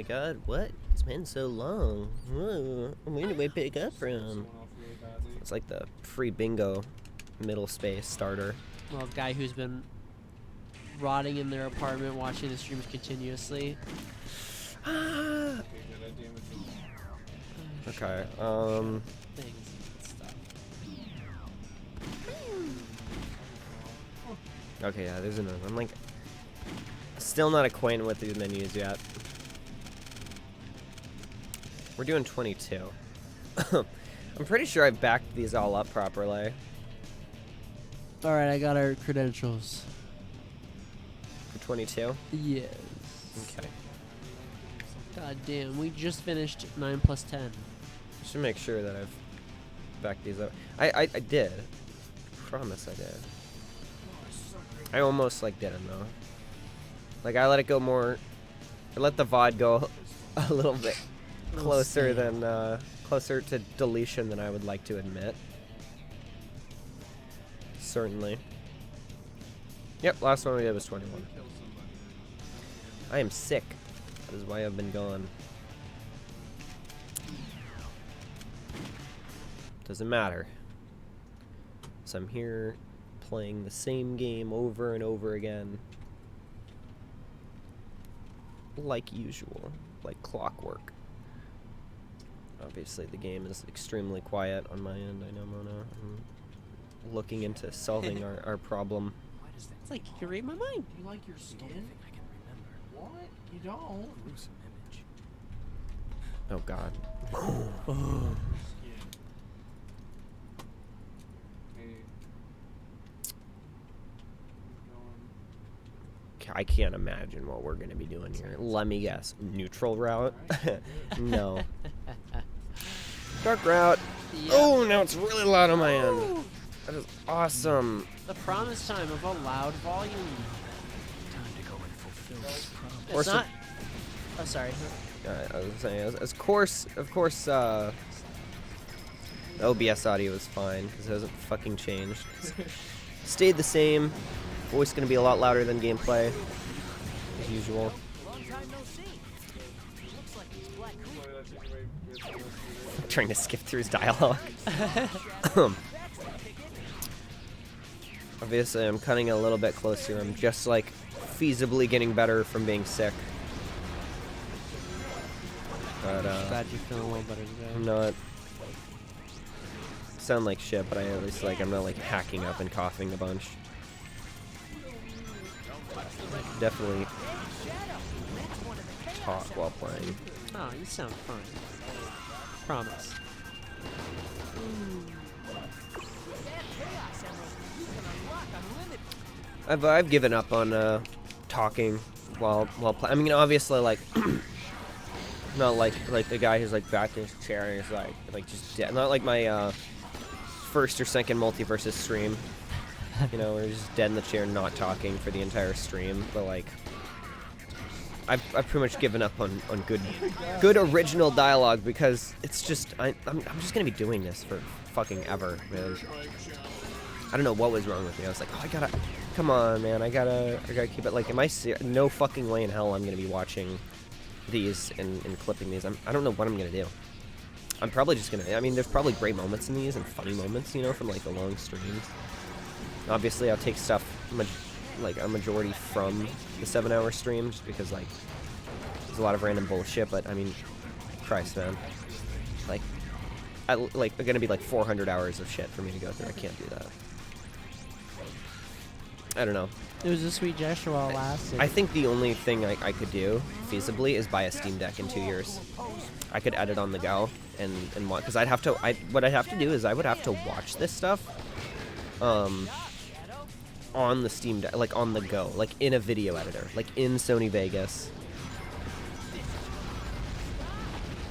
god, what? It's been so long. Where do we pick up from? It's like the free bingo middle space starter. Well, a guy who's been rotting in their apartment watching the streams continuously. Okay, Things and stuff. okay, yeah, there's another. I'm like, still not acquainted with these menus yet. We're doing 22. I'm pretty sure I backed these all up properly. Alright, I got our credentials. For 22? Yes. Okay. God damn, we just finished 9 plus 10. I should make sure that I've backed these up. I did. Promise I did. I almost like didn't though. Like I let it go more. I let the VOD go a little bit closer than closer to deletion than I would like to admit. Certainly. Yep, last one we did was 21. I am sick. That is why I've been gone. Doesn't matter. So I'm here playing the same game over and over again. Like usual. Like clockwork. Obviously the game is extremely quiet on my end. I know, Mona. I'm looking into solving our problem. It's like you can read my mind. You like your skin? I can remember. What? You don't? Gruesome image. Oh god. I can't imagine what we're gonna be doing here. Let me guess. Neutral route? No. Dark route. Yep. Oh, now it's really loud on my end. That is awesome. The promise time of a loud volume. Time to go and fulfill this promise. Or It's not. Oh, sorry. I was saying, of course, the OBS audio is fine because it hasn't fucking changed. Stayed the same. Voice gonna be a lot louder than gameplay, as usual. I'm trying to skip through his dialogue. Obviously, I'm cutting a little bit closer. I'm just like feasibly getting better from being sick. But Glad you're feeling a little better today. I'm not. Sound like shit, but I at least like I'm not like hacking up and coughing a bunch. Definitely talk while playing. Oh, you sound fine. Promise. I've given up on talking while playing. I mean, obviously, like not like the guy who's like back in his chair and is like just dead. Not like my first or second multiversus stream. You know, we're just dead in the chair, not talking for the entire stream. But like, I've pretty much given up on good original dialogue because it's just I'm just gonna be doing this for fucking ever, man. I don't know what was wrong with me. I was like, oh, I gotta, come on, man, I gotta keep it. Like, no fucking way in hell I'm gonna be watching these and clipping these. I don't know what I'm gonna do. I'm probably just gonna. I mean, there's probably great moments in these and funny moments, you know, from like the long streams. Obviously, I'll take stuff, like a majority from the 7-hour stream, just because, like, there's a lot of random bullshit, but, I mean, Christ, man. Like, they're gonna be, like, 400 hours of shit for me to go through. I can't do that. I don't know. It was a sweet gesture while it lasted. I think the only thing I could do, feasibly, is buy a Steam Deck in 2 years. I could edit on the go, and watch, because what I'd have to do is I would have to watch this stuff, on the Steam Deck, like on the go, like in a video editor, like in Sony Vegas.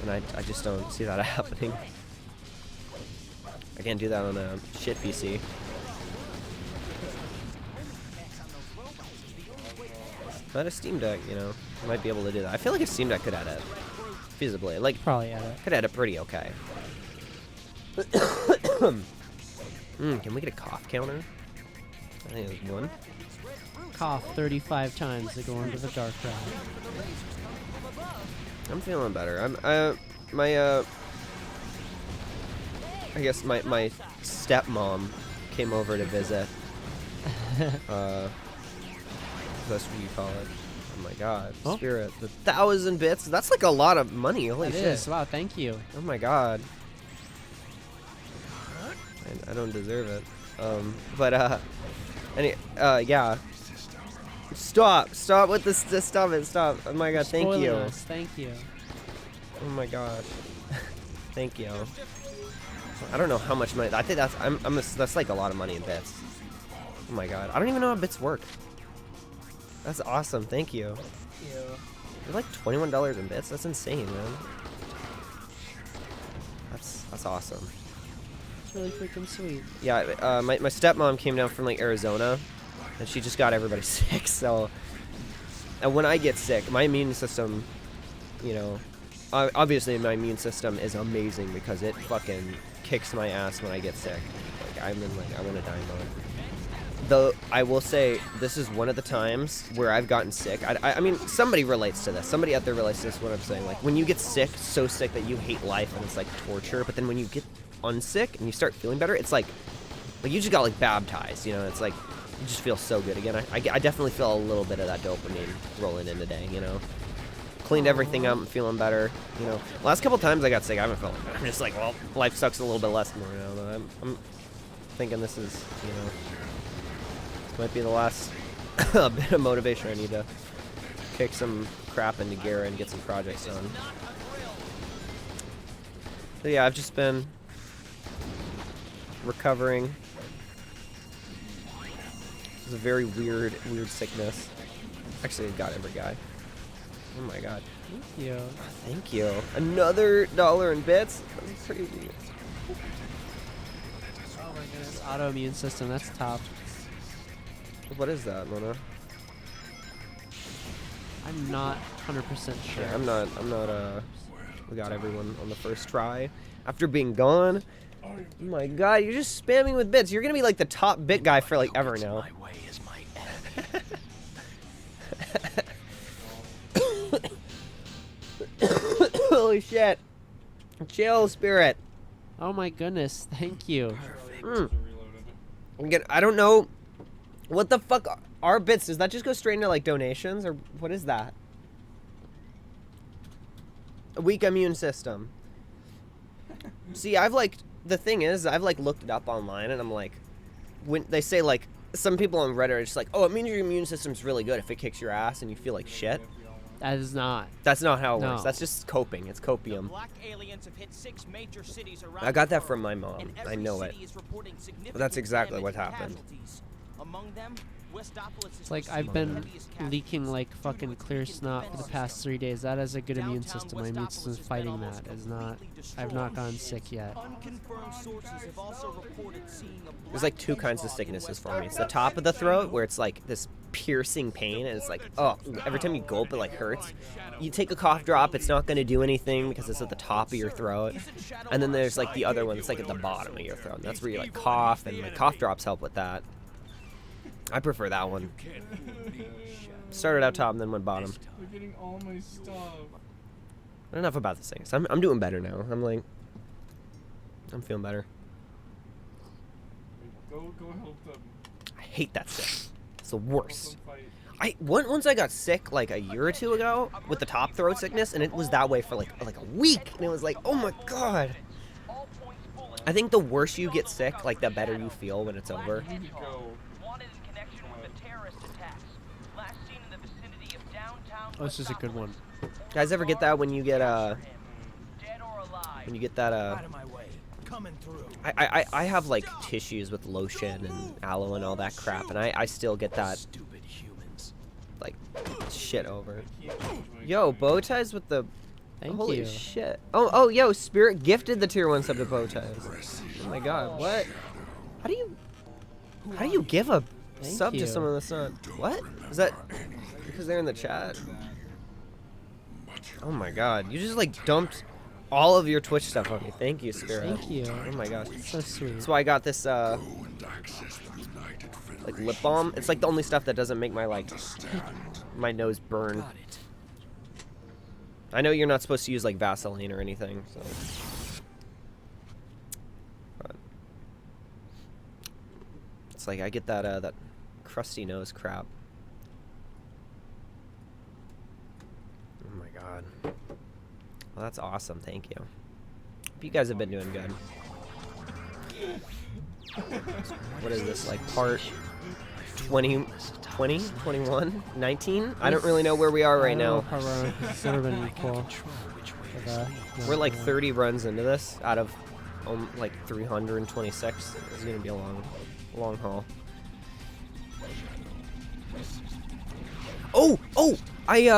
And I just don't see that happening. I can't do that on a shit PC. But a Steam Deck, you know, I might be able to do that. I feel like a Steam Deck could edit feasibly. Like, probably edit. Could edit pretty okay. Can we get a cough counter? I think it was 1. Cough 35 times to go into the dark route. I'm feeling better. I guess my stepmom came over to visit. That's what you call it. Oh my god, Oh. Spirit. The 1,000 bits. That's like a lot of money. Holy It shit. is. Wow, thank you. Oh my god. I don't deserve it. Yeah. Stop with this. Stop it. Stop. Oh my god. Thank Spoiling you. us. Thank you. Oh my gosh. Thank you. I don't know how much money. I think that's like a lot of money in bits. Oh my god. I don't even know how bits work. That's awesome. Thank you. You're like $21 in bits. That's insane, man. That's awesome. It's really freaking sweet. Yeah. My stepmom came down from like Arizona, and she just got everybody sick. So, and when I get sick, my immune system, you know, obviously my immune system is amazing because it fucking kicks my ass when I get sick. Like I'm in like I want to die mode. Though I will say this is one of the times where I've gotten sick. I mean, somebody relates to this. Somebody out there relates to this. What I'm saying, like when you get sick, so sick that you hate life and it's like torture. But then when you get unsick and you start feeling better, it's like you just got like baptized. You know, it's like you just feel so good again. I definitely feel a little bit of that dopamine rolling in today. You know, cleaned everything up, I'm feeling better. You know, last couple times I got sick, I haven't felt like that. I'm just like, well, life sucks a little bit less more now. Though I'm thinking this is, you know. Might be the last bit of motivation I need to kick some crap into gear and get some projects done. So yeah, I've just been recovering. It's a very weird sickness. Actually, it got every guy. Oh my god. Thank you. Thank you. Another $1 in bits? That's crazy. Oh my goodness. Autoimmune system. That's tough. What is that, Mona? I'm not 100% sure. Yeah, I'm not, we got everyone on the first try. After being gone, oh my god, you're just spamming with bits. You're gonna be like the top bit guy for like ever now. My way is my end. Holy shit. Chill, Spirit. Oh my goodness. Thank you. Again, I don't know. What the fuck are bits? Does that just go straight into like donations or what is that? A weak immune system. See, the thing is, I've like looked it up online and I'm like, when they say like, some people on Reddit are just like, oh, it means your immune system's really good if it kicks your ass and you feel like shit. That is not. That's not how it No. works. That's just coping. It's copium. Black aliens have hit 6 major cities around I got that the from my world, mom. and I every know it. city is reporting significant That's exactly damage what and happened. casualties. Among them, Westopolis is It's like receiving I've been the heaviest casualties leaking like due to fucking its clear weakened snot for the defense past system. 3 days. That is a good immune Downtown system. My immune Westopolis system's has been fighting almost that. Is not. completely I've not destroyed. gotten sick yet. Unconfirmed sources have also reported seeing a There's like black two kinds of hedgehog in sicknesses for me. It's the Westopolis. top of the throat where it's like this piercing pain and it's like, oh, every time you gulp it like hurts. You take a cough drop, it's not going to do anything because it's at the top of your throat. And then there's like the other one that's like at the bottom of your throat. And that's where you like cough and like cough drops help with that. I prefer that one. Started out top and then went bottom. They're getting all my stuff. Enough about this thing. So I'm doing better now. I'm feeling better. Go help them. I hate that sick. It's the worst. Help them fight. Once I got sick like a year or two ago with the top throat sickness, and it was that way for like a week, and it was like, oh my god. I think the worse you get sick, like the better you feel when it's over. You need to go. Wanted in connection with the terrorist attacks. Last seen in the vicinity of downtown Oh, this is a good one. Guys, ever get that when you get Dead or alive. when you get that Out of my way. Coming through. I have like tissues with lotion and aloe and all that crap, and I still get that Stupid humans. like shit over. Can't change my Yo, game. bow ties with the Thank holy you. shit. Oh, yo, Spirit gifted the tier 1 sub to bow ties. Oh my god, what? How do you give a Thank sub you. to someone that's not? What? Is that because they're in the chat? Oh my god, you just like dumped all of your Twitch stuff on me. Thank you, Spirit. Thank you. Oh my gosh. So sweet. That's why I got this like lip balm. It's like the only stuff that doesn't make my my nose burn. Got it. I know you're not supposed to use like Vaseline or anything, so. But it's like I get that that crusty nose crap. Oh my god. Well, that's awesome. Thank you. Hope you guys have been doing good. What is this, like part 20, 21, 19? I don't really know where we are right now. It's never been equal. We're like 30 runs into this out of like 326. It's gonna be a long haul. Oh,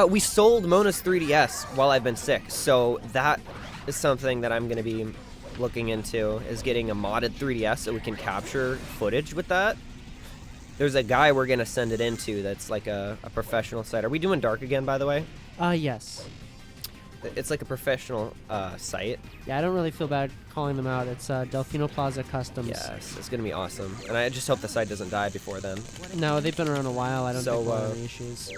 we sold Mona's 3DS while I've been sick, so that is something that I'm gonna be looking into, is getting a modded 3DS so we can capture footage with that. There's a guy we're gonna send it into that's like a professional site. Are we doing dark again, by the way? Yes. It's like a professional site. Yeah, I don't really feel bad calling them out. It's Delfino Plaza Customs. Yes, it's gonna be awesome, and I just hope the site doesn't die before then. No, they've been around a while. I don't So, think we'll have any issues.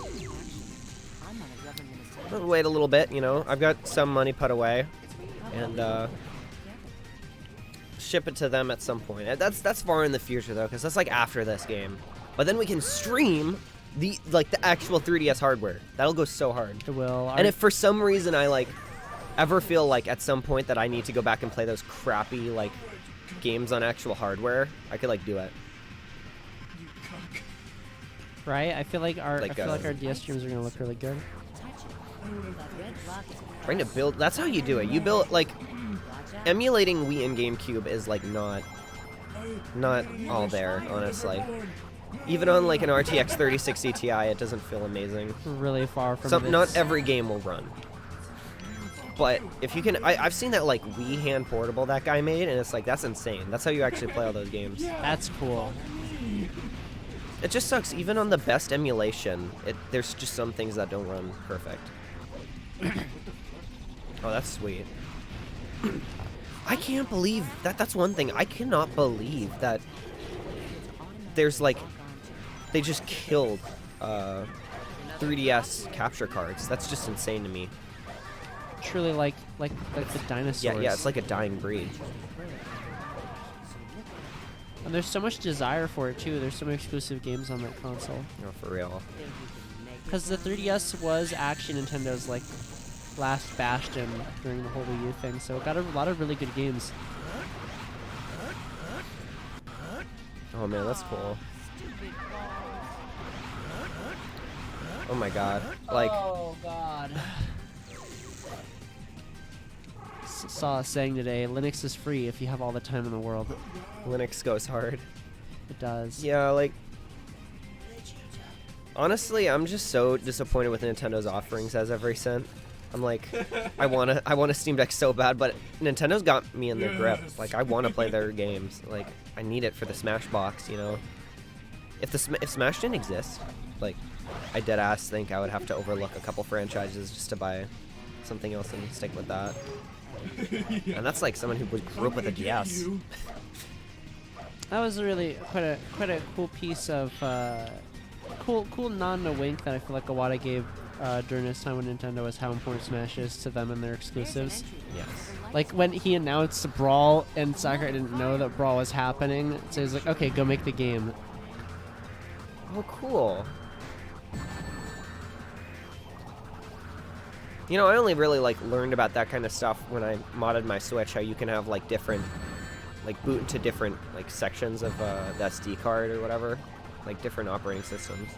We'll wait a little bit, you know. I've got some money put away, and ship it to them at some point. That's far in the future though, because that's like after this game. But then we can stream the actual 3DS hardware. That'll go so hard. It will. And if for some reason I like ever feel like at some point that I need to go back and play those crappy like games on actual hardware, I could like do it. Right? I feel like our Like, our DS streams are gonna look really good. Trying to build, that's how you do it. You build like emulating Wii and GameCube is like not all there, honestly. Even on like an RTX 3060 Ti, it doesn't feel amazing. Really far from Not every game will run. But if you can, I've seen that like Wii hand portable that guy made, and it's like, that's insane. That's how you actually play all those games. That's cool. It just sucks. Even on the best emulation, there's just some things that don't run perfect. Oh, that's sweet. I can't believe that. That's one thing. I cannot believe that there's like, they just killed 3DS capture cards. That's just insane to me. Truly like the dinosaurs. Yeah, it's like a dying breed. And there's so much desire for it too. There's so many exclusive games on that console. No, for real. Because the 3DS was actually Nintendo's like last bastion during the whole Wii U thing, so it got a lot of really good games. Oh man, that's cool. Oh my god. Like, oh god. Saw a saying today, Linux is free if you have all the time in the world. Linux goes hard. It does. Yeah, like, honestly, I'm just so disappointed with Nintendo's offerings as of recent. I'm like, I want a Steam Deck so bad, but Nintendo's got me in their grip. Like, I want to play their games. Like, I need it for the Smash box, you know. If Smash didn't exist, like, I dead ass think I would have to overlook a couple franchises just to buy something else and stick with that. And that's like someone who grew up with a DS. That was really quite a cool piece of cool nod and a wink that I feel like Iwata gave during his time with Nintendo, was how important Smash is to them and their exclusives. Yes. Like when he announced Brawl and Sakurai didn't know that Brawl was happening, so he's like, okay, go make the game. Oh, cool. You know, I only really like learned about that kind of stuff when I modded my Switch, how you can have like different, like boot into different like sections of the SD card or whatever, like different operating systems.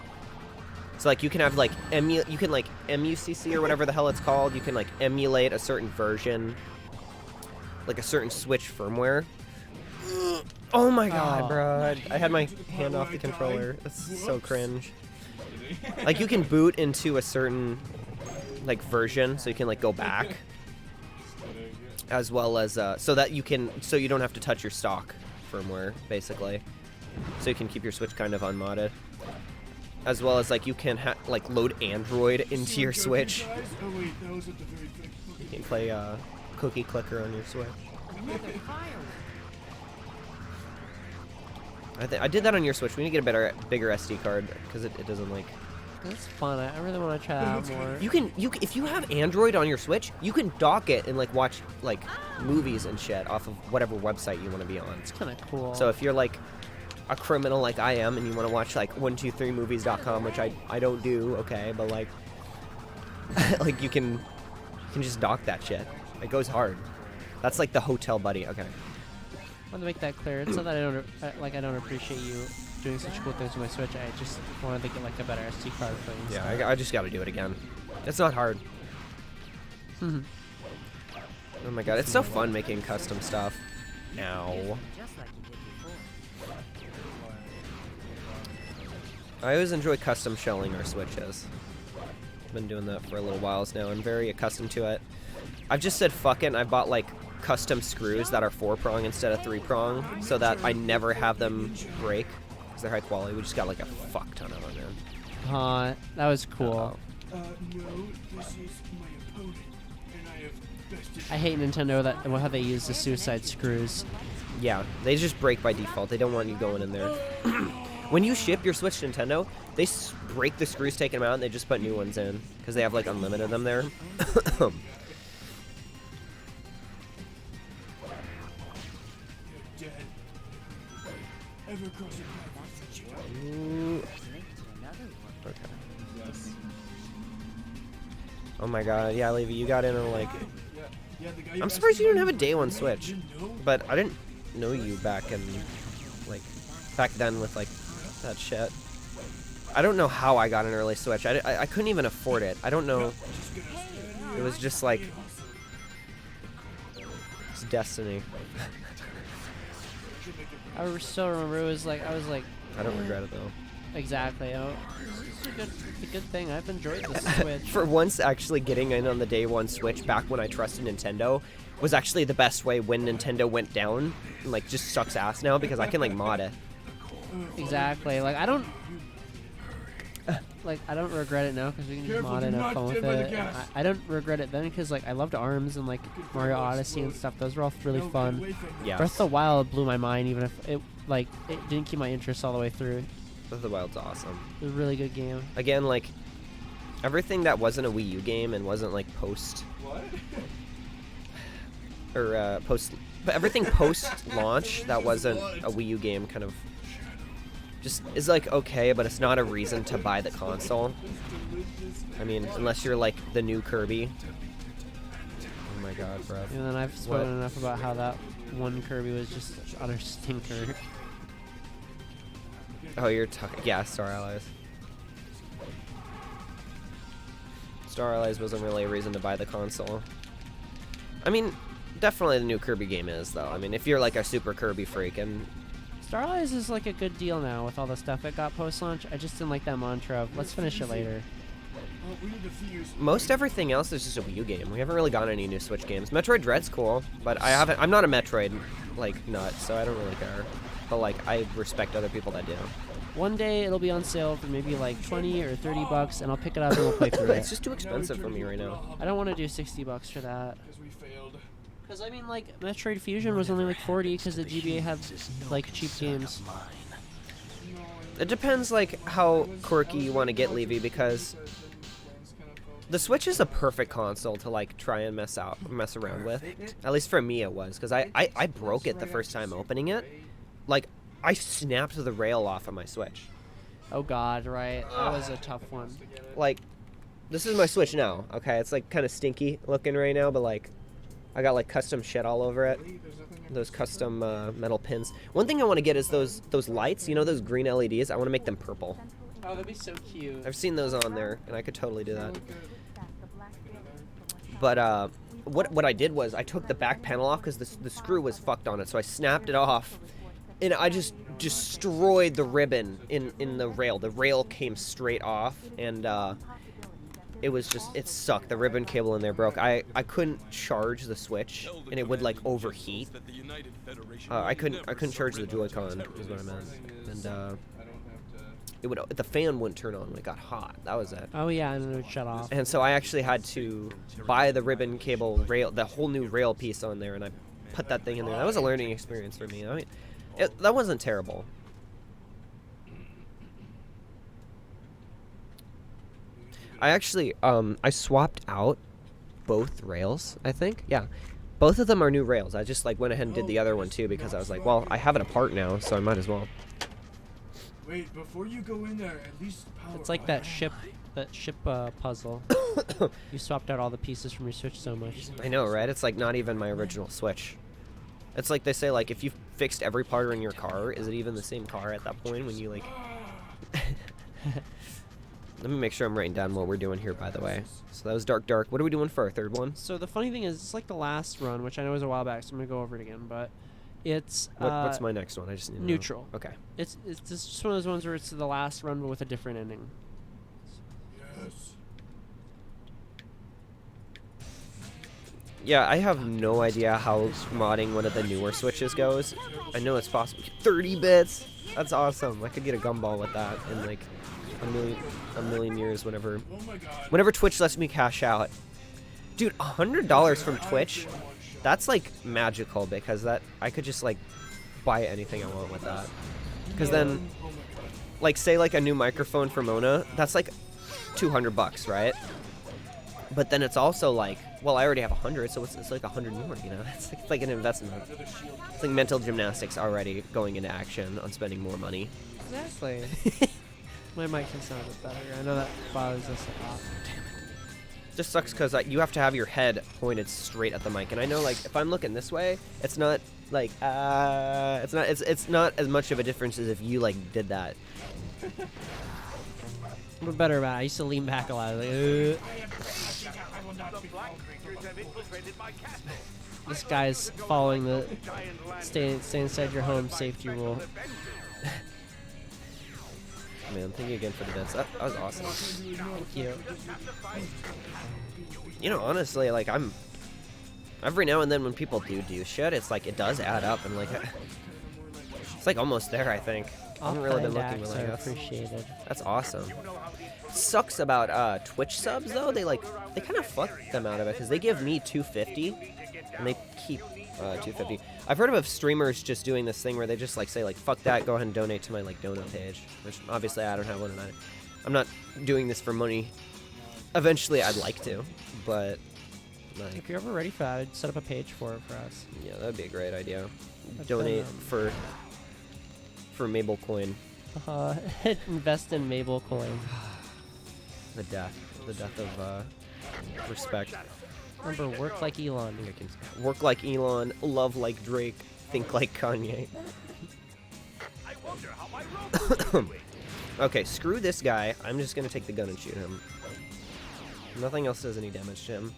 So like you can have like MUCC or whatever the hell it's called. You can like emulate a certain version, like a certain Switch firmware. Oh my god, bro! I had my hand off the controller. That's so cringe. Like you can boot into a certain like version, so you can like go back, as well as so you don't have to touch your stock firmware, basically, so you can keep your Switch kind of unmodded, as well as like you can like load Android into your Switch. You can play Cookie Clicker on your Switch. I did that on your Switch. We need to get a bigger SD card because it doesn't like That's fun. I really want to try that out more. If you have Android on your Switch, you can dock it and like watch like movies and shit off of whatever website you want to be on. It's kind of cool. So if you're like a criminal like I am and you want to watch like 123movies.com, which I don't do, okay, but like like you can just dock that shit. It goes hard. That's like the hotel buddy. Okay. I want to make that clear. It's not that I don't appreciate you doing such cool things with my Switch. I just wanted to get like a better SD card for things. Yeah, I just got to do it again. It's not hard. Mhm. Oh my god, it's so fun making custom stuff. Ow. I always enjoy custom shelling our Switches. I've been doing that for a little while now. I'm very accustomed to it. I've just said fuck it and I bought like custom screws that are 4-prong instead of 3-prong so that I never have them break because they're high quality. We just got like a fuck ton of them, man. That was cool. No, this is my opponent, and I have bested I hate Nintendo how they use the suicide screws. Yeah, they just break by default. They don't want you going in there. When you ship your Switch to Nintendo, they break the screws, take them out, and they just put new ones in because they have like unlimited of them there. dead. Ever cross your path, Hedgehog? Ooh. Okay. Yes. Oh my god, yeah, Levy, you got in on like... Yeah, the guy I'm asked surprised me you didn't about have a day one the Switch. didn't know? But I didn't know you back in, like, back then with, like, that shit. I don't know how I got an early Switch. I couldn't even afford it. I don't know. It was just, like, it's destiny. I still remember I was like, I don't regret it, though. exactly. Oh, it's a good thing. I've enjoyed this Switch. For once, actually getting in on the day one Switch back when I trusted Nintendo was actually the best way when Nintendo went down and, like, just sucks ass now because I can, like, mod it. Exactly. Like I don't regret it now because we can just Careful, mod it do and have not fun with stand by the it. gas. I don't regret it then because like I loved ARMS and like Mario Odyssey and stuff. Those were all really No, get fun. away from me. Yeah. Breath of the Wild blew my mind, even if it didn't keep my interest all the way through. Breath of the Wild's awesome. It was a really good game. Again, like, everything that wasn't a Wii U game and wasn't, like, post... What? Or, But everything post-launch that wasn't a Wii U game kind of... just is, like, okay, but it's not a reason to buy the console. I mean, unless you're, like, the new Kirby. Oh my god, bro. And then I've spoken enough about how that one Kirby was just an utter stinker. Oh, you're talking... Yeah, Star Allies. Star Allies wasn't really a reason to buy the console. I mean, definitely the new Kirby game is, though. I mean, if you're, like, a super Kirby freak, and... Star Allies is like a good deal now with all the stuff it got post-launch. I just didn't like that mantra of let's finish it later. We need to fuse. Most everything else is just a Wii U game. We haven't really gotten any new Switch games. Metroid Dread's cool, but I'm not a Metroid, like, nut, so I don't really care. But, like, I respect other people that do. One day it'll be on sale for maybe like 20 or 30 bucks, and I'll pick it up and we'll play through It's it. just too expensive for me right now. I don't want to do 60 bucks for that. Because we failed. Because I mean, like Metroid Fusion was only like 40 because the GBA had like cheap games. It depends, like, how quirky you want to get, Levy, because the Switch is a perfect console to, like, try and mess around with. At least for me it was, because I broke it the first time opening it. Like, I snapped the rail off of my Switch. Oh god, right. That was a tough one. Like, this is my Switch now, okay? It's, like, kind of stinky looking right now, but, like, I got, like, custom shit all over it. Those custom metal pins. One thing I want to get is those lights, you know, those green LEDs. I want to make them purple. Oh, that'd be so cute. I've seen those on there, and I could totally do that. But what I did was I took the back panel off because the screw was fucked on it, so I snapped it off, and I just destroyed the ribbon in the rail. The rail came straight off, and it sucked. The ribbon cable in there broke. I couldn't charge the Switch, and it would, like, overheat. I couldn't charge the Joy-Con, is what I meant. And the fan wouldn't turn on when it got hot. That was it. Oh yeah, and it would shut off. And so I actually had to buy the ribbon cable rail, the whole new rail piece on there, and I put that thing in there. That was a learning experience for me. I mean, that wasn't terrible. I actually I swapped out both rails, I think. Yeah. Both of them are new rails. I just like went ahead and did the other one too because I was like, well, I have it apart now, so I might as well. Wait, before you go in there, at least power. It's like that ship puzzle. You swapped out all the pieces from your Switch so much. I know, right? It's like not even my original Switch. It's like they say, like, if you fixed every part in your car, is it even the same car at that point when you, like... Let me make sure I'm writing down what we're doing here, by the way. So that was Dark Dark. What are we doing for our third one? So the funny thing is, it's like the last run, which I know was a while back, so I'm going to go over it again, but it's... What's my next one? I just need to know. Neutral. Okay. It's just one of those ones where it's the last run, but with a different ending. Yes. Yeah, I have no idea how modding one of the newer Switches goes. I know it's possible. 30 bits! That's awesome. I could get a gumball with that in like a million years whenever Oh my god. whenever Twitch lets me cash out. Dude, $100 from Twitch? That's like magical because that I could just like buy anything I want with that. Because then, Oh my god. like say like a new microphone for Mona, that's like $200, right? But then it's also like, well, I already have 100, so it's like 100 more, you know? It's like an investment. Another shield. It's like mental gymnastics already going into action on spending more money. Exactly. My mic can sound a bit better. I know that bothers us a lot. Just sucks because you have to have your head pointed straight at the mic, and I know like if I'm looking this way, it's not like it's not as much of a difference as if you like did that. I'm better about it. I used to lean back a lot. Like, The black creatures have infiltrated my castle. This guy's following the stay inside your home safety rule. Man, thank you again for the bits. That was awesome. Thank you. You know, honestly, like every now and then when people do shit, it's like it does add up, and like it's like almost there. I think I haven't really been looking Acts really. are appreciated. That's awesome. Sucks about Twitch subs though. They kind of fuck them out of it because they give me 250 and they keep 250. I've heard of streamers just doing this thing where they just like say like fuck that, go ahead and donate to my like donut page, which obviously I don't have one, and I'm not doing this for money. Eventually I'd like to, but like If you're ever ready for that, I'd set up a page for us. yeah, that'd be a great idea. But Donate then, for Mabel coin. Invest in Mabel coin. The death of respect. Remember, work like Elon. I think I can work like Elon, love like Drake, think like Kanye. I wonder how my robots are doing. Okay, screw this guy. I'm just gonna take the gun and shoot him. Nothing else does any damage to him.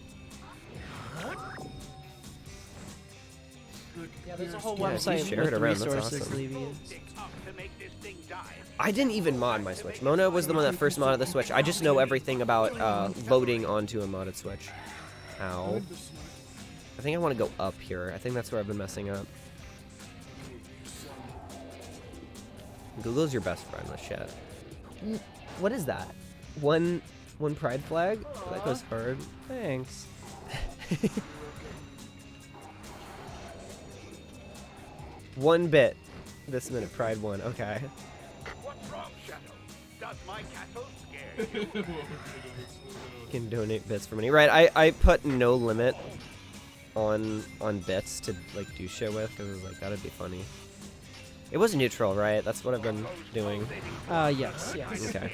Yeah, there's a whole Yeah, website share with it around, that's resources, awesome. Levy. Up to make this thing die. I didn't even mod my Switch. Mona was the one that first modded the Switch. I just know everything about loading onto a modded Switch. Ow. I think I want to go up here. I think that's where I've been messing up. Google's your best friend with shit. What is that? One pride flag? That goes hard. Thanks. One bit. This minute, pride one. Okay. What's wrong, Shadow? Does my castle scare you? You can donate bits for money. Right, I put no limit on bits to like do shit with because it was like that'd be funny. It was neutral, right? That's what I've been doing. Yes. Okay.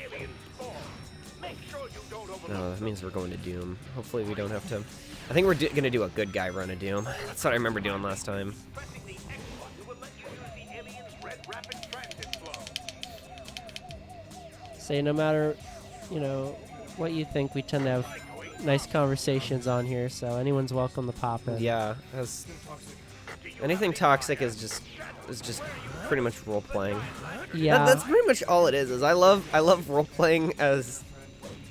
Make sure you don't overlook No, that means we're going to Doom. Hopefully we don't have to. I think we're gonna do a good guy run of Doom. That's what I remember doing last time. pressing the X button will let you use the alien's red rapid transit flow. Say no matter, what you think, we tend to have nice conversations on here, so anyone's welcome to pop in. Yeah, anything toxic is just pretty much role playing. Yeah. That's pretty much all it is. I love role playing as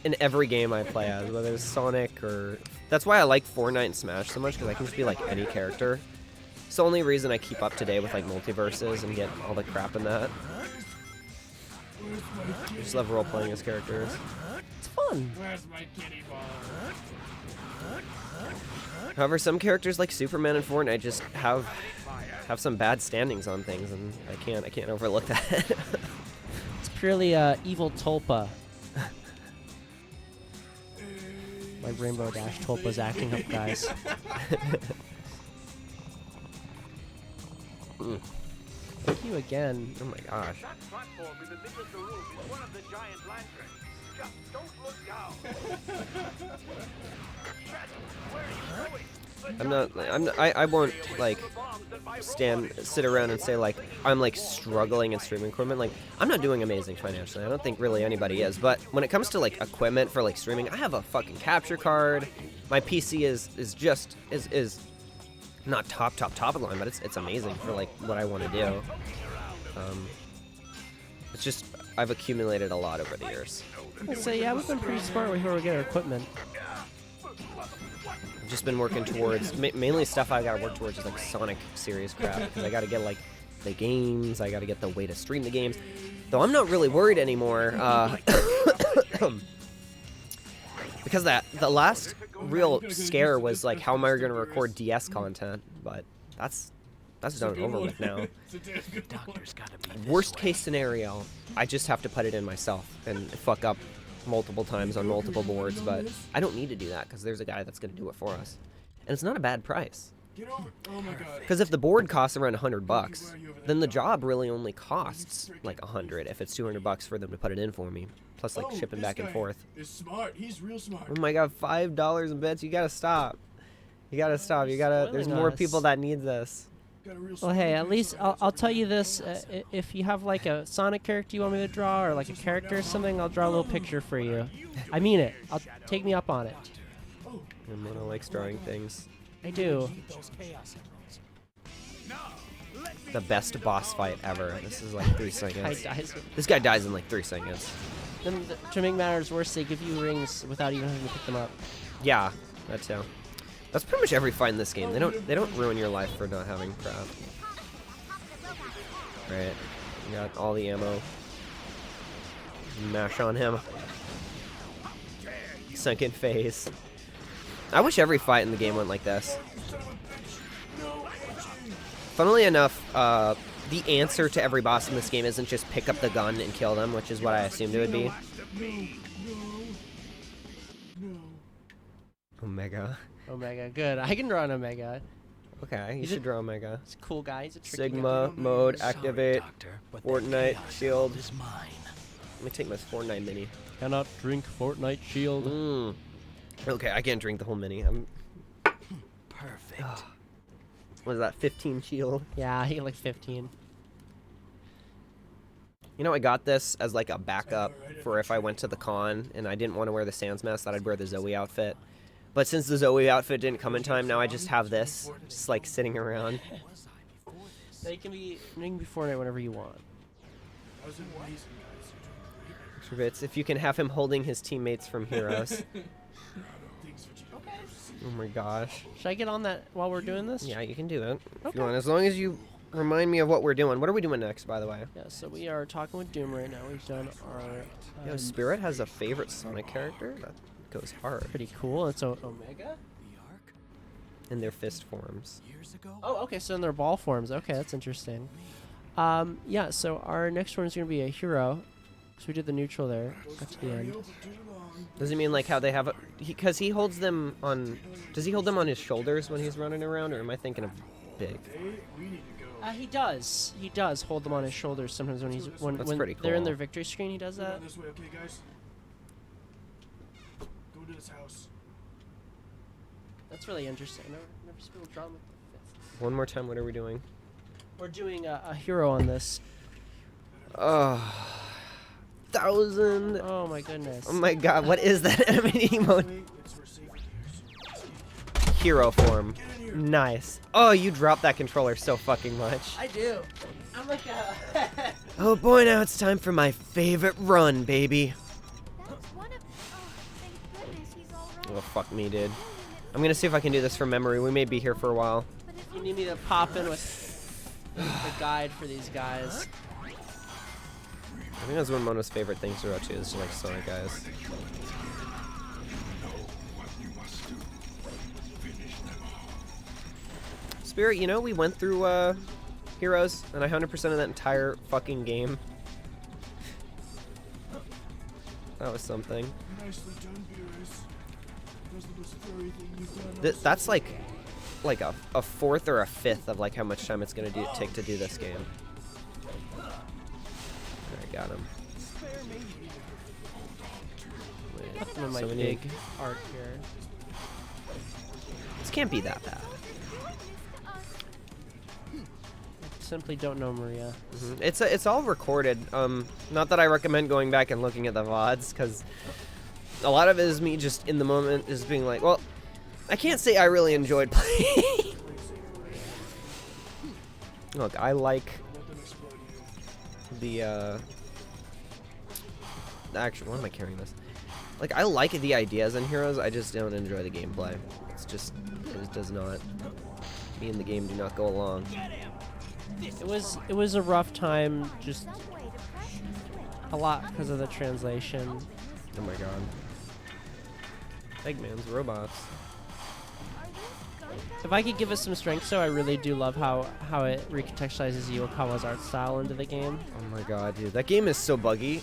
in every game I play as, whether it's Sonic or. That's why I like Fortnite and Smash so much because I can just be like any character. It's the only reason I keep up to date with like multiverses and get all the crap in that. I just love role playing as characters. It's fun. Where's my kitty ball? However, some characters like Superman and Fortnite just have some bad standings on things, and I can't overlook that. It's purely evil tulpa. Like Rainbow Dash Tulpa's acting up, guys. Thank you again. Oh my gosh. That platform in the middle of the room is one of the giant lanterns. Just don't look down. Chet, where are you going? I won't like sit around and say like I'm like struggling in streaming equipment. Like I'm not doing amazing financially. I don't think really anybody is. But when it comes to like equipment for like streaming, I have a fucking capture card. My PC is not top of the line, but it's amazing for like what I want to do. It's just I've accumulated a lot over the years. So yeah, we've been pretty smart with where we get our equipment. I've just been working towards mainly stuff I gotta work towards is like Sonic series crap because I gotta get like the games, I gotta get the way to stream the games. Though I'm not really worried anymore because the last real scare was like how am I gonna record DS content, but that's done and over with now. Doctor's gotta be this Worst way. case scenario, I just have to put it in myself and fuck up multiple times on multiple boards, but I don't need to do that because there's a guy that's going to do it for us. And it's not a bad price. Get over. Oh my god. Because if the board costs around $100, then the job really only costs like $100 if it's $200 for them to put it in for me, plus like shipping back and forth. Is smart. He's real smart. Oh my god, $5 in bits. You gotta stop. You gotta stop. You gotta. There's more us. people that need this. Got a real Well, smart hey, at dude, least so I'll tell you this: if you have like a Sonic character you want me to draw, or like a character or something, I'll draw a little picture for you. I mean it. Take me up on it. Mona likes drawing things. I do. Those chaos emeralds. The best boss fight ever. This is like 3 Guy seconds. dies. This guy dies in like 3 seconds. Then, to make matters worse, they give you rings without even having to pick them up. Yeah, that too. That's pretty much every fight in this game. They don't ruin your life for not having crap. Right. You got all the ammo. Mash on him. Sunken face. I wish every fight in the game went like this. Funnily enough, the answer to every boss in this game isn't just pick up the gun and kill them, which is what I assumed it would be. Omega. Omega, good. I can draw an Omega. Okay, you He's should a- draw Omega. He's a cool guy. He's a tricky Sigma guy. mode Sorry, activate. Doctor, but that Fortnite chaos shield. emerald is mine. Let me take my Fortnite mini. Cannot drink Fortnite shield. Mm. Okay, I can't drink the whole mini. I'm. Perfect. What is that? 15 shield. Yeah, he like 15. You know, I got this as like a backup for if I went to the con and I didn't want to wear the Sans mask, that I'd wear the Zoe outfit. But since the Zoe outfit didn't come in time, now I just have this, just like sitting around. Now you can be Fortnite whenever you want. That was amazing, guys. You're doing Bits, if you can have him holding his teammates from Heroes. great. Thanks for cheating. Oh my gosh. Should I get on that while we're doing this? Yeah, you can do that if Okay. you want, as long as you remind me of what we're doing. What are we doing next, by the way? Yeah, so we are talking with Doom right now. We've done our Yo, Spirit has a favorite Sonic character? That goes hard. pretty cool. It's Omega. The Ark? In their fist forms. Years ago? Oh, okay, so in their ball forms. Okay, that's interesting. Yeah, so our next one is going to be a hero. So we did the neutral there. Got to the end. Does he mean like how they have a... Because he holds them on... Does he hold them on his shoulders when he's running around, or am I thinking of big? Hey, we need to go. He does. He does hold them on his shoulders sometimes when he's when That's when pretty they're in cool. their victory screen. He does Go that. down this way, okay, guys? Go to this house. That's really interesting. Never seen people draw with the fist. One more time, what are we doing? We're doing a hero on this. Oh... 1,000... Oh my goodness. Oh my god, what is that enemy emote? Wait, it's for safety. Hero form. Nice. Oh, you dropped that controller so fucking much. I do. I'm like a. Oh boy, now it's time for my favorite run, baby. That's one of. Oh, thank goodness he's all right. Oh, fuck me, dude. I'm gonna see if I can do this from memory. We may be here for a while. But if You need me to pop in with the guide for these guys. I think that's one of Mono's favorite things to watch is like Sonic guys. Spirit, you know, we went through Heroes, and I 100% of that entire fucking game. That was something. nicely done, Beerus. That's the most furry thing you've done. That's like a fourth or a fifth of like how much time it's gonna take to do this game. I got him. Put them in my So many- big arc here. This can't be that bad. Simply don't know Maria. It's all recorded. Not that I recommend going back and looking at the VODs, because a lot of it is me just in the moment is being like, well, I can't say I really enjoyed playing. Look, I like the actually, why am I carrying this? Like, I like the ideas in Heroes, I just don't enjoy the gameplay. It just does not. Me and the game do not go along. It was a rough time, just a lot because of the translation. Oh my god. Eggman's robots. If I could give it some strength, so I really do love how it recontextualizes Yuakawa's art style into the game. Oh my god, dude. That game is so buggy.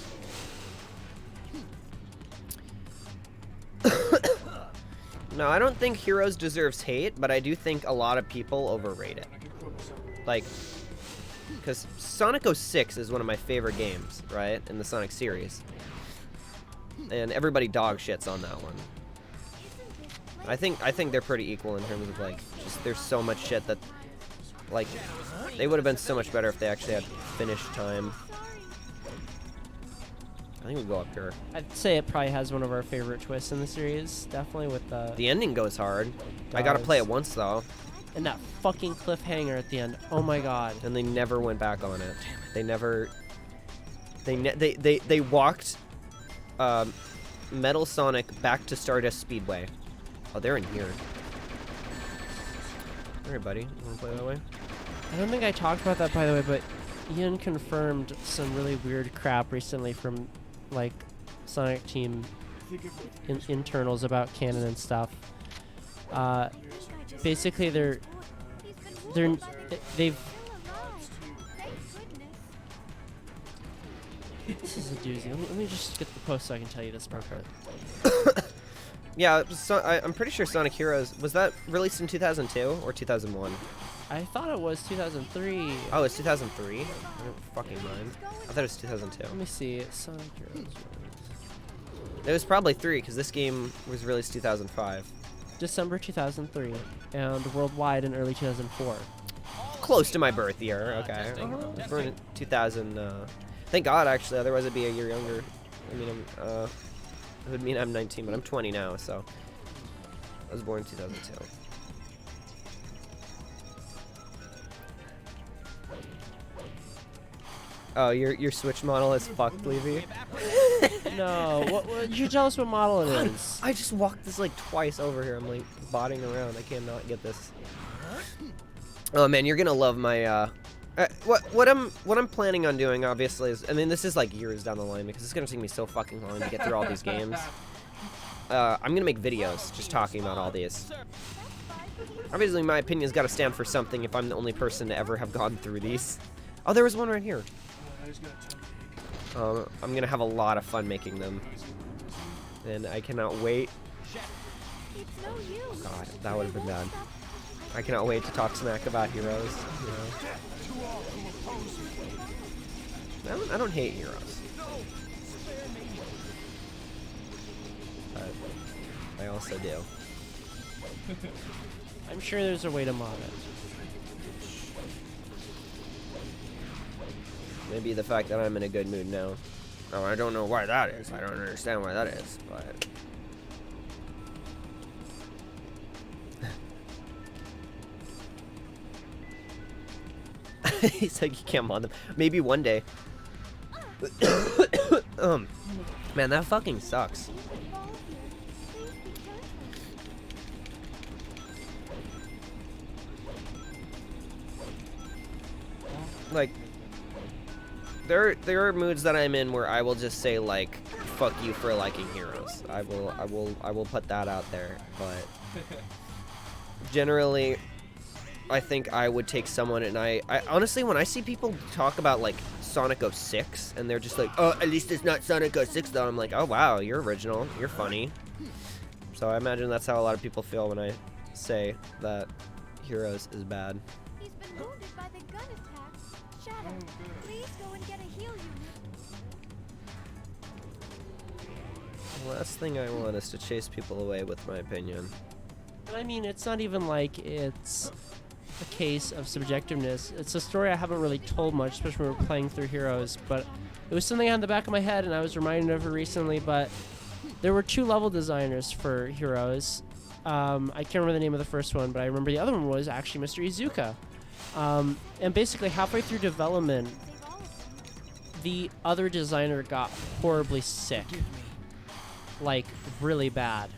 No, I don't think Heroes deserves hate, but I do think a lot of people overrate it. Like, because Sonic 06 is one of my favorite games, right, in the Sonic series. And everybody dog shits on that one. I think they're pretty equal in terms of, like, just there's so much shit that, like, they would have been so much better if they actually had finish time. I think we go up here. I'd say it probably has one of our favorite twists in the series, definitely with the The ending goes hard. I gotta play it once though, and that fucking cliffhanger at the end. Oh my god. and they never went back on it. They never. They walked Metal Sonic back to Stardust Speedway. Oh, they're in here. Alright, buddy. You wanna play that way? I don't think I talked about that, by the way, but Ian confirmed some really weird crap recently from, like, Sonic Team internals about canon and stuff. Basically, they've. This is a doozy. Let me just get the post so I can tell you this properly. Yeah, so I'm pretty sure Sonic Heroes was that released in 2002 or 2001. I thought it was 2003. Oh, it's 2003. I don't fucking mind. I thought it was 2002. Let me see. Sonic Heroes. It was probably 3 because this game was released 2005. December 2003, and worldwide in early 2004. Close to my birth year. Okay. I was born in 2000. Thank God, actually. Otherwise, I'd be a year younger. I mean, it would mean I'm 19, but I'm 20 now. So I was born in 2002. Oh, your Switch model is fucked, Levy. No, what you tell us what model it is? I just walked this like twice over here. I'm like botting around. I cannot get this. Oh man, you're gonna love my what I'm planning on doing obviously is, I mean, this is like years down the line because it's gonna take me so fucking long to get through all these games. I'm gonna make videos just talking about all these. Obviously, my opinion's got to stand for something if I'm the only person to ever have gone through these. Oh, there was one right here. I'm gonna have a lot of fun making them, and I cannot wait. God, that would have been bad. I cannot wait to talk smack about Heroes. You know. I don't hate Heroes, but I also do. I'm sure there's a way to mod it. Maybe the fact that I'm in a good mood now. Oh, I don't know why that is. I don't understand why that is, but... He's like, you can't mod them. Maybe one day. Man, that fucking sucks. Like... There are moods that I'm in where I will just say like, "Fuck you for liking Heroes." I will put that out there. But generally, I think I would take someone, and I honestly, when I see people talk about like Sonic 06, and they're just like, "Oh, at least it's not Sonic 06 though," I'm like, "Oh wow, you're original, you're funny." So I imagine that's how a lot of people feel when I say that Heroes is bad. He's been wounded by the gun attack. Shadow, please go and get a heal unit. The last thing I want is to chase people away with my opinion. And I mean, it's not even like it's a case of subjectiveness. It's a story I haven't really told much, especially when we're playing through Heroes, but it was something on the back of my head, and I was reminded of it recently, but there were 2 level designers for Heroes. I can't remember the name of the first one, but I remember the other one was actually Mr. Izuka. And basically, halfway through development, the other designer got horribly sick. Like, really bad.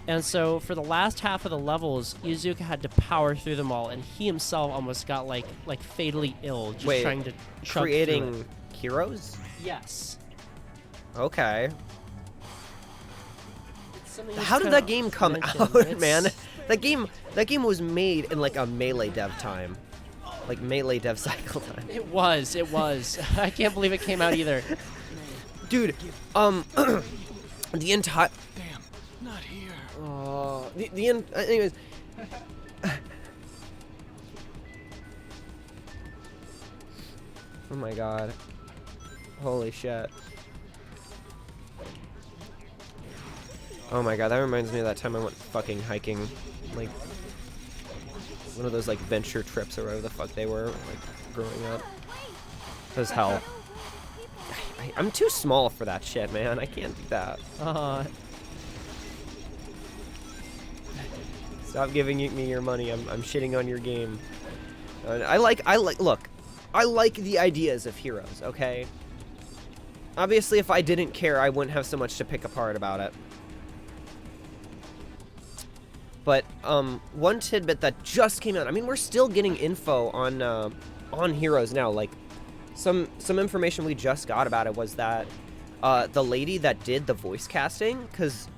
And so, for the last half of the levels, Izuka had to power through them all, and he himself almost got, like fatally ill just Wait, trying to chug creating through it. Heroes? Yes. Okay. It's something How that's did kinda that game come mentioned. out, It's- man? That game was made in like a Melee dev time. Like Melee dev cycle time. It was. I can't believe it came out either. Dude, the entire Damn, not here. anyways. Oh my god. Holy shit. Oh my god, that reminds me of that time I went fucking hiking, like, one of those, like, venture trips or whatever the fuck they were, like, growing up. It was hell. I'm too small for that shit, man. I can't do that. Stop giving me your money. I'm shitting on your game. Look, I like the ideas of Heroes, okay? Obviously, if I didn't care, I wouldn't have so much to pick apart about it. But, one tidbit that just came out, I mean, we're still getting info on Heroes now, like, some information we just got about it was that, the lady that did the voice casting, because,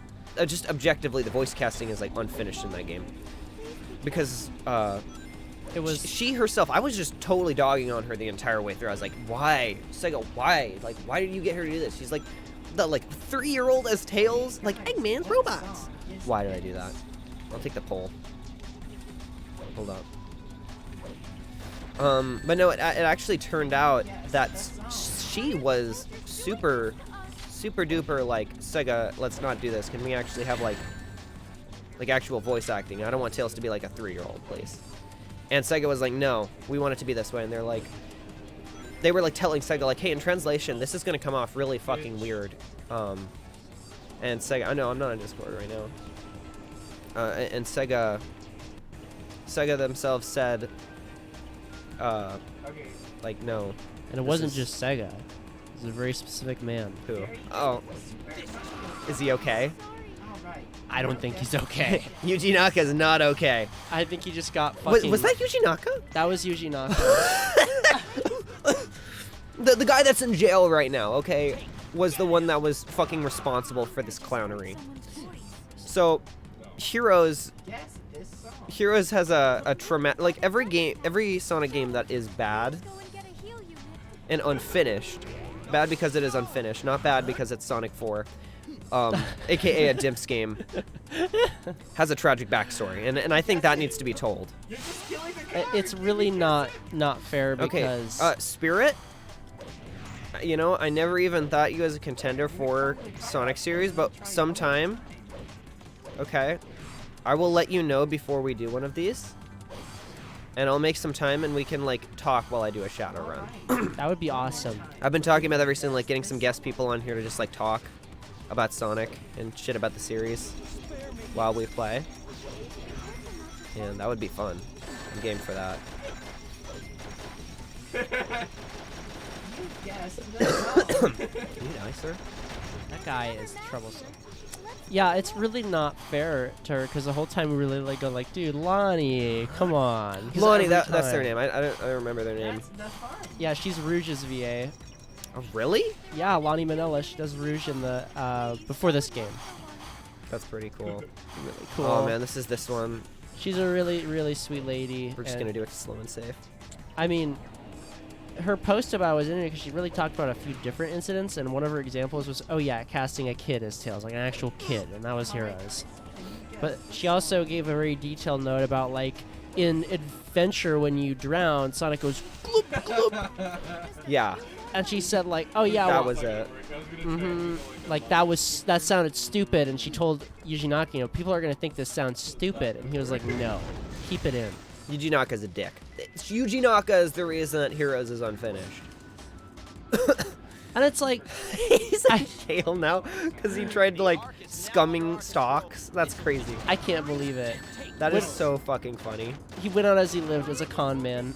just objectively, the voice casting is, like, unfinished in that game. Because, It was. she herself, I was just totally dogging on her the entire way through. I was like, why? Sega, why? Like, why did you get her to do this? She's like, the, like, 3-year-old as Tails? Like, Eggman's robots. Why did I do that? I'll take the poll. Hold up. But no, it actually turned out that she was super duper, like, Sega, let's not do this. Can we actually have, like actual voice acting? I don't want Tails to be like a 3-year-old, please. And Sega was like, no, we want it to be this way. And they were like telling Sega, like, hey, in translation, this is gonna come off really fucking weird. And Sega, I know, I'm not on Discord right now. And Sega themselves said, like, no. And it wasn't just Sega. It was a very specific man. Who? Oh. Is he okay? I don't think he's okay. Yuji Naka's not okay. I think he just got fucking... Was that Yuji Naka? That was Yuji Naka. The guy that's in jail right now, okay, was the one that was fucking responsible for this clownery. So, Heroes has a traumatic, like, every Sonic game that is bad and unfinished, bad because it is unfinished, not bad because it's Sonic 4, aka a Dimps game, has a tragic backstory, and I think that needs to be told. It's really not fair Okay, because... Spirit, you know, I never even thought you as a contender for Sonic series, but sometime, okay, I will let you know before we do one of these, and I'll make some time and we can, like, talk while I do a shadow run. That would be awesome. I've been talking about that recently, like, getting some guest people on here to just, like, talk about Sonic and shit about the series while we play, and that would be fun. I'm game for that. Can you die, sir? That guy is troublesome. Yeah, it's really not fair to her because the whole time we really like go like, dude, Lonnie, come on. 'Cause Lonnie, every that's their time- name. I don't remember their name. Yeah, she's Rouge's VA. Oh, really? Yeah, Lonnie Manella. She does Rouge in the before this game. That's pretty cool. Really cool. Oh man, this is this one. She's a really sweet lady. We're just and- gonna do it slow and safe. I mean, her post about it was interesting because she really talked about a few different incidents, and one of her examples was, oh yeah, casting a kid as Tails, like an actual kid, and that was Heroes. But she also gave a very detailed note about like in Adventure when you drown, Sonic goes gloop gloop, Yeah, and she said like, oh yeah, that well, was it. like that sounded stupid, and she told Yuji Naka, you know, people are gonna think this sounds stupid, and he was like, no, keep it in. Yuji Naka's a dick. Yuji Naka is the reason that Heroes is unfinished. And it's like, He's in jail now because he tried to like scumming stocks. That's crazy. I can't believe it. That is so fucking funny. He went on as he lived as a con man.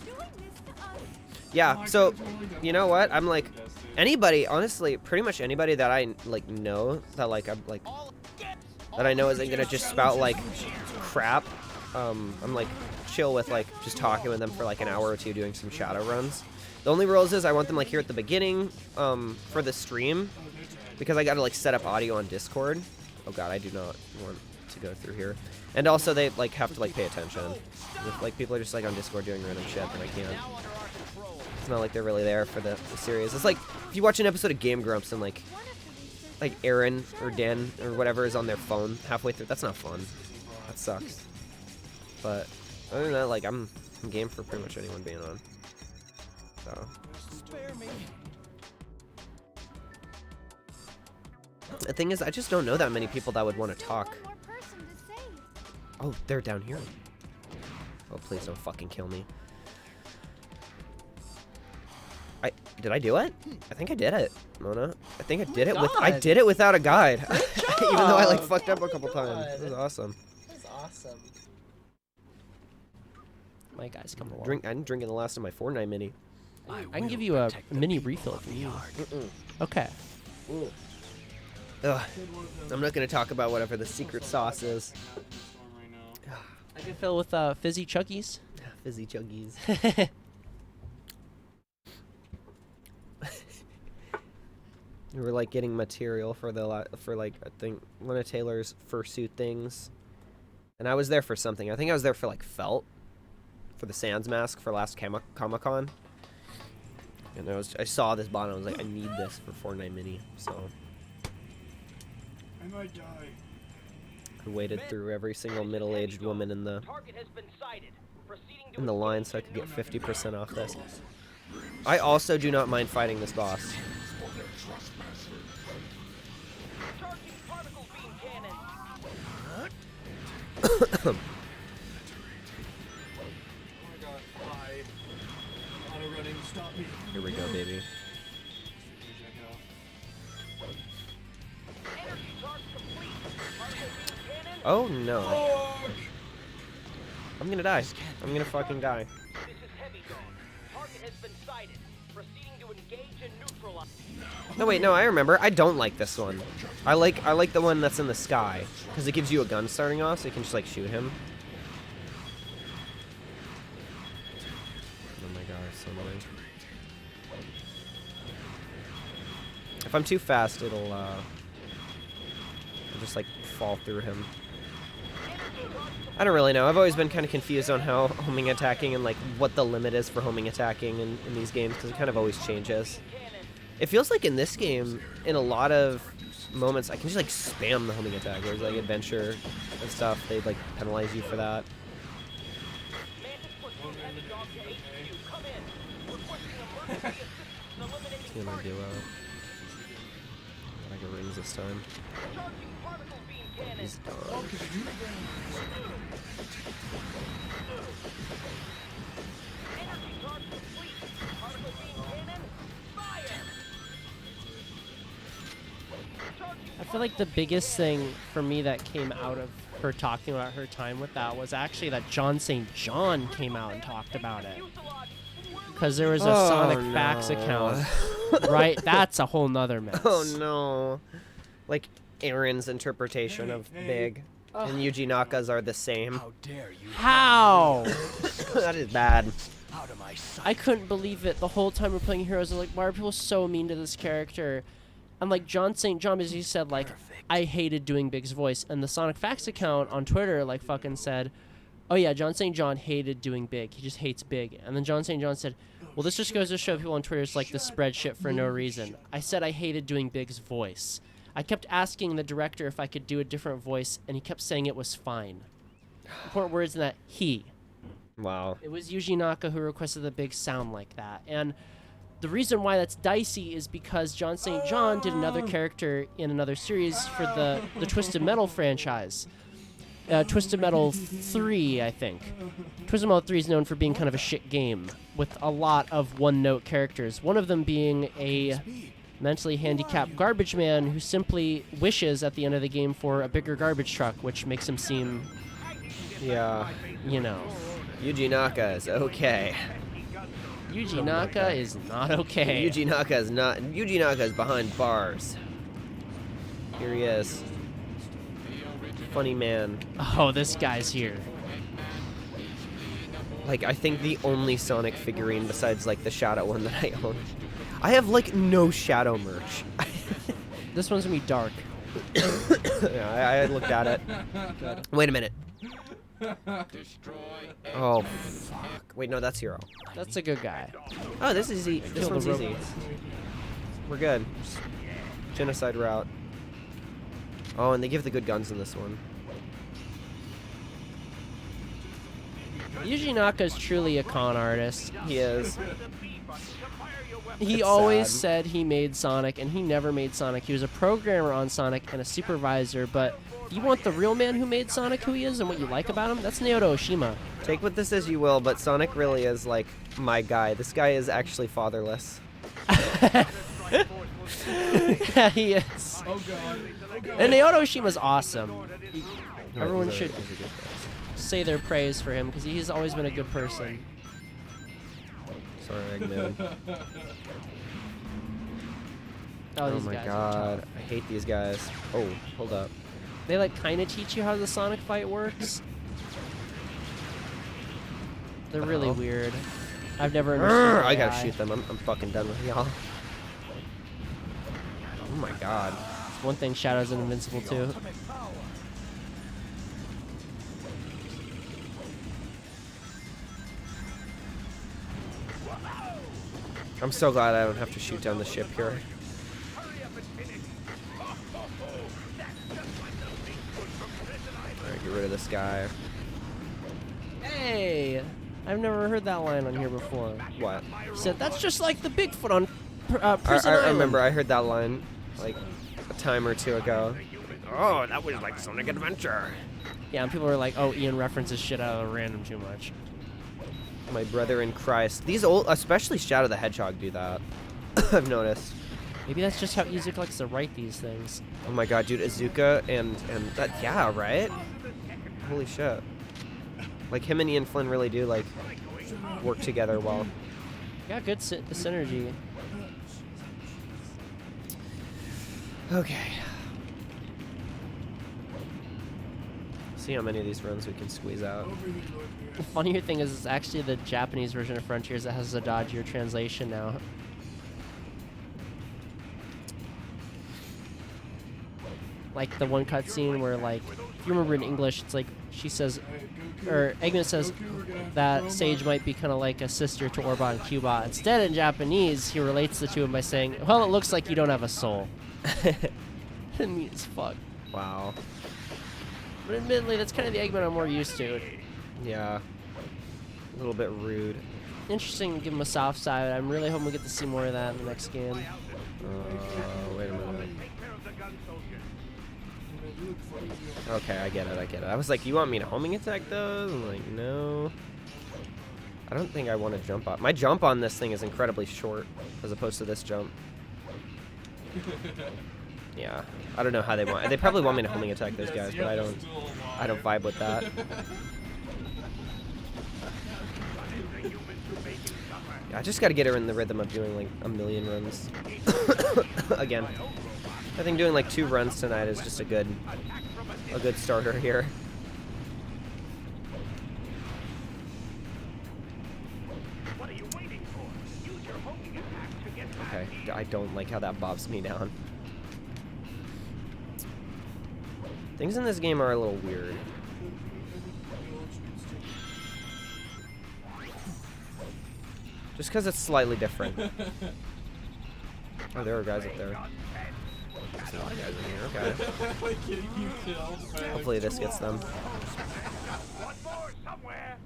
Yeah, so you know what? I'm like anybody, honestly, pretty much anybody that I like know that like I'm like that I know isn't gonna just spout like crap. I'm like chill with like just talking with them for like an hour or two doing some shadow runs. The only rules is I want them like here at the beginning for the stream because I gotta like set up audio on Discord. Oh god, I do not want to go through here. And also they like have to like pay attention. If like people are just like on Discord doing random shit, then I can't. It's not like they're really there for the series. It's like if you watch an episode of Game Grumps and like Aaron or Dan or whatever is on their phone halfway through. That's not fun. That sucks. But other than that, like I'm game for pretty much anyone being on. So. The thing is, I just don't know that many people that would want to talk. One more person to save. Oh, they're down here. Oh, please don't fucking kill me. Did I do it? I think I did it, Mona. I think I did it with. I did it without a guide. Even though I like fucked up a couple times. It was awesome. That's awesome. My guy's coming along. I'm drinking the last of my Fortnite mini. I can give you a mini refill if you need. Okay. Ugh. I'm not gonna talk about whatever the secret sauce is. I can fill with fizzy chuggies. Fizzy chuggies. We were like getting material for for like I think one of Taylor's fursuit things, and I was there for something. I think I was there for like felt for the Sans mask for last Comic-Con, and I saw this bottle. I was like, I need this for Fortnite Mini. So I might die. I waded through every single middle-aged woman in the line so I could get 50% off this. I also do not mind fighting this boss. Oh my god, hi. Auto running, stop me. Here we go, baby. Oh no. Fuck! I'm gonna die. I'm gonna fucking die. This is Hedgehog. Target has been sighted. Proceeding to engage and neutralize. No wait, no, I remember. I don't like this one. I like the one that's in the sky because it gives you a gun starting off, so you can just like shoot him. Oh my god, it's so annoying. If I'm too fast, it'll I'll just like fall through him. I don't really know. I've always been kind of confused on how homing attacking and like what the limit is for homing attacking in these games because it kind of always changes. It feels like in this game, in a lot of moments, I can just like spam the homing attack. Whereas like Adventure and stuff, they like penalize you for that. It's gonna do like a rings this time. He's gone. I feel like the biggest thing for me that came out of her talking about her time with that was actually that John St. John came out and talked about it. Because there was a Sonic Facts account. Right? That's a whole nother mess. Oh no. Like Aaron's interpretation of Big and Yuji Naka's are the same. How dare you? How? That is bad. Out of my sight. I couldn't believe it the whole time we're playing Heroes. I was like, why are people so mean to this character? And like John St. John, as you said, like, I hated doing Big's voice. And the Sonic Facts account on Twitter, like, fucking said, oh yeah, John St. John hated doing Big. He just hates Big. And then John St. John said, well, this just goes to show people on Twitter it's like to spread shit for no reason. I said I hated doing Big's voice. I kept asking the director if I could do a different voice, and he kept saying it was fine. Important words in that he. Wow. It was Yuji Naka who requested the big sound like that. And the reason why that's dicey is because John St. John did another character in another series for the Twisted Metal franchise. Twisted Metal 3, I think. Twisted Metal 3 is known for being kind of a shit game with a lot of one-note characters. One of them being a mentally handicapped garbage man who simply wishes at the end of the game for a bigger garbage truck, which makes him seem, Yeah. you know. Yuji Naka is okay. Yuji Naka is not okay. Yuji Naka is not. Yuji Naka is behind bars. Here he is. Funny man. Oh, this guy's here. Like, I think the only Sonic figurine besides, like, the Shadow one that I own. I have, like, no Shadow merch. This one's gonna be dark. Yeah, I looked at it. Wait a minute. Oh, fuck. Wait, no, that's Hero. That's a good guy. Oh, this is easy. This Kill the one's easy. robots. We're good. Genocide route. Oh, and they give the good guns in this one. Yuji Naka is truly a con artist. He is. He It's always sad. said he made Sonic, and he never made Sonic. He was a programmer on Sonic and a supervisor, but you want the real man who made Sonic who he is and what you like about him? That's Naoto Oshima. Take what this as you will, but Sonic really is, like, my guy. This guy is actually fatherless. Yeah, he is. Oh god. Oh god. And Naoto Oshima's awesome. Everyone He's a- should he's a good guy. say their praise for him, because he's always been a good person. Sorry, Eggman. Oh, Oh these my guys are god. tough. I hate these guys. Oh, hold up. They, like, kind of teach you how the Sonic fight works. They're really hell? weird. I've never understood I gotta AI. shoot them. I'm fucking done with y'all. Oh my god. One thing Shadow's invincible too. I'm so glad I don't have to shoot down the ship here. Alright, get rid of this guy. Hey! I've never heard that line on here before. What? He said, that's just like the Bigfoot on Prison I Island. remember I heard that line like a time or two ago. Oh, that was like Sonic Adventure. Yeah, and people were like, oh, Ian references shit out of random too much. My brother in Christ. These old, especially Shadow the Hedgehog, do that. I've noticed. Maybe that's just how Izuku likes to write these things. Oh my god, dude, Izuka and that, yeah, right? Holy shit. Like, him and Ian Flynn really do, like, work together well. Got good synergy. Okay. See how many of these runs we can squeeze out. The funnier thing is, it's actually the Japanese version of Frontiers that has a dodgier translation now. Like the one cutscene where, like, if you remember in English, it's like she says, or Eggman says that Sage might be kind of like a sister to Orba and Cubot. Instead, in Japanese, he relates the two of them by saying, "Well, it looks like you don't have a soul." Mean as fuck. Wow. But admittedly, that's kind of the Eggman I'm more used to. Yeah. A little bit rude. Interesting to give him a soft side. I'm really hoping we get to see more of that in the next game. Wait a minute. Okay, I get it. I was like, you want me to homing attack those? I'm like, no. I don't think I want to jump on. My jump on this thing is incredibly short as opposed to this jump. Yeah. I don't know how they want. They probably want me to homing attack those guys, but I don't vibe with that. I just got to get her in the rhythm of doing like a million runs. Again. I think doing like 2 runs tonight is just a good starter here. Okay, I don't like how that bobs me down. Things in this game are a little weird. Just because it's slightly different. Oh, there are guys up there. There's a lot of guys in here. Okay. Like getting you killed by, like, Hopefully this gets them. One more somewhere.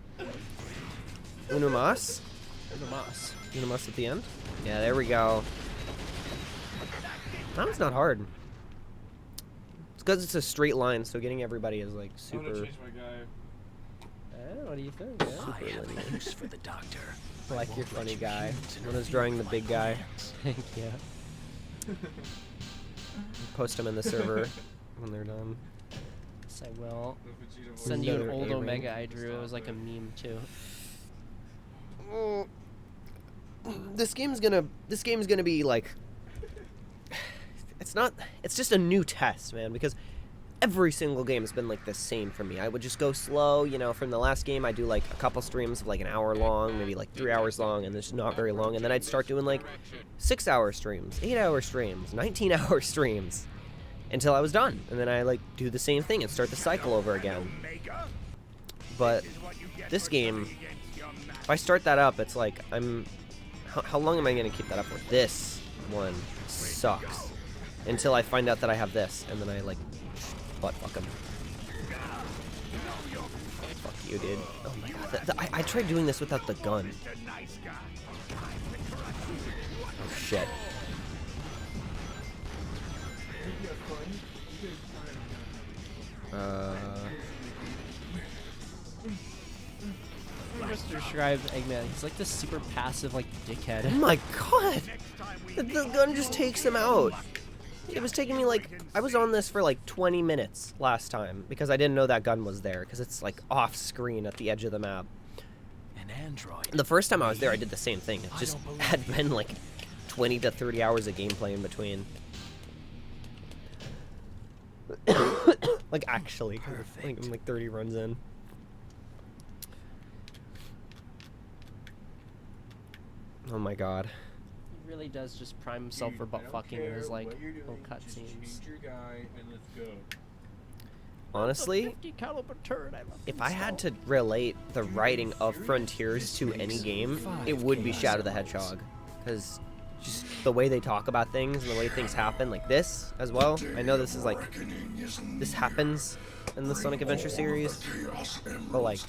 Uno mas? The moss. Uno mas at the end? Yeah, there we go. That was not hard. It's because it's a straight line, so getting everybody is like I'm super. gonna change my guy. What do you think? Yeah? I have news for the doctor. I like your funny guy. One is drawing the big guy. Thank you. Post them in the server when they're done. Yes, I will. The Vegeta voice. Send you an Another old A-ring. Omega I drew. It was like a meme too. This game's gonna be like, it's just a new test, man, because every single game has been like the same for me. I would just go slow, you know. From the last game, I do like a couple streams of like an hour long, maybe like 3 hours long, and it's not very long. And then I'd start doing like 6-hour streams, 8-hour streams, 19-hour streams, until I was done. And then I like do the same thing and start the cycle over again. But this game, if I start that up, it's like how long am I gonna keep that up for? This one sucks until I find out that I have this, and then I like butt fuck him. Fuck you, dude. Oh my god. I tried doing this without the gun. Oh shit. Just describe Eggman. He's like this super passive, like dickhead. Oh my god. The gun just takes him out. It was taking me like, I was on this for like 20 minutes last time because I didn't know that gun was there because it's like off screen at the edge of the map. An android. The first time I was there, I did the same thing. It just had been like 20 to 30 hours of gameplay in between. Like actually, like I'm like 30 runs in. Oh my god. He really does just prime himself for butt fucking in his like little cutscenes. Change your guy and let's go. Honestly, 50 caliber turret, I love if I had to relate the writing of Frontiers to any game, it would be Shadow the Hedgehog. Because just the way they talk about things and the way things happen, like this as well. I know this is like, this happens in the Sonic Adventure series, but like,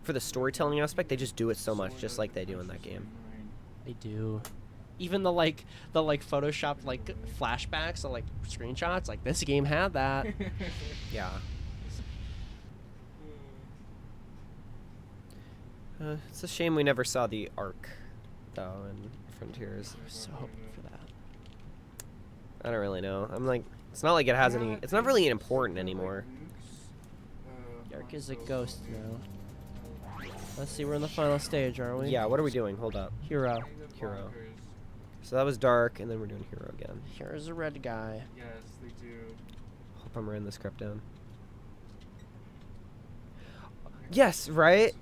for the storytelling aspect, they just do it so much, just like they do in that game. They do. Even the like photoshopped like flashbacks or like screenshots, like this game had that. Yeah. It's a shame we never saw the arc, though, in Frontiers. I was so hoping for that. I don't really know. I'm like, it's not like it has any. It's not really important anymore. Yark is a ghost now. Let's see, we're in the final stage, aren't we? Yeah. What are we doing? Hold up. Hero. Hero. So that was dark, and then we're doing hero again. Here's a red guy. Yes, they do. Hope I'm writing this script down. Yes, right.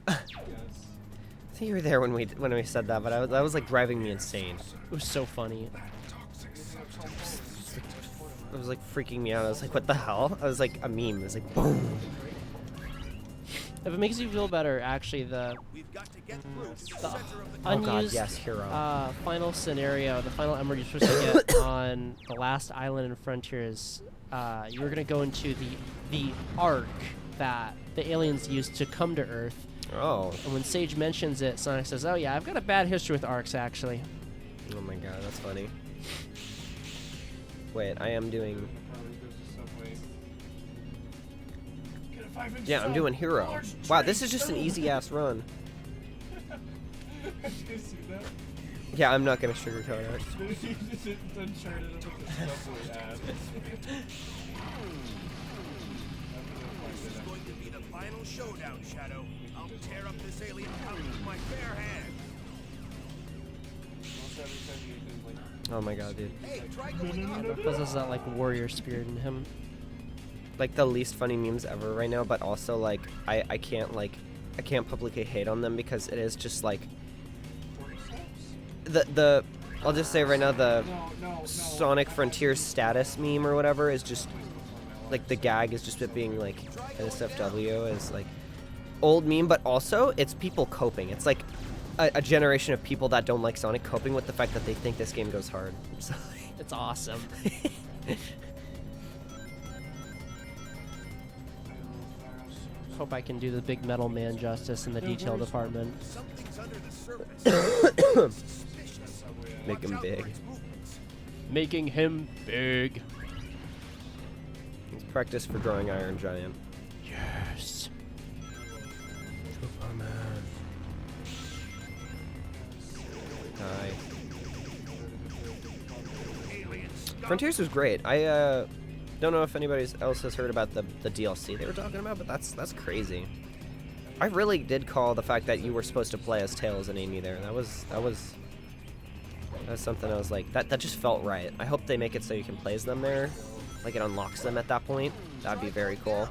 Yes. I think you were there when we said that, but that was like driving me insane. It was so funny. It was like freaking me out. I was like, what the hell? I was like a meme. It was like boom. If it makes you feel better, actually, the Oh unused god, yes, hero. final scenario, the final emerald you're supposed to get on the last island in Frontiers, you were gonna go into the arc that the aliens used to come to Earth. Oh. And when Sage mentions it, Sonic says, "Oh yeah, I've got a bad history with arcs, actually." Oh my god, that's funny. Wait, I am doing. Yeah, I'm doing hero. Wow, this is just an easy ass run. Did you see that? Yeah, I'm not gonna sugarcoat it. He just uncharted him with the subway ad. This is going to be the final showdown, Shadow. I'll tear up this alien pouch with my bare hands. Oh my god, dude. Hey, try going up. Because there's that like warrior spirit in him. Like the least funny memes ever right now, but also like I can't publicly hate on them because it is just like the I'll just say right now the Sonic Frontiers status meme or whatever is just like the gag is just it being like NSFW is like old meme, but also it's people coping. It's like a generation of people that don't like Sonic coping with the fact that they think this game goes hard. So, It's awesome. Hope I can do the big metal man justice in the detail department. Something's under the surface. Suspicious. Make him Watch out for big. its movements. Making him big. It's practice for drawing Iron Giant. Yes. Superman. Hi. Alien scum. Frontiers was great. I don't know if anybody else has heard about the DLC they were talking about, but that's crazy. I really did call the fact that you were supposed to play as Tails and Amy there. That was something I was like, that just felt right. I hope they make it so you can play as them there. Like it unlocks them at that point. That'd be very cool.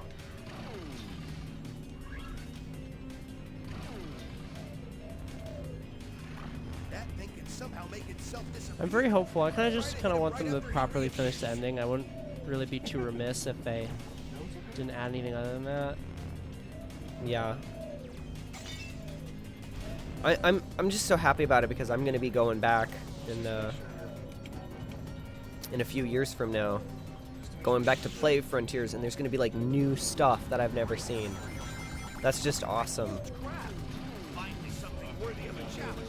That thing can somehow make itself disappear. I'm very hopeful. I kind of want them to properly finish the ending. I wouldn't really be too remiss if they didn't add anything other than that. Yeah. I'm just so happy about it because I'm gonna be going back in a few years from now, going back to play Frontiers, and there's gonna be like new stuff that I've never seen. That's just awesome. Finally something worthy of a challenge.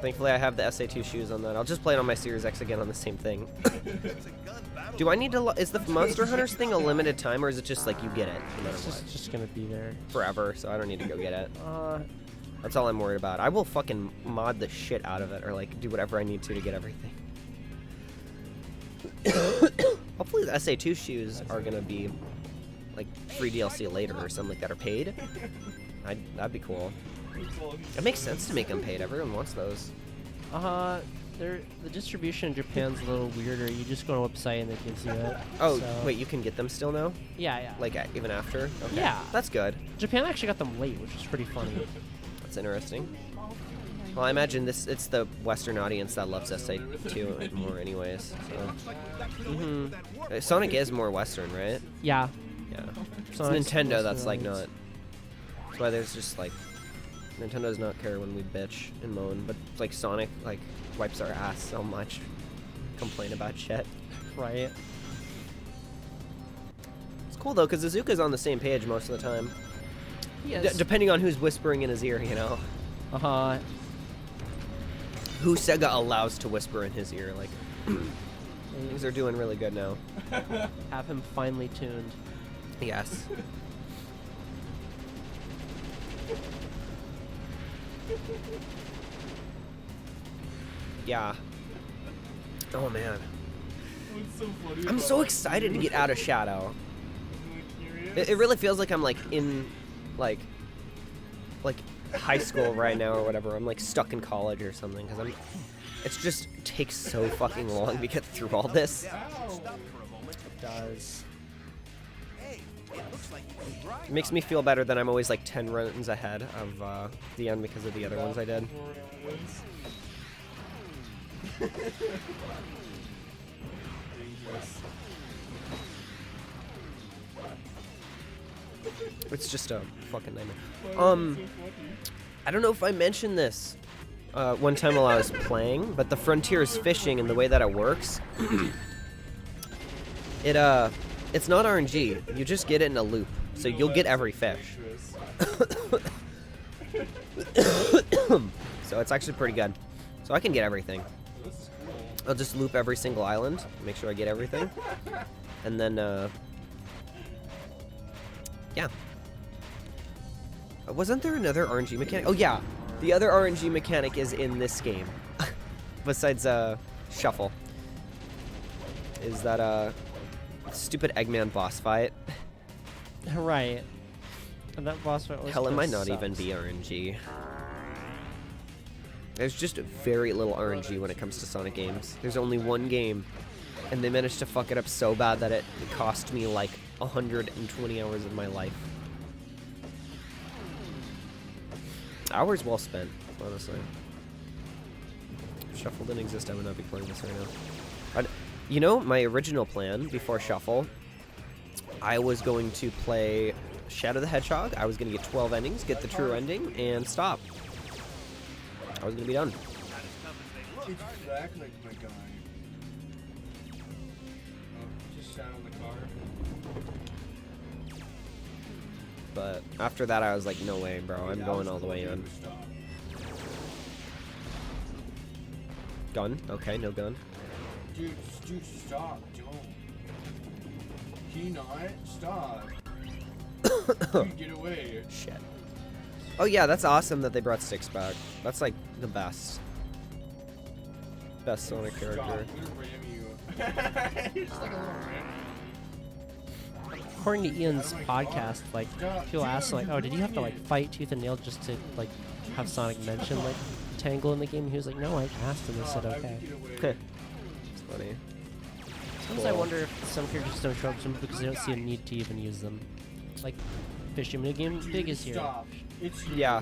Thankfully, I have the SA2 shoes on that. I'll just play it on my Series X again on the same thing. It's a gun battle. Do I need to? Is the Monster Hunters thing a limited time, or is it just like you get it no matter what? It's just gonna be there. Forever, so I don't need to go get it. Uh, That's all I'm worried about. I will fucking mod the shit out of it, or like do whatever I need to get everything. Hopefully the SA2 shoes are gonna be like free DLC later or something like that, or paid. That'd be cool. It makes sense to make them paid. Everyone wants those. the distribution in Japan's a little weirder. You just go to a website and it gives you it. Oh, so- wait, you can get them still now? Yeah. Like even after? Okay. Yeah. That's good. Japan actually got them late, which is pretty funny. That's interesting. Well, I imagine it's the Western audience that loves SA2 more anyways. So. Sonic is more Western, right? Yeah. Yeah. It's Sonic's Nintendo Western that's like audience. not. That's why there's just like Nintendo does not care when we bitch and moan, but like Sonic like wipes our ass so much. Complain about shit. Right. It's cool though, because Azuka's on the same page most of the time. Yes. Depending on who's whispering in his ear, you know. Who Sega allows to whisper in his ear, like things are doing really good now. Have him finely tuned. Yes. Yeah. Oh man. What's so funny I'm about so it? excited to get out of Shadow. Really curious? It really feels like I'm like in like high school right now or whatever. I'm like stuck in college or something because it's just takes so fucking long to get through all this. Stop for a moment. It does. Hey, it looks like you can grind It makes me feel better than I'm always like 10 runs ahead of the end because of the other ones I did. Dangerous. It's just a fucking nightmare. Why is it so funny? I don't know if I mentioned this one time while I was playing, but the Frontiers fishing and the way that it works, it's not RNG. You just get it in a loop, so you'll get every fish. So it's actually pretty good. So I can get everything. This is cool. I'll just loop every single island, make sure I get everything, and then yeah. Wasn't there another RNG mechanic? Oh yeah, the other RNG mechanic is in this game, besides Shuffle. Is that stupid Eggman boss fight? Right. And that boss fight was Hell, it kinda might not sucks. even be RNG. There's just very little RNG when it comes to Sonic games. There's only one game, and they managed to fuck it up so bad that it cost me like 120 hours of my life. Hours well spent, honestly. If Shuffle didn't exist, I would not be playing this right now. You know, my original plan before Shuffle, I was going to play Shadow the Hedgehog. I was going to get 12 endings, get the true ending, and stop. I was going to be done. It's back like my guy. but after that I was like, no way, bro. I'm going all the way in. Gun? Okay, no gun. Dude, stop. Don't. Can you not? Stop. Dude, get away. Shit. Oh yeah, that's awesome that they brought Sticks back. That's like the best. Best Sonic character. Stop. I'm gonna ram you. You're just like a little ram. According to Ian's podcast, like, people ask, like, oh, did you have to, like, fight tooth and nail just to, like, have Sonic mention, like, Tangle in the game? He was like, no, I asked him. He said, okay. It's funny. Sometimes I wonder if some characters don't show up to them because they don't see a need to even use them. Like, Fishing Game Big is here. Stop. It's you. Yeah.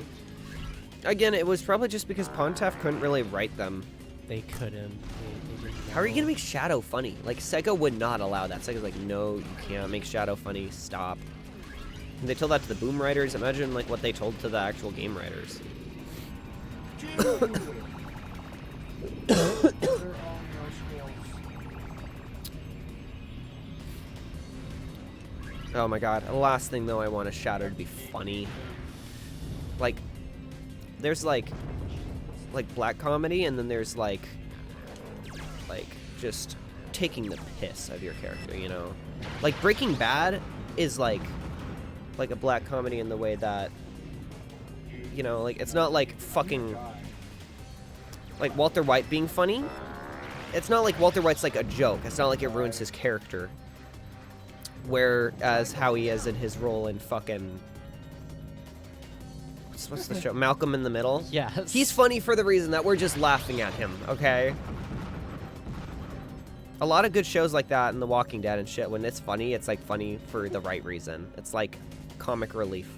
Again, it was probably just because Pontef couldn't really write them. They couldn't. They didn't How are you know. gonna make Shadow funny? Like, Sega would not allow that. Sega's like, no, you can't make Shadow funny. Stop. And they told that to the Boom writers. Imagine, like, what they told to the actual game writers. Oh my god. The last thing, though, I want a Shadow to be funny. Like, there's, like black comedy, and then there's, like, just taking the piss of your character, you know? Like, Breaking Bad is, like a black comedy in the way that, you know, like, it's not like fucking, like, Walter White being funny. It's not like Walter White's, like, a joke. It's not like it ruins his character. Whereas how he is in his role in fucking... What's the show? Malcolm in the Middle? Yes. He's funny for the reason that we're just laughing at him, okay? A lot of good shows like that in The Walking Dead and shit, when it's funny, it's like funny for the right reason. It's like comic relief.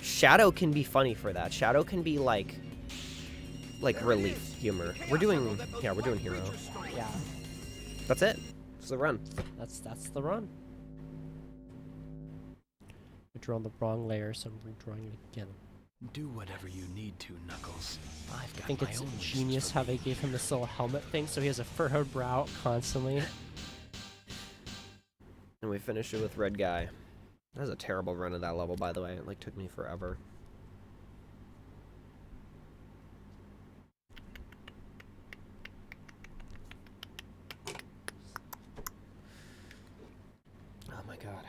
Shadow can be funny for that. Shadow can be like relief humor. We're doing hero. Yeah. That's it. It's the run. That's the run. We're drawing the wrong layer, so I'm redrawing it again. Do whatever you need to, Knuckles. I've got I think my it's own list genius for how they gave him this little helmet thing, so he has a furrowed brow constantly. And we finish it with Red Guy. That was a terrible run of that level, by the way. It like took me forever. Oh my god.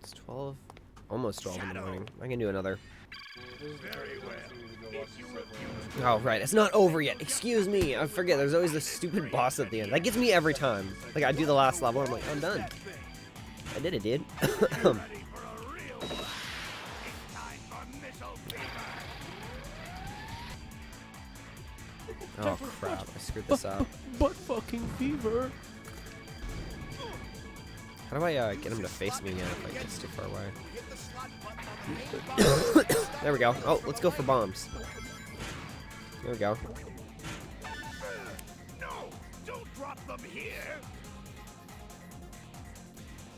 It's 12. Almost 12 in the morning. I can do another. Oh, right. It's not over yet. Excuse me. I forget. There's always this stupid boss at the end. That gets me every time. Like, I do the last level, I'm like, I'm done. I did it, dude. Oh, crap. I screwed this up. But fucking fever. How do I get him to face me again if I get too far away? There we go. Oh, let's go for bombs. There we go. No! Don't drop them here!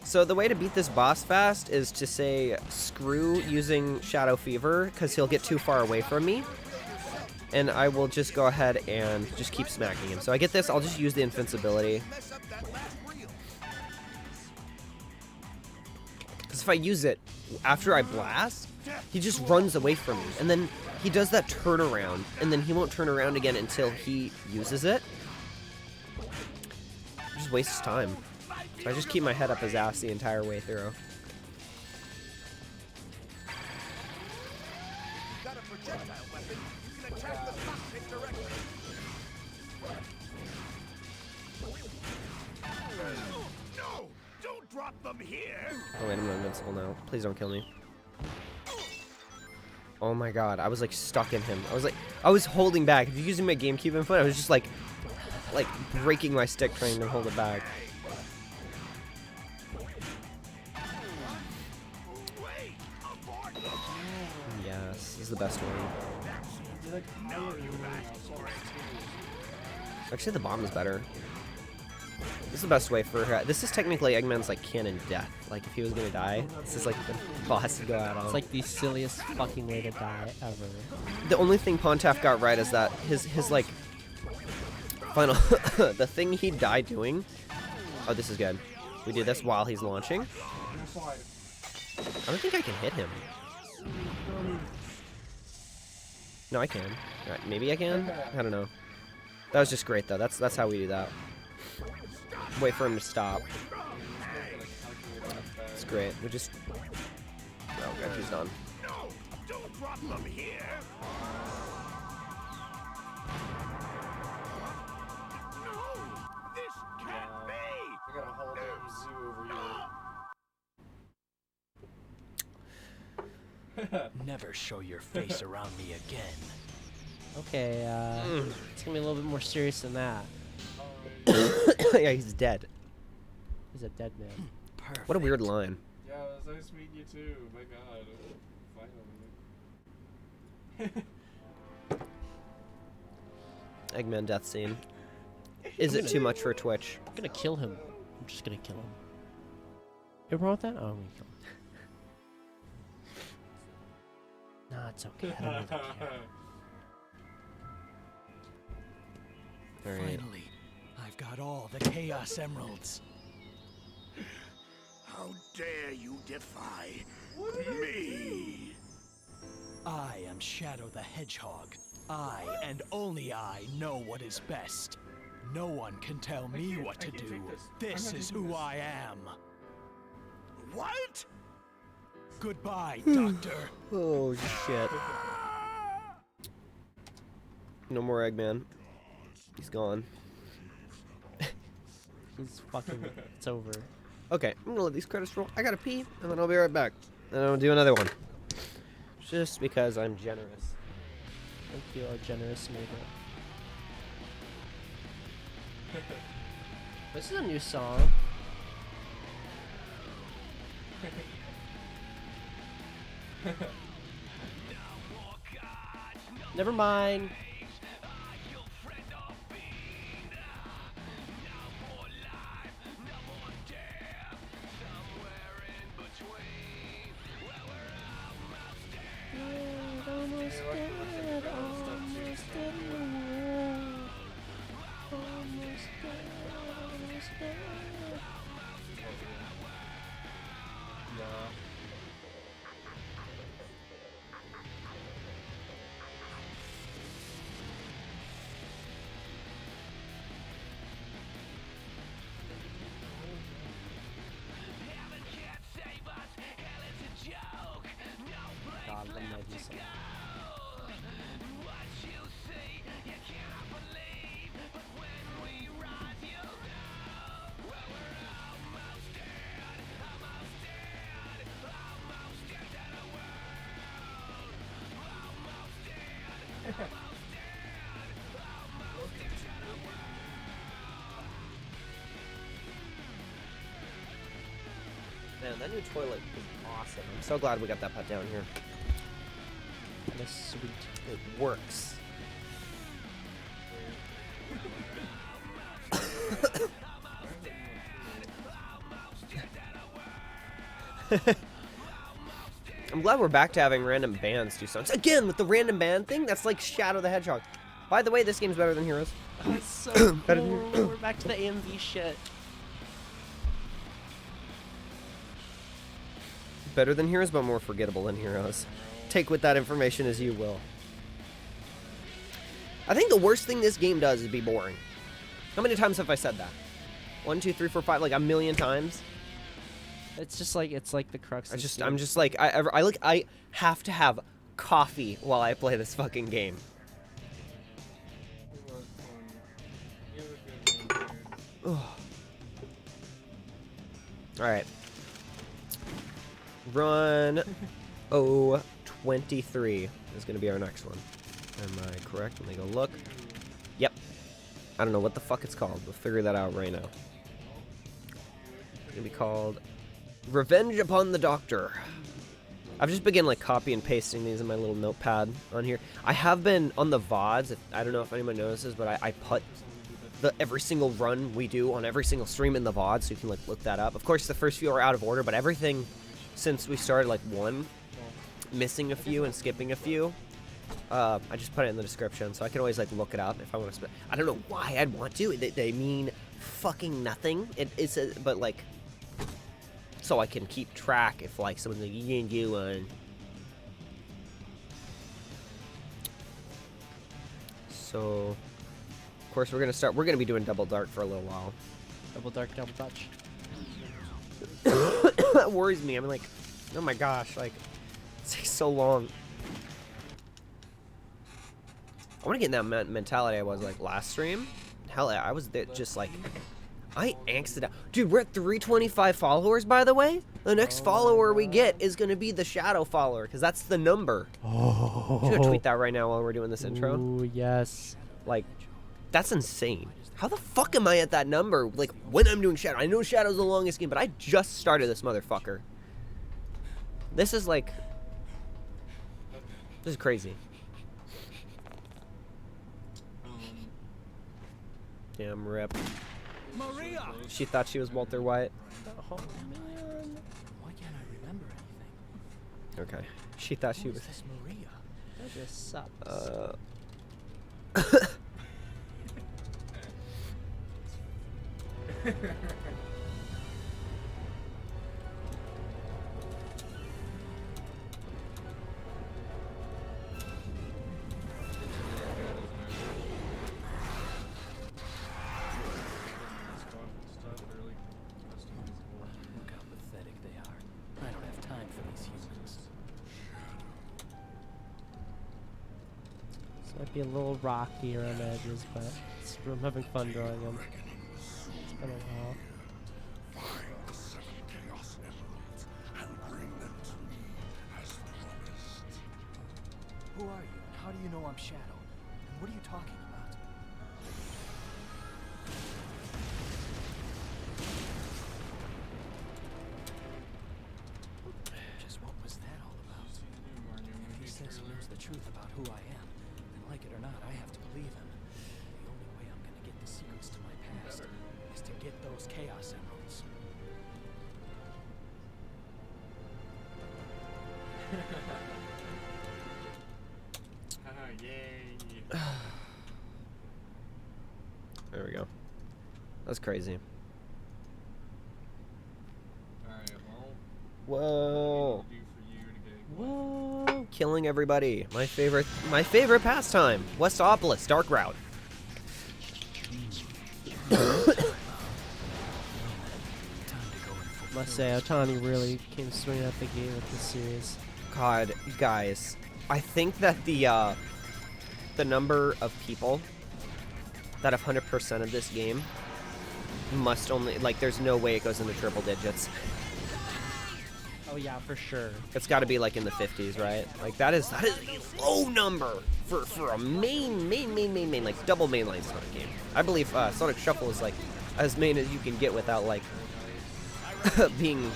So the way to beat this boss fast is to say screw using Shadow Fever, because he'll get too far away from me. And I will just go ahead and just keep smacking him. So I get this, I'll just use the invincibility. Because if I use it after I blast, he just runs away from me. And then he does that turnaround, and then he won't turn around again until he uses it. It just wastes time. So I just keep my head up his ass the entire way through. Got a projectile weapon. You can attack the cockpit directly. No! Don't drop them here! Oh wait, I'm not invincible now. Please don't kill me. Oh my god, I was like stuck in him. I was holding back. If you're using my GameCube input, I was just like breaking my stick trying to hold it back. Yes, this is the best one. Actually, the bomb is better. This is the best way for her. This is technically Eggman's like canon death. Like if he was gonna die, this is like the boss to go out on. It's like the silliest fucking way to die ever. The only thing Pontef got right is that his like final the thing he died doing. Oh, this is good. We do this while he's launching. I don't think I can hit him. No, I can. Alright, maybe I can? I don't know. That was just great, though. That's how we do that. Wait for him to stop. It's great. We just... Oh, God, he's done. No! Don't drop them here! No! This can't be! I got a whole damn zoo over here. Never show your face around me again. Okay, it's gonna be a little bit more serious than that. Yeah, he's dead. He's a dead man. Perfect. What a weird line. Yeah, it was nice meeting you too. My God, finally. Eggman death scene. Is it too much for Twitch? I'm gonna kill him. I'm just gonna kill him. You wrong with that? Oh, I'm gonna kill him. Nah, it's okay. I don't really care. All right. Finally, I've got all the Chaos Emeralds. How dare you defy me? I am Shadow the Hedgehog. I and only I know what is best. No one can tell me what to do. This is who I am. What? Goodbye, Doctor. Oh, shit. No more Eggman. He's gone. He's fucking. It's over. Okay, I'm gonna let these credits roll. I gotta pee, and then I'll be right back. And I'll do another one. Just because I'm generous. Thank you, our generous neighbor. This is a new song. Never mind. God, the Maggie song. Man, that new toilet is awesome. I'm so glad we got that put down here. That's sweet. It works. I'm glad we're back to having random bands do songs. Again, with the random band thing, that's like Shadow the Hedgehog. By the way, this game's better than Heroes. That's so cool. We're back to the AMV shit. Better than Heroes, but more forgettable than Heroes. Take with that information as you will. I think the worst thing this game does is be boring. How many times have I said that? 1, 2, 3, 4, 5, like a million times. It's just like the crux. Of this I'm game. just like I have to have coffee while I play this fucking game. It was fun. You have a good one, dude. All right. Run 023 is going to be our next one. Am I correct? Let me go look. Yep. I don't know what the fuck it's called. We'll figure that out right now. It's going to be called Revenge Upon the Doctor. I've just begun like copy and pasting these in my little notepad on here. I have been on the VODs. I don't know if anyone notices, but I put every single run we do on every single stream in the VOD, so you can like look that up. Of course, the first few are out of order, but everything since we started, like one, missing a few and skipping a few, I just put it in the description, so I can always like look it up if I want to. I don't know why I'd want to. They mean fucking nothing. But like, so I can keep track if like someone's like, you didn't do one. So, of course, we're gonna be doing double dark for a little while. Double dark, double touch. That worries me. I'm like, oh my gosh, like, it takes so long. I want to get in that mentality I was like last stream. Hell yeah, I was just like, I angsted out. Dude, we're at 325 followers, by the way. The next follower we get is going to be the shadow follower, because that's the number. Oh. Should I tweet that right now while we're doing this intro? Ooh, yes. Like, that's insane. How the fuck am I at that number? Like, when I'm doing shadow. I know shadow's the longest game, but I just started this motherfucker. This is like, this is crazy. Damn rip. Maria! She thought she was Walter White. Oh, man. Why can't I remember anything? Okay. She thought she Who was. is this Maria? That just sucks. Look how pathetic they are. I don't have time for these humans. This might be a little rocky around the edges, but I'm having fun drawing them. It's been a while. Who are you? And how do you know I'm Shadow? And what are you talking about? Just what was that all about? If he says he knows the truth about who I am, then like it or not, I have to believe him. The only way I'm gonna get the secrets to my past is to get those Chaos Emeralds. There we go. That's crazy. Whoa. Whoa. Killing everybody. My favorite pastime. Westopolis, Dark Route. Must say, Otani really came swinging at the gate with this series. God, guys, I think that the number of people that have 100% of this game must only, like, there's no way it goes into triple digits. Oh yeah, for sure. It's got to be like in the 50s, right? Like that is a low number for a main like double mainline Sonic game. I believe Sonic Shuffle is like as main as you can get without like being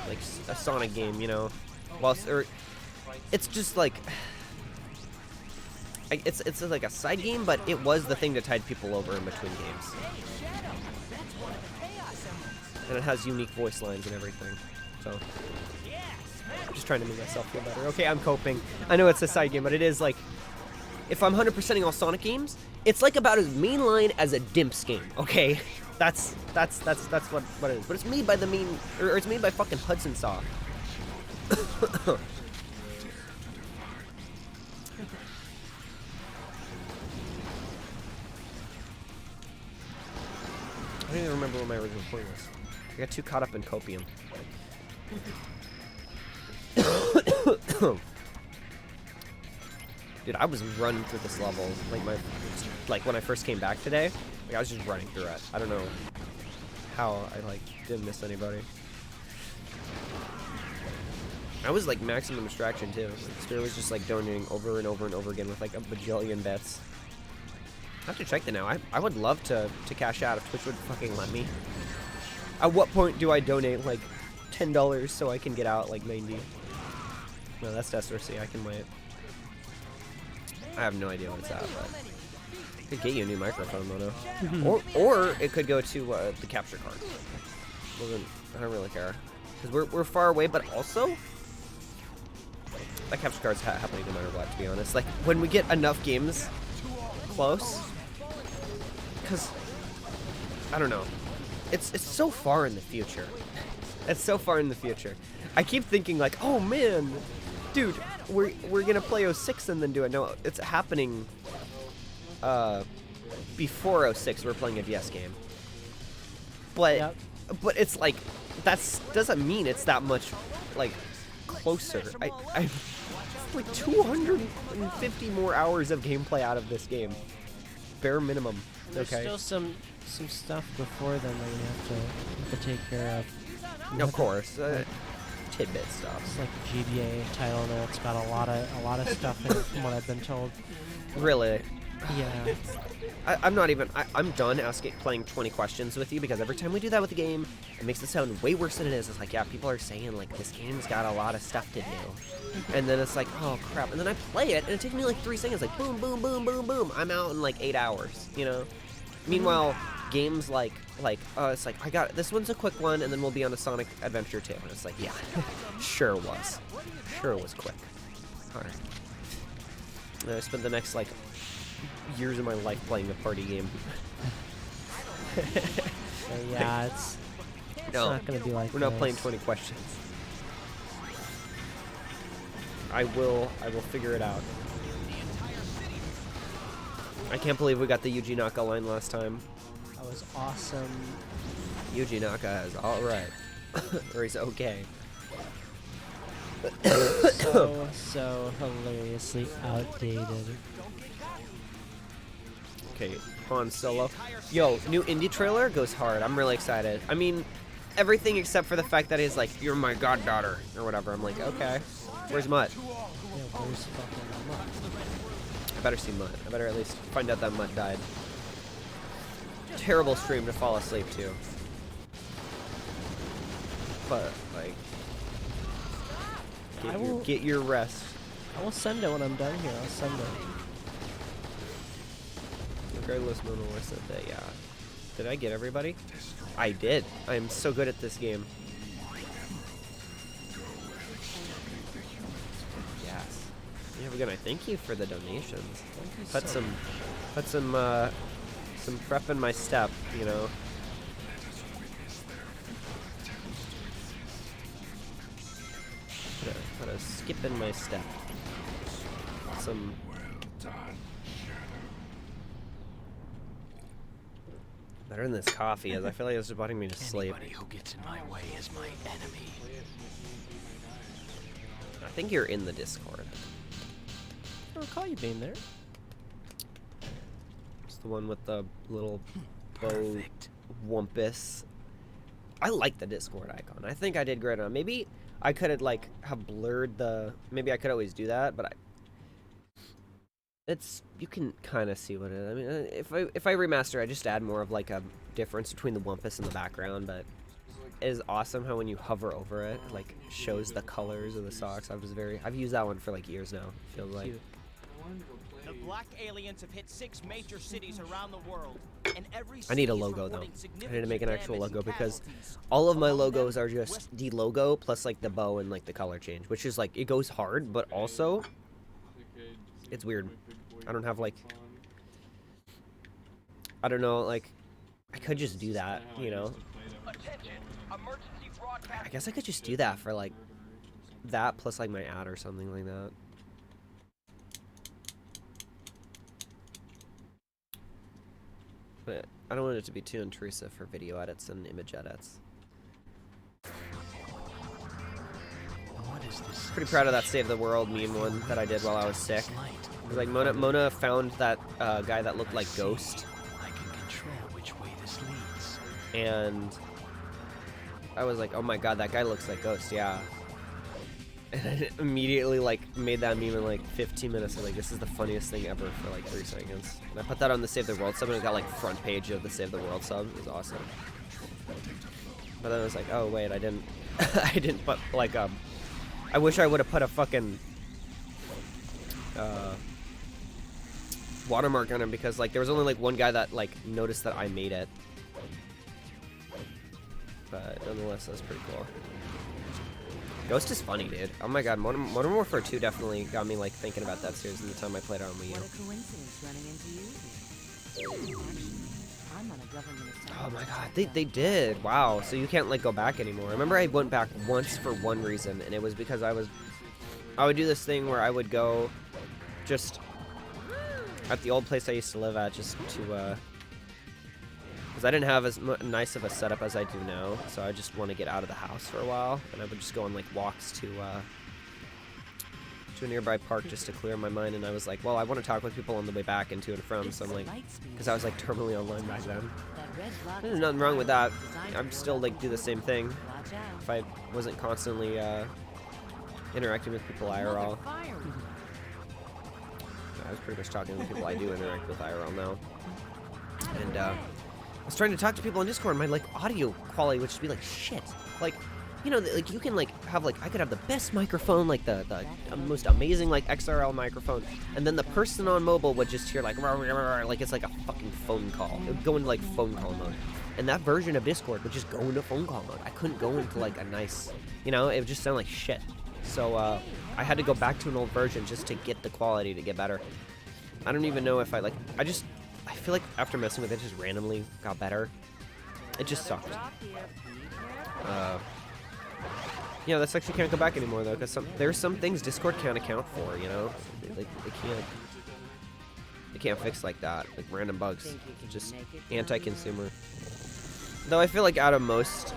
like a Sonic game, you know. Or it's just like it's like a side game, but it was the thing that tied people over in between games. And it has unique voice lines and everything. So, just trying to make myself feel better. Okay, I'm coping. I know it's a side game, but it is like, if I'm 100%ing all Sonic games, it's like about as mainline as a Dimps game. Okay, that's what it is. But it's made by or it's made by fucking Hudson Soft. I don't even remember what my original point was. I got too caught up in copium. Dude, I was running through this level like when I first came back today. Like I was just running through it. I don't know how I like didn't miss anybody. I was like maximum distraction too. Like, Spear was just like donating over and over and over again with like a bajillion bets. I have to check that now. I would love to cash out if Twitch would fucking let me. At what point do I donate like $10 so I can get out like 90? No, that's SRC. I can wait. I have no idea what it's at, but it could get you a new microphone though, no? or it could go to the capture card. Well, then, I don't really care because we're far away, but also that capture card's happening no matter what. To be honest, like when we get enough games close, because I don't know. It's so far in the future. It's so far in the future. I keep thinking like, oh man, dude, we're gonna play 06 and then do it. No, it's happening. Before 06, we're playing a DS game. But Yep. but it's like doesn't mean it's that much like closer. I like 250 more hours of gameplay out of this game, bare minimum. There's Okay. still some stuff before then that you have to take care of. Of course, tidbit stuff. It's like GBA title there. It's got a lot of stuff in it from what I've been told. Really, Yeah. I'm not even. I'm done playing 20 questions with you because every time we do that with the game, it makes it sound way worse than it is. It's like, yeah, people are saying like this game's got a lot of stuff to do, and then it's like, oh crap, and then I play it and it takes me like 3 seconds, like boom, boom, boom, boom, boom. I'm out in like 8 hours, you know. Meanwhile, games like it's like I got it. This one's a quick one, and then we'll be on a Sonic Adventure 2. And it's like, yeah, sure was quick. All right. And I spent the next like years of my life playing a party game. So yeah, it's No, not gonna be like we're not this. playing 20 questions. I will figure it out. I can't believe we got the Yuji Naka line last time. That was awesome. Yuji Naka is alright. Or he's okay. So hilariously outdated. Okay, Han Solo. Yo, new indie trailer goes hard. I'm really excited. I mean, everything except for the fact that he's like, you're my goddaughter, or whatever. I'm like, okay. Where's Mutt? Yeah, where's fucking Mutt? I better see Mutt. I better at least find out that Mutt died. Terrible stream to fall asleep to. But, like, get your rest. I will send it when I'm done here. I'll send it. Regardless, Mona said that, yeah. Did I get everybody? I did. I am so good at this game. Yes. Yeah, we're gonna thank you for the donations. Put some prep in my step, you know. Put a skip in my step. Some. Better than this coffee is. I feel like it's just putting me to sleep. Anybody who gets in my way is my enemy. I think you're in the Discord. I don't recall you being there. It's the one with the little bow Perfect. wumpus. I like the Discord icon. I think I did great on it. Maybe I could have like have blurred the. Maybe I could always do that, but it's you can kind of see what it is. I mean, if I remaster, I just add more of like a difference between the wumpus and the background. But it is awesome how when you hover over it, like shows the colors of the socks. I've used that one for like years now. Feels like. The black aliens have hit 6 major cities around the world, and every I need a city is logo though. reporting I need to make an actual significant logo because casualties. all of my Among them, logos are just the logo plus like the bow and like the color change, which is like it goes hard, but also it's weird. I don't have like I don't know, like I could just do that, you know. Attention, emergency broadcast. I guess I could just do that for like that plus like my ad or something like that. But I don't want it to be too intrusive for video edits and image edits. What is this? Pretty proud of that Save the World meme one that I did while I was sick. It was like Mona found that guy that looked like Ghost, I can control which way this leads. and I was like, oh my god, that guy looks like Ghost, yeah. And I immediately like made that meme in like 15 minutes. I'm like, this is the funniest thing ever for like 3 seconds. And I put that on the Save the World sub, and it got like front page of the Save the World sub. It was awesome. But then I was like, oh wait, I didn't, I didn't put like I wish I would have put a fucking watermark on him because like there was only like one guy that like noticed that I made it. But nonetheless, that's pretty cool. Ghost is funny, dude. Oh my god, Modern Warfare 2 definitely got me like thinking about that series in the time I played it on Wii U. What a coincidence running into you here. Oh my god, they did. Wow, so you can't like go back anymore. I remember I went back once for one reason, and it was because I would do this thing where I would go just at the old place I used to live at just to because I didn't have as nice of a setup as I do now, so I just want to get out of the house for a while, and I would just go on like walks to a nearby park just to clear my mind. And I was like, well, I want to talk with people on the way back and to and from, so I'm like, because I was like terminally online back then. There's nothing wrong with that. I'd still like do the same thing if I wasn't constantly interacting with people IRL. I was pretty much talking to people I do interact with IRL now. And I was trying to talk to people on Discord, and my like audio quality would just be like shit. Like, you know, like you can like have like I could have the best microphone, like the most amazing like XRL microphone, and then the person on mobile would just hear like like it's like a fucking phone call. It would go into like phone call mode, and that version of Discord would just go into phone call mode. I couldn't go into like a nice, you know, it would just sound like shit. So I had to go back to an old version just to get the quality to get better. I don't even know if I feel like after messing with it, just randomly got better. It just sucked. Yeah, that section can't go back anymore though, because there's some things Discord can't account for. You know, like they can't fix like that, like random bugs. Just anti-consumer. Though I feel like out of most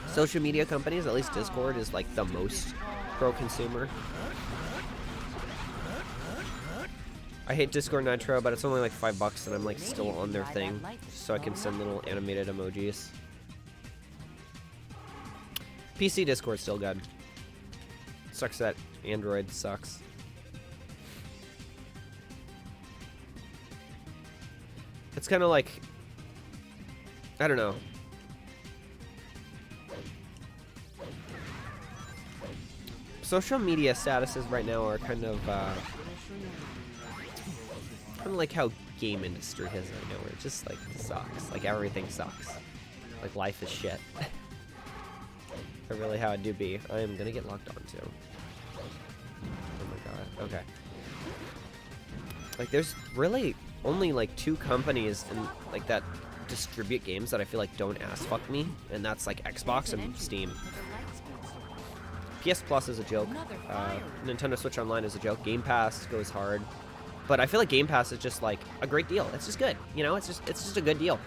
social media companies, at least Discord is like the most pro-consumer. I hate Discord Nitro, but it's only like $5 and I'm like still on their thing, so I can send little animated emojis. PC Discord's still good. Sucks that Android sucks. It's kind of like, I don't know. Social media statuses right now are kind of like how game industry is right now, where it just like sucks. Like everything sucks. Like life is shit. That's really how it do be. I am gonna get locked on too. Oh my god. Okay. Like there's really only like 2 companies in like that distribute games that I feel like don't ass fuck me, and that's like Xbox and Steam. PS Plus is a joke. Nintendo Switch Online is a joke. Game Pass goes hard. But I feel like Game Pass is just like a great deal. It's just good, you know. It's just a good deal.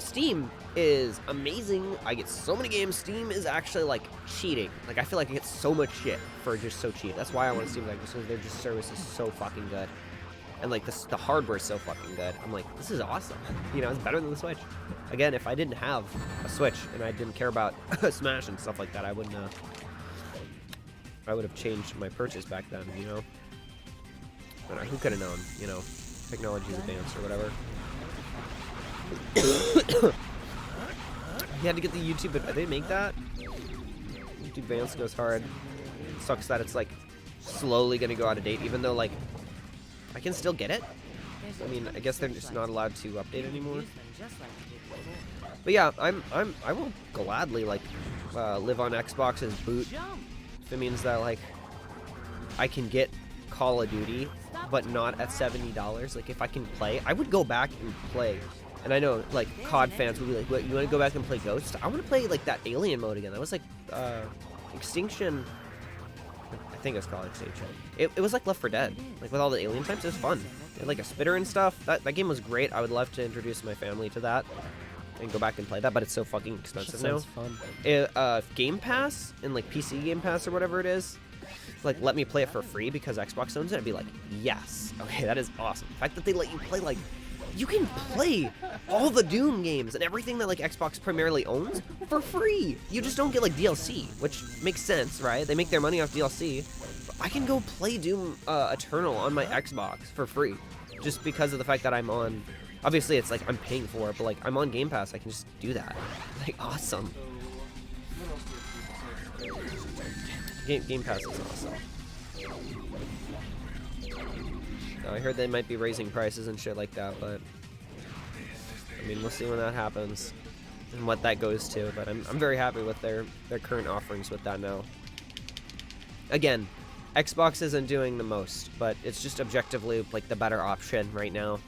Steam is amazing. I get so many games. Steam is actually like cheating. Like I feel like I get so much shit for just so cheap. That's why I want to Steam, like, just because their just service is so fucking good, and like the hardware is so fucking good. I'm like, this is awesome. You know, it's better than the Switch. Again, if I didn't have a Switch and I didn't care about Smash and stuff like that, I wouldn't. I would have changed my purchase back then. You know. But who could have known, you know, technology's advanced or whatever. You had to get the YouTube, but they make that? YouTube Advanced goes hard. It sucks that it's like slowly gonna go out of date, even though like I can still get it. I mean, I guess they're just not allowed to update anymore. But yeah, I will gladly like live on Xbox's boot if it means that like I can get Call of Duty but not at $70. Like if I can play, I would go back and play. And I know like COD fans would be like, what, you want to go back and play Ghost? I want to play like that alien mode again. That was like Extinction, I think it's called Extinction. It was like Left 4 Dead, like with all the alien types. It was fun. It had like a spitter and stuff. That game was great. I would love to introduce my family to that and go back and play that, but it's so fucking expensive now. Fun. Game Pass and like PC Game Pass or whatever it is, like let me play it for free because Xbox owns it, I'd be like, yes, okay, that is awesome. The fact that they let you play, like, you can play all the Doom games and everything that like Xbox primarily owns for free. You just don't get like DLC, which makes sense, right? They make their money off DLC. But I can go play Doom Eternal on my Xbox for free just because of the fact that I'm on. Obviously, it's like I'm paying for it, but like I'm on Game Pass, I can just do that. Like, awesome. Game Pass is awesome. I heard they might be raising prices and shit like that, but I mean, we'll see when that happens and what that goes to. But I'm very happy with their current offerings with that now. Again, Xbox isn't doing the most, but it's just objectively like the better option right now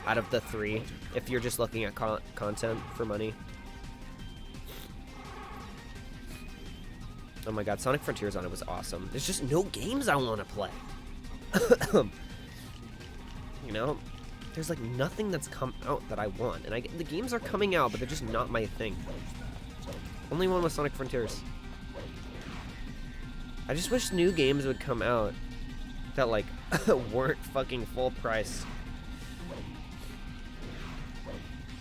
out of the three if you're just looking at content for money. Oh my god, Sonic Frontiers on it was awesome. There's just no games I want to play. You know? There's like nothing that's come out that I want. And the games are coming out, but they're just not my thing. Only one was Sonic Frontiers. I just wish new games would come out that like weren't fucking full price.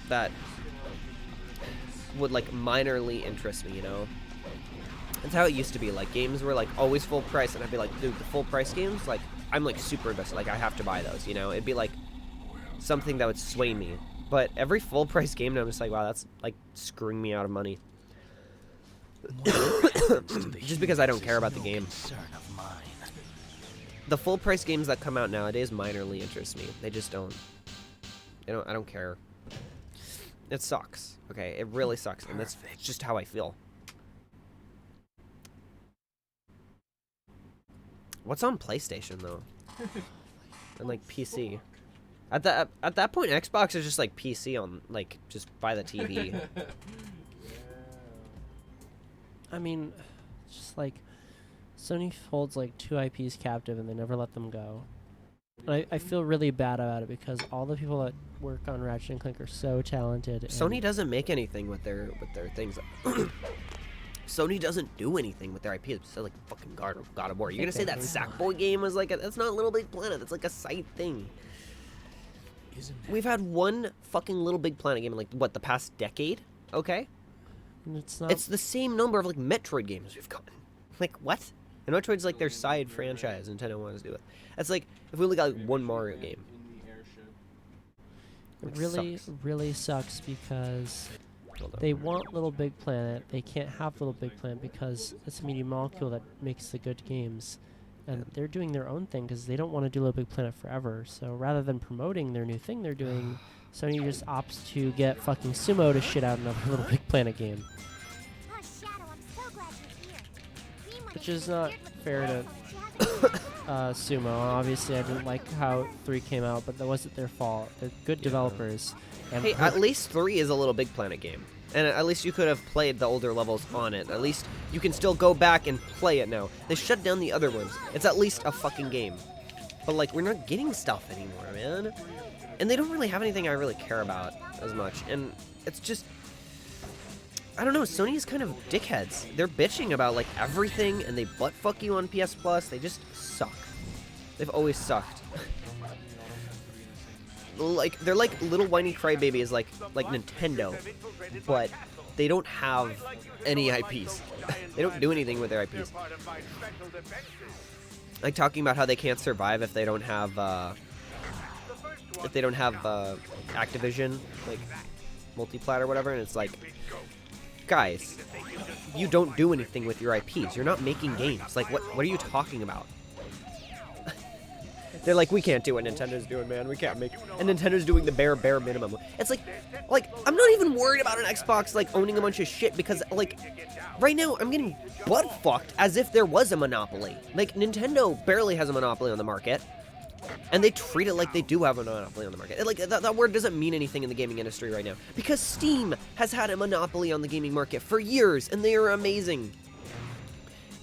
That would like minorly interest me, you know? That's how it used to be. Like games were like always full price, and I'd be like, dude, the full price games, like I'm like super invested. Like I have to buy those, you know? It'd be like something that would sway me. But every full price game now, I'm just like, wow, that's like screwing me out of money. Just because I don't care about the game. The full price games that come out nowadays minorly interest me. They just don't. I don't care. It sucks. Okay, it really sucks, and that's just how I feel. What's on PlayStation though? And like PC. At that point, Xbox is just like PC on like just by the TV. I mean, it's just like Sony holds like 2 IPs captive and they never let them go. And I feel really bad about it because all the people that work on Ratchet and Clank are so talented. Sony doesn't make anything with their things. Sony doesn't do anything with their IPs. So like fucking God of War. You're gonna say that Sackboy game was like that's not Little Big Planet. That's like a side thing. We've had one fucking Little Big Planet game in like what the past decade. Okay. It's not. It's the same number of like Metroid games we've gotten. Like what? And Metroid's like their side franchise. Nintendo wants to do it. That's like if we only got like one Mario game. It really sucks because they want Little Big Planet. They can't have Little Big Planet because it's a Media Molecule that makes the good games. And they're doing their own thing because they don't want to do Little Big Planet forever. So rather than promoting their new thing they're doing, Sony just opts to get fucking Sumo to shit out another Little Big Planet game. Oh, Shadow, I'm so glad you're here. Which is not fair to Sumo. Obviously, I didn't like how 3 came out, but that wasn't their fault. They're good developers. And hey, at least 3 is a Little Big Planet game. And at least you could have played the older levels on it. At least you can still go back and play it now. They shut down the other ones. It's at least a fucking game. But, like, we're not getting stuff anymore, man. And they don't really have anything I really care about as much. And it's just... I don't know, Sony is kind of dickheads. They're bitching about, like, everything, and they butt-fuck you on PS Plus. They just suck. They've always sucked. Like, they're like little whiny crybabies like Nintendo, but they don't have any IPs. They don't do anything with their IPs. Like talking about how they can't survive if they don't have Activision, like multiplat or whatever, and it's like, guys, you don't do anything with your IPs. You're not making games. Like, what are you talking about? They're like, we can't do what Nintendo's doing, man. We can't make... And Nintendo's doing the bare minimum. It's like, I'm not even worried about an Xbox, like, owning a bunch of shit because, like, right now, I'm getting butt-fucked as if there was a monopoly. Like, Nintendo barely has a monopoly on the market. And they treat it like they do have a monopoly on the market. Like, that word doesn't mean anything in the gaming industry right now. Because Steam has had a monopoly on the gaming market for years, and they are amazing.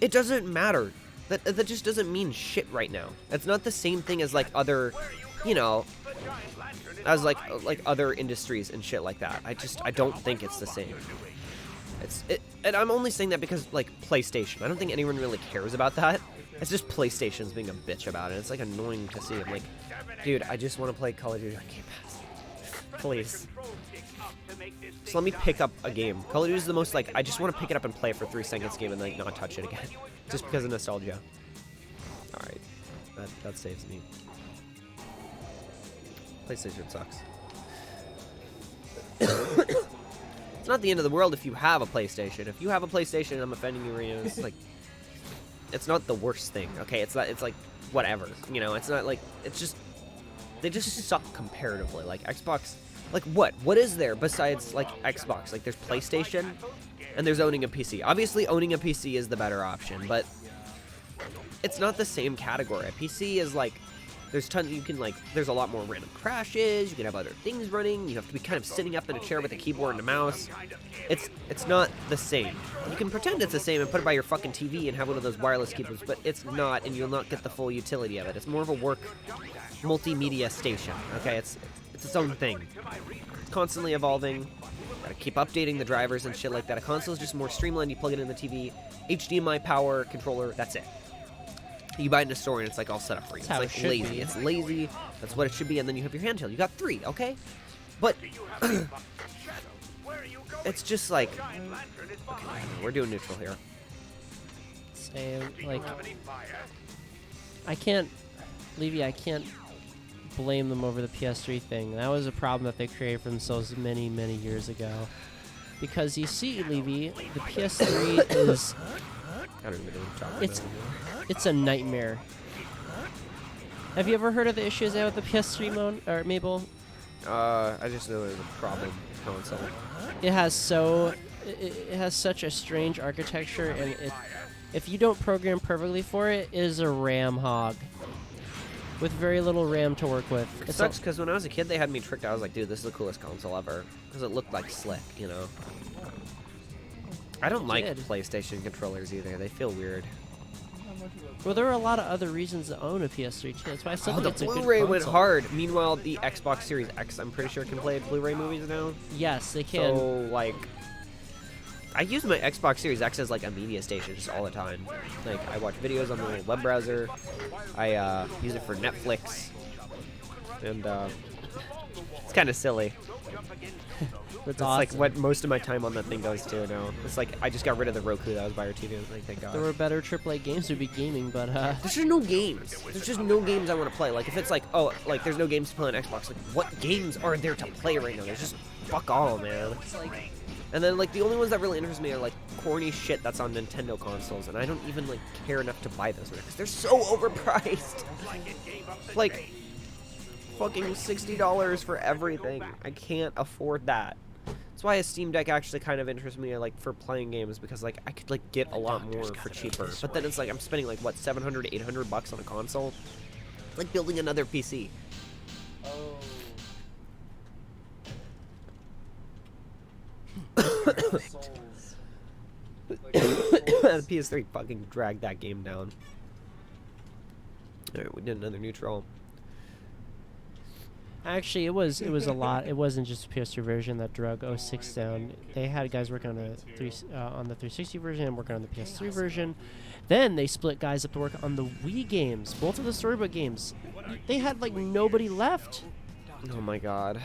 It doesn't matter. That just doesn't mean shit right now. It's not the same thing as like other, you know, as like other industries and shit like that. I don't think it's the same. And I'm only saying that because like PlayStation. I don't think anyone really cares about that. It's just PlayStation's being a bitch about it. It's like annoying to see. I'm like, dude, I just want to play Call of Duty on Game Pass. Please. Just let me pick up a game. Call of Duty is the most like, I just want to pick it up and play it for 3 seconds game and like not touch it again. Just because of nostalgia. Alright. That saves me. PlayStation sucks. It's not the end of the world if you have a PlayStation. If you have a PlayStation and I'm offending you right now, it's like, it's not the worst thing, okay? It's like, whatever. You know, it's not like, it's just, they just suck comparatively. Like, Xbox, like, what is there besides, like, Xbox? Like, there's PlayStation, and there's owning a PC. Obviously, owning a PC is the better option, but it's not the same category. A PC is like, there's tons, you can like, there's a lot more random crashes, you can have other things running, you have to be kind of sitting up in a chair with a keyboard and a mouse. It's not the same. You can pretend it's the same and put it by your fucking TV and have one of those wireless keyboards, but it's not, and you'll not get the full utility of it. It's more of a work multimedia station, okay? It's its own thing. It's constantly evolving. Gotta keep updating the drivers and shit like that. A console is just more streamlined. You plug it in the TV, HDMI power, controller, that's it. You buy it in a store and it's like all set up for you. It's like lazy. It's lazy. That's what it should be. And then you have your handheld. You got 3, okay? But it's just like, okay, we're doing neutral here. Say, like, I can't blame them over the PS3 thing. That was a problem that they created for themselves many, many years ago. Because you see, Levy, the PS3 is, I don't even know what I'm talking about. it's a nightmare. Have you ever heard of the issues there with the PS3 mode, or Mabel? I just know there's a problem console. It has such a strange architecture, and if you don't program perfectly for it, it is a RAM hog with very little RAM to work with. It sucks because when I was a kid, they had me tricked. I was like, dude, this is the coolest console ever because it looked like slick, you know. I don't like PlayStation controllers either. They feel weird. Well, there are a lot of other reasons to own a PS3 too. That's why I still think it's a good Blu-ray went console. hard. Meanwhile, the Xbox Series X, I'm pretty sure, can play Blu-ray movies now. Yes, they can. So, like, I use my Xbox Series X as, like, a media station just all the time. Like, I watch videos on the little web browser. I use it for Netflix. And, it's kind of silly. It's awesome. like what most of my time on that thing goes to now. It's like I just got rid of the Roku that was by our TV. I was like, thank God. There were better AAA games to be gaming, but there's just no games. There's just no games I want to play. Like if it's like, oh, like there's no games to play on Xbox. Like what games are there to play right now? There's just fuck all, man. It's like, and then like the only ones that really interest me are like corny shit that's on Nintendo consoles, and I don't even like care enough to buy those because they're so overpriced. Like fucking $60 for everything. I can't afford that. That's why a Steam Deck actually kind of interests me, like, for playing games, because, like, I could, like, get a lot more for cheaper. But then it's like, I'm spending, like, what, $700 to $800 on a console? It's like building another PC. The PS3 fucking dragged that game down. Alright, we did another neutral. actually, it was a lot. It wasn't just the PS3 version that drug 06 down. They had guys working on the 360 version and working on the PS3 version. Then they split guys up to work on the Wii games, both of the storybook games. They had like nobody left. Oh my God.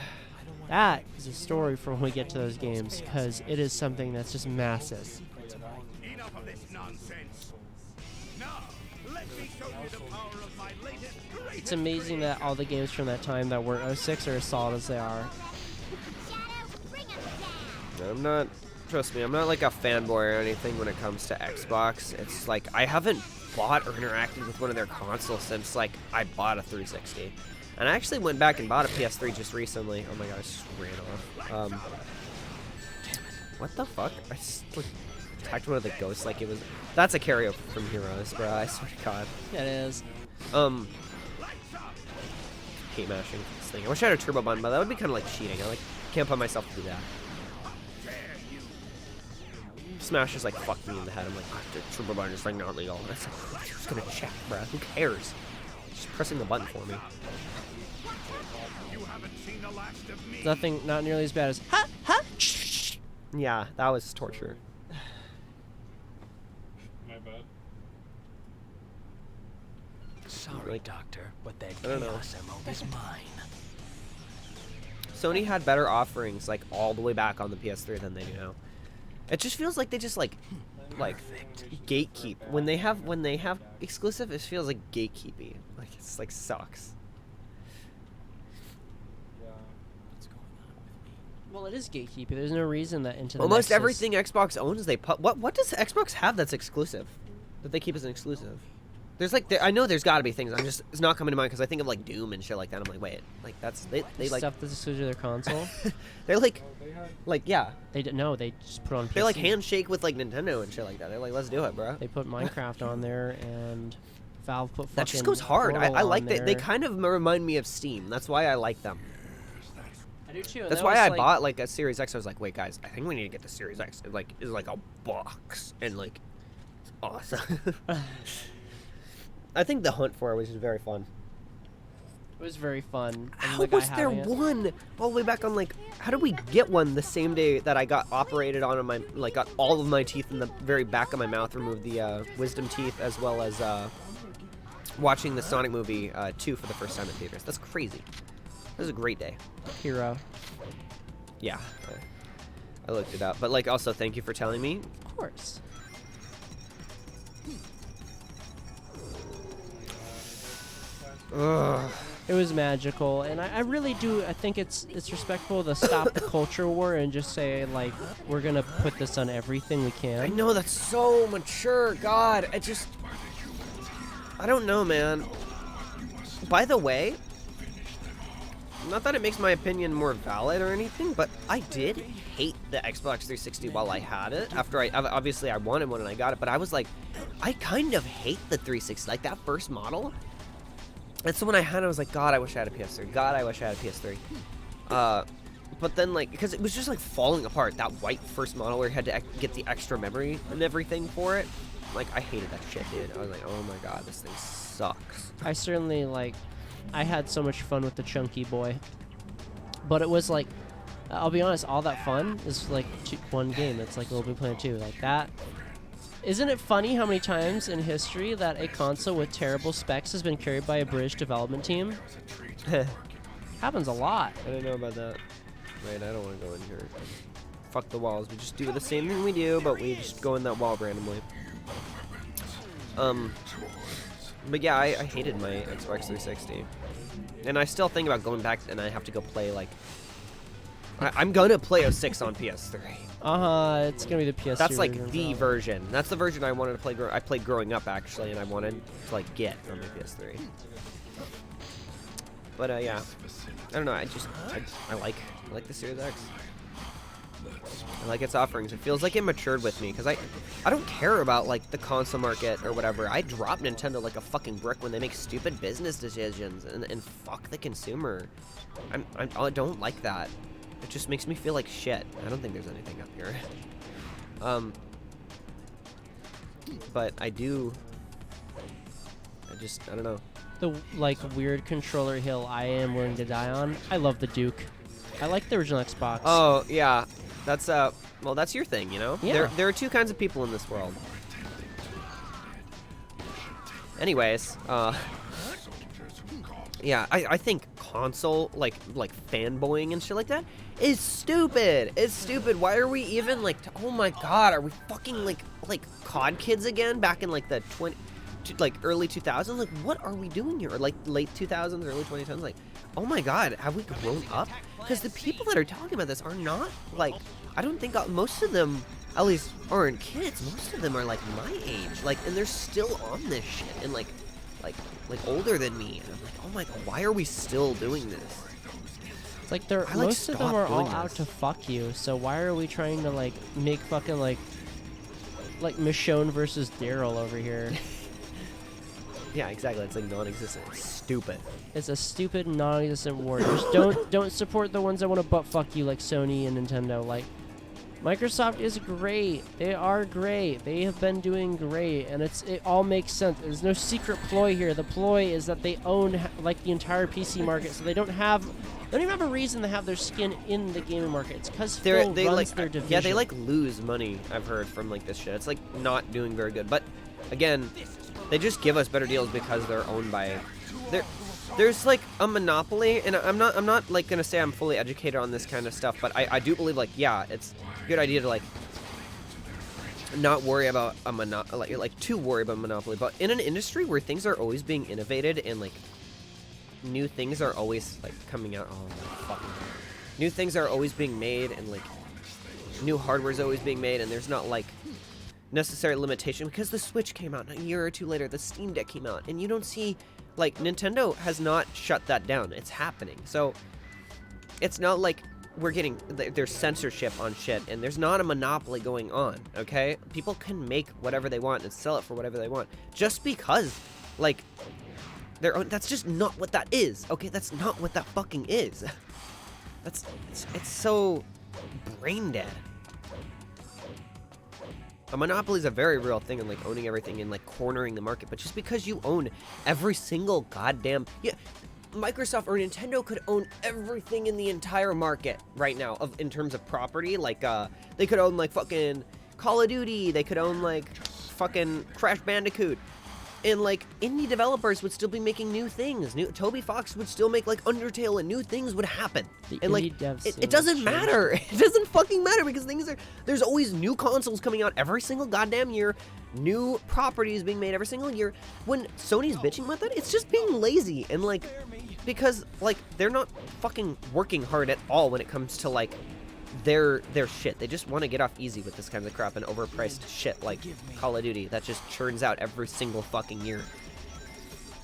That is a story for when we get to those games, because it is something that's just massive. Enough of this nonsense. Now, let me show you the power of my latest greatest. It's amazing that all the games from that time that were 06 are as solid as they are. I'm not, trust me, I'm not like a fanboy or anything when it comes to Xbox. It's like, I haven't bought or interacted with one of their consoles since like I bought a 360. And I actually went back and bought a PS3 just recently. Oh my God, I just ran off. What the fuck? I just like, attacked one of the ghosts like it was, that's a karaoke from Heroes, bro, I swear to God. Yeah, it is. Hate mashing this thing. I wish I had a turbo button, but that would be kind of like cheating. I like can't put myself to do that. Smash is like fuck me in the head. I'm like, oh, the turbo button is like not legal. And it's like, who's gonna check, bro? Who cares? Just pressing the button for me. Nothing, not nearly as bad as ha ha. Yeah, that was torture. My bad. Sorry, Like, Doctor, but that I don't know. chaos emerald is mine. Sony had better offerings like all the way back on the PS3 than they do now. It just feels like they just like gatekeep when they have exclusive. It feels like gatekeepy. Like it's like sucks. Well, it is gatekeeping. There's no reason that into the Almost Nexus- everything Xbox owns, they put. What does Xbox have that's exclusive? That they keep as an exclusive? There's like, I know there's got to be things. It's not coming to mind because I think of like Doom and shit like that. I'm like, wait, like that's they like stuff that's exclusive to their console. they're like yeah. They they just put on. PC. They like handshake with like Nintendo and shit like that. They're like, let's do it, bro. They put Minecraft on there, and Valve put That just fucking goes hard. I Portal like on that. They there. kind of remind me of Steam. That's why I like them. I do too. That's why I bought like a Series X. I was like, wait, guys, I think we need to get the Series X. It like is like a box and like it's awesome. I think the hunt for it was just very fun. It was very fun. and How the guy was there having it- one all the way back on like? How did we get one the same day that I got operated on my like got all of my teeth in the very back of my mouth, removed the wisdom teeth, as well as watching the Sonic movie 2 for the first time in theaters. That's crazy. It was a great day. Hero. Yeah, I looked it up, but like also thank you for telling me. Of course. Ugh. It was magical, and I really do. I think it's respectful to stop the culture war and just say like we're gonna put this on everything we I can. know that's so mature. God, I don't know, man. By the way, not that it makes my opinion more valid or anything, but I did hate the Xbox 360 while I had it. After obviously I wanted one and I got it, but I was like, I kind of hate the 360. Like that first model. That's the one I had. I was like, God, I wish I had a PS3. God, I wish I had a PS3. But then, like, because it was just, like, falling apart. That white first model where you had to get the extra memory and everything for it. Like, I hated that shit, dude. I was like, oh, my God, this thing sucks. I certainly I had so much fun with the chunky boy, but it was like, I'll be honest, all that fun is like one game. It's like Little Big Planet 2, like that. Isn't it funny how many times in history that a console with terrible specs has been carried by a British development team? Happens a lot. I don't know about that. Wait, I don't want to go in here. Fuck the walls. We just do the same thing we do, but we just go in that wall randomly. But yeah, I hated my Xbox 360. And I still think about going back, and I have to go play, like... I'm gonna play 06 on PS3. It's gonna be the PS3 That's like version, the so. version. That's the version I wanted to play. I played growing up actually, and I wanted to like get on the PS3. But yeah, I don't know. I like the Series X. I like its offerings. It feels like it matured with me because I don't care about like the console market or whatever. I drop Nintendo like a fucking brick when they make stupid business decisions and fuck the consumer. I don't like that. It just makes me feel like shit. I don't think there's anything up here. But I don't know. The like weird controller hill I am willing to die on. I love the Duke. I like the original Xbox. Oh yeah, that's well, that's your thing, you know. Yeah. There are two kinds of people in this world. Anyways, yeah, I think console like fanboying and shit like that is stupid. It's stupid. Why are we even like? Oh my God, are we fucking like COD kids again? Back in like the early 2000s. Like, what are we doing here? Or like late 2000s, early 2010s. Like, oh my God, have we grown up? Because the people that are talking about this are not like. I don't think most of them, at least, aren't kids. Most of them are like my age. Like, and they're still on this shit and like older than me. And I'm like, oh my God, why are we still doing this? It's like they're most of them are all out to fuck you. So why are we trying to like make fucking like Michonne versus Daryl over here? Yeah, exactly. It's like non-existent. It's stupid. It's a stupid non-existent war. Just don't support the ones that want to butt fuck you like Sony and Nintendo. Like Microsoft is great. They are great. They have been doing great, and it all makes sense. There's no secret ploy here. The ploy is that they own like the entire PC market, so they don't even have a reason to have their skin in the gaming market. It's because Phil runs like their division. yeah, they like lose money. I've heard from like this shit. It's like not doing very good. But again, they just give us better deals because they're owned by. There's like a monopoly, and I'm not like gonna say I'm fully educated on this kind of stuff, but I do believe like yeah, it's a good idea to like not worry about a monopoly, like to worry about monopoly, but in an industry where things are always being innovated and like new things are always like coming out. Oh my fucking God. New things are always being made, and like new hardware is always being made, and there's not like necessary limitation because the Switch came out and a year or two later the Steam Deck came out, and you don't see like Nintendo has not shut that down. It's happening. So it's not like we're getting there's censorship on shit, and there's not a monopoly going on. Okay, people can make whatever they want and sell it for whatever they want. Just because like their own. That's just not what that is. Okay, that's not what that fucking is. It's so brain dead. A monopoly is a very real thing, and like owning everything and like cornering the market. But just because you own every single goddamn Microsoft or Nintendo could own everything in the entire market right now in terms of property. Like they could own like fucking Call of Duty. They could own like fucking Crash Bandicoot. And like indie developers would still be making new things. Toby Fox would still make like Undertale, and new things would happen. And like it doesn't matter. It doesn't fucking matter because there's always new consoles coming out every single goddamn year. New properties being made every single year. When Sony's bitching about that, it's just being lazy and like because like they're not fucking working hard at all when it comes to like their shit. They just want to get off easy with this kind of crap and overpriced shit like Call of Duty that just churns out every single fucking year.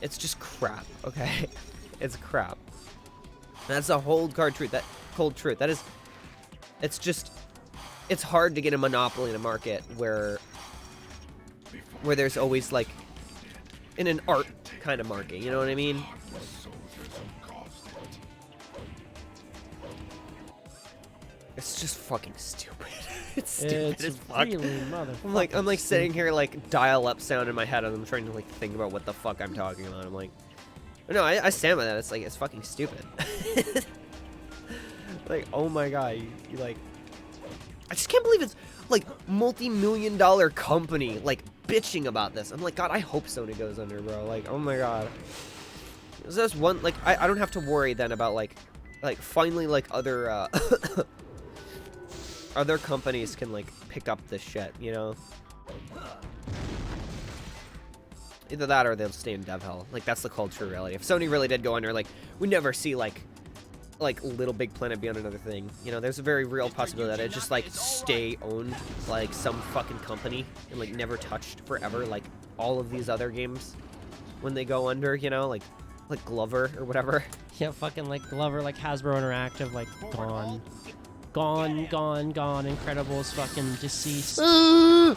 It's just crap, okay? It's crap. That's a cold truth. That is, it's hard to get a monopoly in a market where there's always like in an art kind of market, you know what I mean? It's just fucking stupid. It's stupid as fuck. Really I'm like sitting here like dial-up sound in my head, and I'm trying to like think about what the fuck I'm talking about. I'm like, no, I stand by that. It's like it's fucking stupid. Like, oh my god, you like, I just can't believe it's like multi-million-dollar company like bitching about this. I'm like, God, I hope Sony goes under, bro. Like, oh my god. Is this one like I don't have to worry then about like finally like other other companies can like pick up this shit, you know? Either that or they'll stay in dev hell. Like that's the cold true reality. If Sony really did go under, like we never see like Little Big Planet be on another thing. You know, there's a very real possibility that it just like stay owned like some fucking company and like never touched forever, like all of these other games when they go under, you know, like Glover or whatever. Yeah, fucking like Glover, like Hasbro Interactive, like gone. Incredibles, fucking deceased. Oh.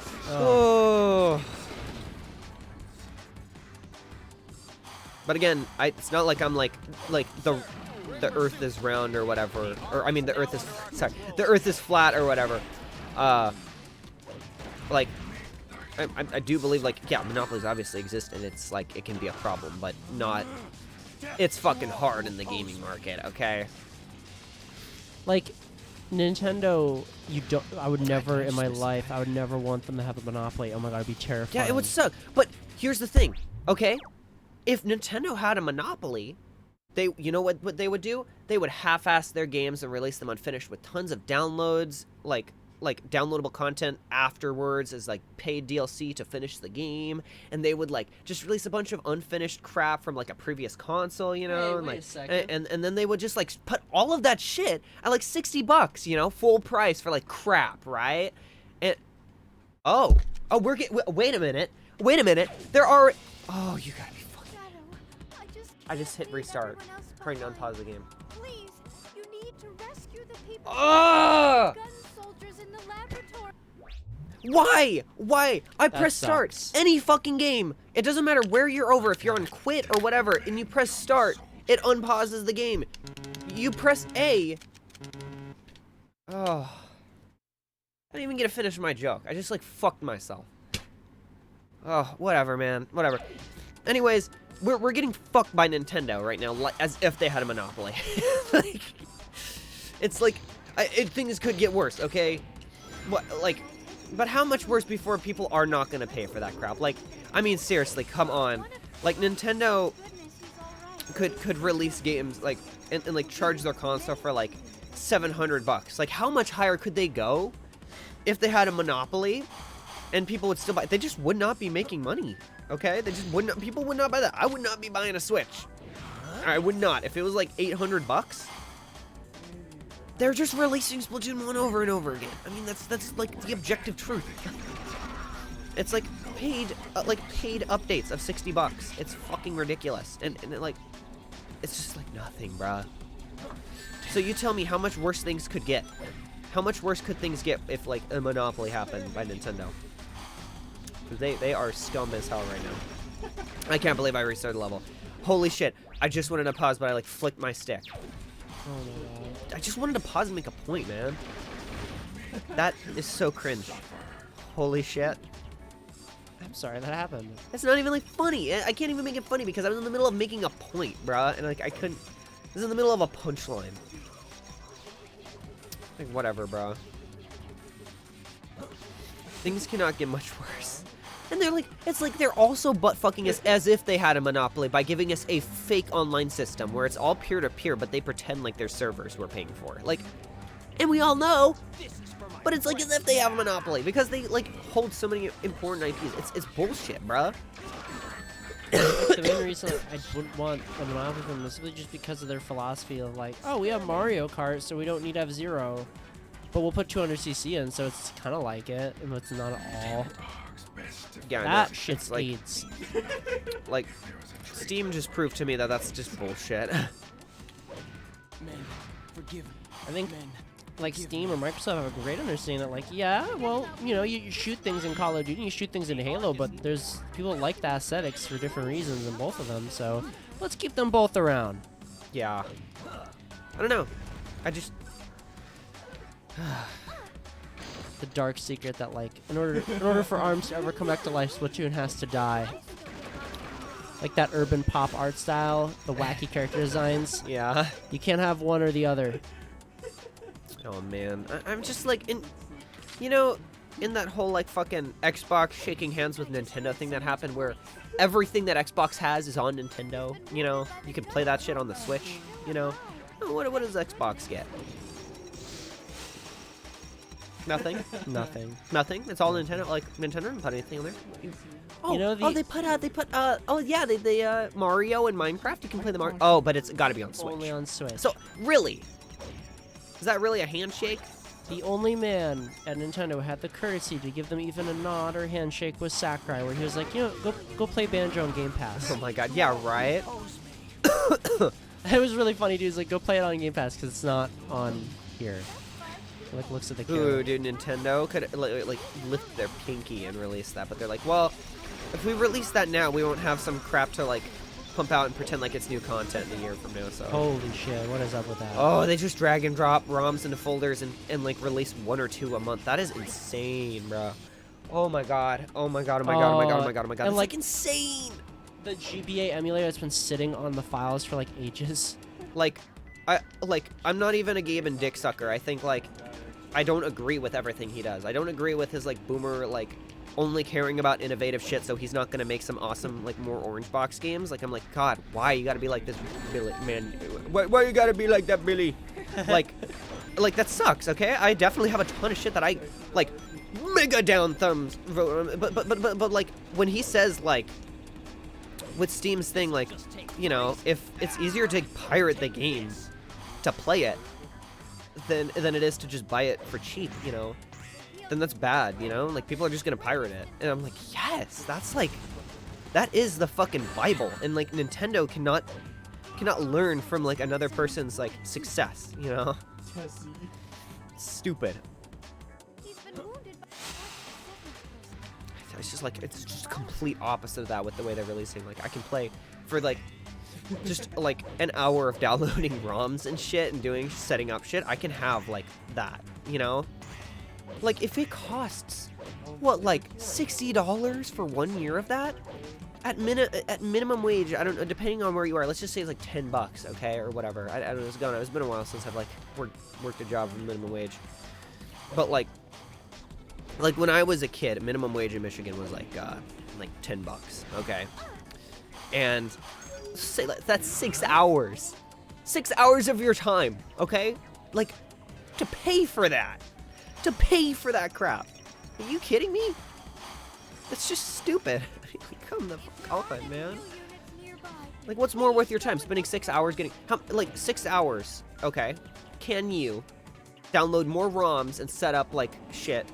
But again, it's not like I'm like the Earth is round or whatever, or I mean the Earth is flat or whatever. Like I do believe like monopolies obviously exist and it's like it can be a problem, but not. It's fucking hard in the gaming market, okay? Like Nintendo, I would never in my life, I would never want them to have a monopoly. Oh my god, I'd be terrified. Yeah, it would suck. But here's the thing, okay? If Nintendo had a monopoly, you know what they would do? They would half-ass their games and release them unfinished with tons of downloads, like downloadable content afterwards as like paid DLC to finish the game, and they would like just release a bunch of unfinished crap from like a previous console, you know, Wait a second. and then they would just like put all of that shit at like $60, you know, full price for like crap, right? And wait a minute, there are you gotta be fucking. I just hit restart, trying to unpause the game. Please, you need to rescue the people. Ah! Gun soldiers in the laboratory. Why? I press start. sucks. Any fucking game. It doesn't matter where you're over. If you're on quit or whatever, and you press start, it unpauses the game. You press A. Oh. I didn't even get to finish my joke. I just like fucked myself. Oh, whatever, man. Whatever. Anyways, we're getting fucked by Nintendo right now, like, as if they had a monopoly. Like, it's like things could get worse, okay? But how much worse before people are not gonna pay for that crap? Like, I mean, seriously, come on. Like, Nintendo could release games like and like charge their console for like $700. Like, how much higher could they go if they had a monopoly and people would still buy? They just would not be making money. Okay, they just would not. People would not buy that. I would not be buying a Switch. I would not. If it was like $800, they're just releasing Splatoon 1 over and over again. I mean, that's like the objective truth. It's like paid updates of $60. It's fucking ridiculous, and like, it's just like nothing, bruh. So you tell me how much worse things could get. How much worse could things get if like a monopoly happened by Nintendo? Because they are scum as hell right now. I can't believe I restarted the level. Holy shit. I just wanted to pause, but I like flicked my stick. Oh my god. I just wanted to pause and make a point, man. That is so cringe. Holy shit. I'm sorry that happened. That's not even like funny. I can't even make it funny because I was in the middle of making a point, bruh. And like I couldn't. This is in the middle of a punchline. Like whatever, bro. Things cannot get much worse. And they're like, it's like they're also butt fucking us as if they had a monopoly by giving us a fake online system where it's all peer-to-peer, but they pretend like they're servers we're paying for. Like, and we all know, but it's like as if they have a monopoly because they like hold so many important IPs. It's bullshit, bruh. The main reason I wouldn't want a monopoly from them is simply just because of their philosophy of like, oh, we have Mario Kart, so we don't need F-Zero, but we'll put 200cc in, so it's kind of like it, and it's not at all. Yeah, That no, shit it's like, AIDS. like, Steam just proved to me that that's just bullshit. Men, forgive me. I think Men, like Steam or Microsoft have a great understanding that like, yeah, well, you know, you shoot things in Call of Duty, you shoot things in Halo, but there's people like the aesthetics for different reasons in both of them, so let's keep them both around. Yeah. I don't know. I just... The dark secret that like, in order for ARMS to ever come back to life, Splatoon has to die. Like that urban pop art style, the wacky character designs. Yeah. You can't have one or the other. Oh, man. I'm just like, you know, in that whole like fucking Xbox shaking hands with Nintendo thing that happened where everything that Xbox has is on Nintendo, you know? You can play that shit on the Switch, you know? What does Xbox get? Nothing. Nothing. Nothing. It's all Nintendo. Like Nintendo didn't put anything on there. Oh, You know, they put Mario and Minecraft. You can play the Mario. Oh, but it's got to be on Switch. Only on Switch. So really, is that really a handshake? The only man at Nintendo who had the courtesy to give them even a nod or handshake was Sakurai, where he was like, you know, go play Banjo on Game Pass. Oh my God. Yeah, right. It was really funny, dude. He was like, go play it on Game Pass because it's not on here. He, like, looks at the camera. Ooh, dude, Nintendo could like lift their pinky and release that, but they're like, well, if we release that now, we won't have some crap to like pump out and pretend like it's new content in a year from now. So. Holy shit! What is up with that? Oh, they just drag and drop ROMs into folders and like release 1 or 2 a month. That is insane, bro. Oh my God. Oh my God. Oh my God. Oh my God. Oh my God. Oh my God. And That's like like insane. The GBA emulator that's been sitting on the files for like ages. Like, I'm not even a Gabe and Dick sucker. I think like I don't agree with everything he does. I don't agree with his like boomer like only caring about innovative shit, so he's not gonna make some awesome like more orange box games. Like I'm like, God, why you gotta be like this, Billy? Man, why you gotta be like that, Billy? like that sucks. Okay, I definitely have a ton of shit that I like mega down thumbs. But like when he says like with Steam's thing, like, you know, if it's easier to pirate the game to play it than it is to just buy it for cheap, you know, then that's bad, you know? Like, people are just gonna pirate it. And I'm like, yes, that's like, that is the fucking Bible. And like, Nintendo cannot learn from like another person's like success, you know? Stupid. He's been wounded by It's just like, it's just complete opposite of that with the way they're releasing. Like, I can play for like just like an hour of downloading ROMs and shit and setting up shit. I can have like that, you know? Like, if it costs what, like $60 for 1 year of that at minimum wage, I don't know, depending on where you are, let's just say it's like $10, okay, or whatever. I don't know, it's been a while since I've like worked a job for minimum wage, but like when I was a kid, minimum wage in Michigan was like $10, okay, and say that's 6 hours, 6 hours of your time, okay, like to pay for that crap. Are you kidding me? That's just stupid. Come the fuck on, man. Like, what's more worth your time? Spending 6 hours getting 6 hours, okay? Can you download more ROMs and set up like shit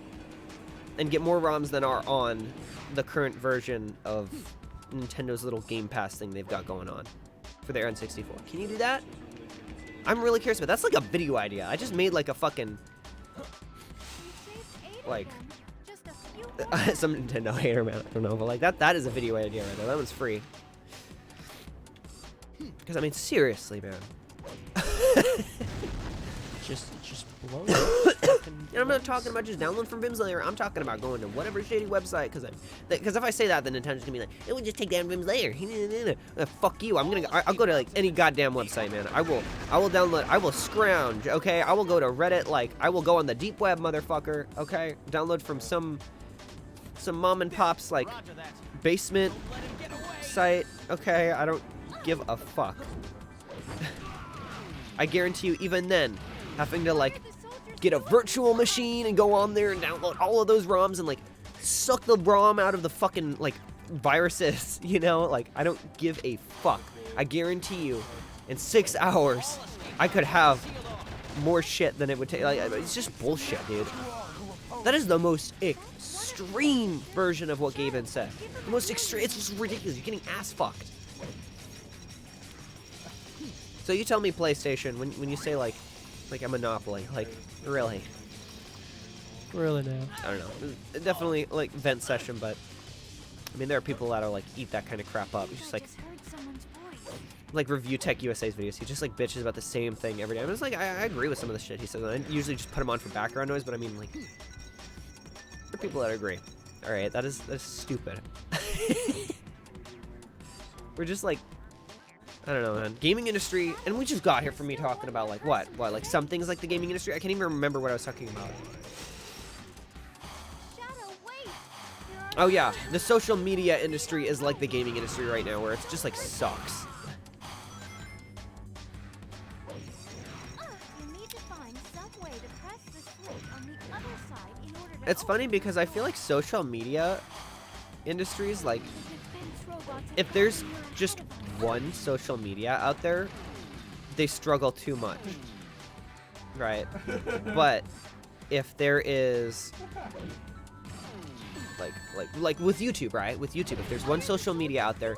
and get more ROMs than are on the current version of Nintendo's little Game Pass thing they've got going on for their N64? Can you do that? I'm really curious about that. That's like a video idea. I just made like a fucking like Some Nintendo hater, man. I don't know, but like that is a video idea right there. That one's free. Because I mean, seriously, man. Just blow And I'm not talking about just downloading from Vim's layer. I'm talking about going to whatever shady website. Because if I say that, then Nintendo's gonna be like, it would just take down Vim's layer. Fuck you. I'll go to like any goddamn website, man. I will download. I will scrounge. Okay. I will go to Reddit. Like I will go on the deep web, motherfucker. Okay. Download from some mom and pop's like basement site. Okay. I don't give a fuck. I guarantee you, even then, having to like get a virtual machine and go on there and download all of those ROMs and like suck the ROM out of the fucking like viruses, you know, like I don't give a fuck. I guarantee you, in 6 hours, I could have more shit than it would take. Like, it's just bullshit, dude. That is the most extreme version of what Gaben said. The most extreme. It's just ridiculous. You're getting ass fucked. So you tell me, PlayStation, when you say like a monopoly, like really? Really now. I don't know. Definitely like vent session, but I mean there are people that'll like eat that kind of crap up. It's just like Review Tech USA's videos. He just like bitches about the same thing every day. And it's like I agree with some of the shit he says. I usually just put him on for background noise, but I mean like there are people that agree. All right, that's stupid. We're just like, I don't know, man. Gaming industry, and we just got here from me talking about like what, like some things like the gaming industry. I can't even remember what I was talking about. Oh yeah, the social media industry is like the gaming industry right now, where it's just like sucks. It's funny because I feel like social media industries, like if there's just one social media out there, they struggle too much, right? But if there is like with YouTube, right? With YouTube, if there's one social media out there,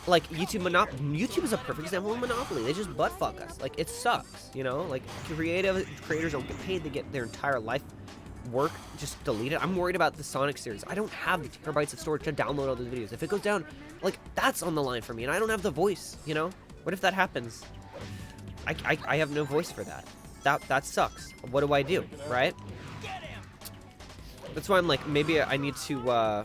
like YouTube is a perfect example of monopoly. They just butt fuck us. Like it sucks, you know? Like creators don't get paid. They get their entire life work just deleted. I'm worried about the Sonic series. I don't have the terabytes of storage to download all those videos. If it goes down, like that's on the line for me, and I don't have the voice, you know? What if that happens? I have no voice for that. That sucks. What do I do, right? That's why I'm like, maybe I need to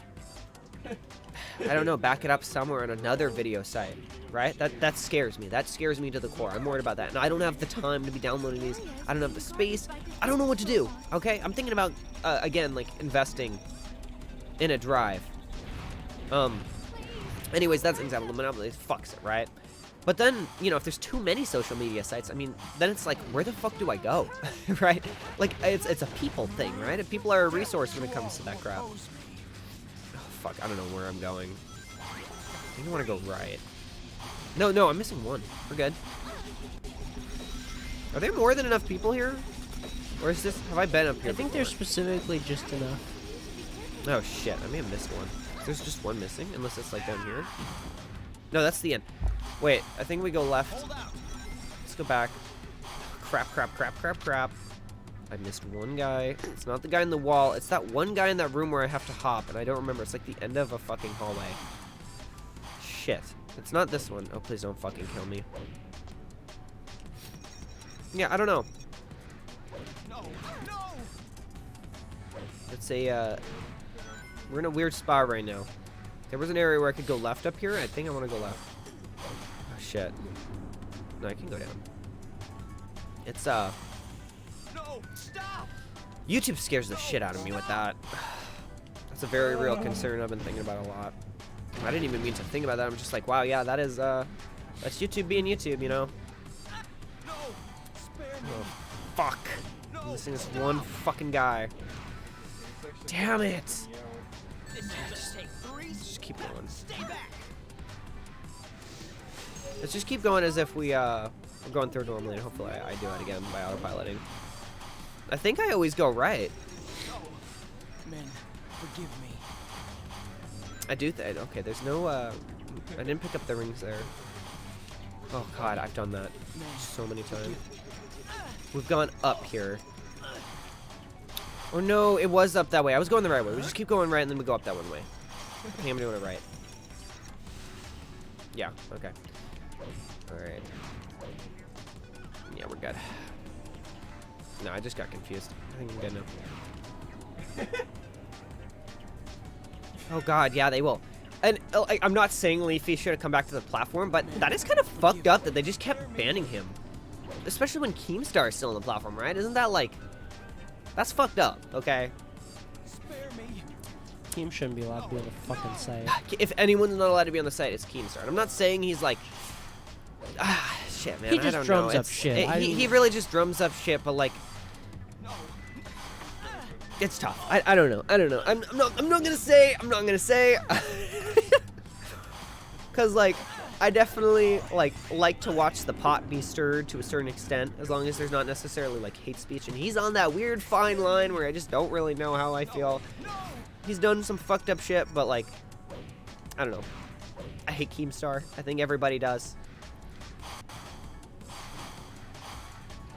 I don't know, back it up somewhere on another video site, right? That scares me. That scares me to the core. I'm worried about that. And I don't have the time to be downloading these. I don't have the space. I don't know what to do, okay? I'm thinking about, again, like, investing in a drive. Anyways, that's an example. The monopoly fucks it, right? But then, you know, if there's too many social media sites, I mean, then it's like, where the fuck do I go, right? Like, it's a people thing, right? And people are a resource when it comes to that crap. Fuck, I don't know where I'm going. I think I want to go right. No, I'm missing one. We're good. Are there more than enough people here? Or is this... Have I been up here I think before? there's specifically just enough. Oh, shit. I may have missed one. There's just one missing, unless it's, like, down here. No, that's the end. Wait, I think we go left. Let's go back. Crap. I missed one guy. It's not the guy in the wall. It's that one guy in that room where I have to hop, and I don't remember. It's like the end of a fucking hallway. Shit. It's not this one. Oh, please don't fucking kill me. Yeah, I don't know. No! It's a, we're in a weird spot right now. There was an area where I could go left up here. I think I want to go left. Oh, shit. No, I can go down. It's, No! Stop! YouTube scares the shit out of me with that. That's a very real concern I've been thinking about a lot. I didn't even mean to think about that. I'm just like, wow, yeah, that is, that's YouTube being YouTube, you know? No! Spare me! Oh, fuck. I'm missing this one fucking guy. Damn it! This is just take 3. Just keep going. Stay back! Let's just keep going as if we're going through normally, and hopefully I do it again by autopiloting. I think I always go right. Men, forgive me. I do okay, there's no, I didn't pick up the rings there. Oh god, I've done that so many times. We've gone up here. Oh no, it was up that way. I was going the right way. We just keep going right and then we go up that one way. I think I'm doing it right. Yeah, okay. Alright. Yeah, we're good. No, I just got confused. I think I'm good now. Oh god, yeah, they will. And I'm not saying Leafy should have come back to the platform, but that is kind of fucked up that they just kept banning him. Especially when Keemstar is still on the platform, right? Isn't that like... That's fucked up, okay? Keem shouldn't be allowed to be on the fucking site. If anyone's not allowed to be on the site, it's Keemstar. And I'm not saying he's like... shit, man, He I just don't drums know. up shit. He really just drums up shit, but like... It's tough. I don't know. I don't know. I'm not gonna say. I'm not gonna say. Cause like, I definitely like to watch the pot be stirred to a certain extent, as long as there's not necessarily like hate speech. And he's on that weird fine line where I just don't really know how I feel. He's done some fucked up shit, but like, I don't know. I hate Keemstar. I think everybody does.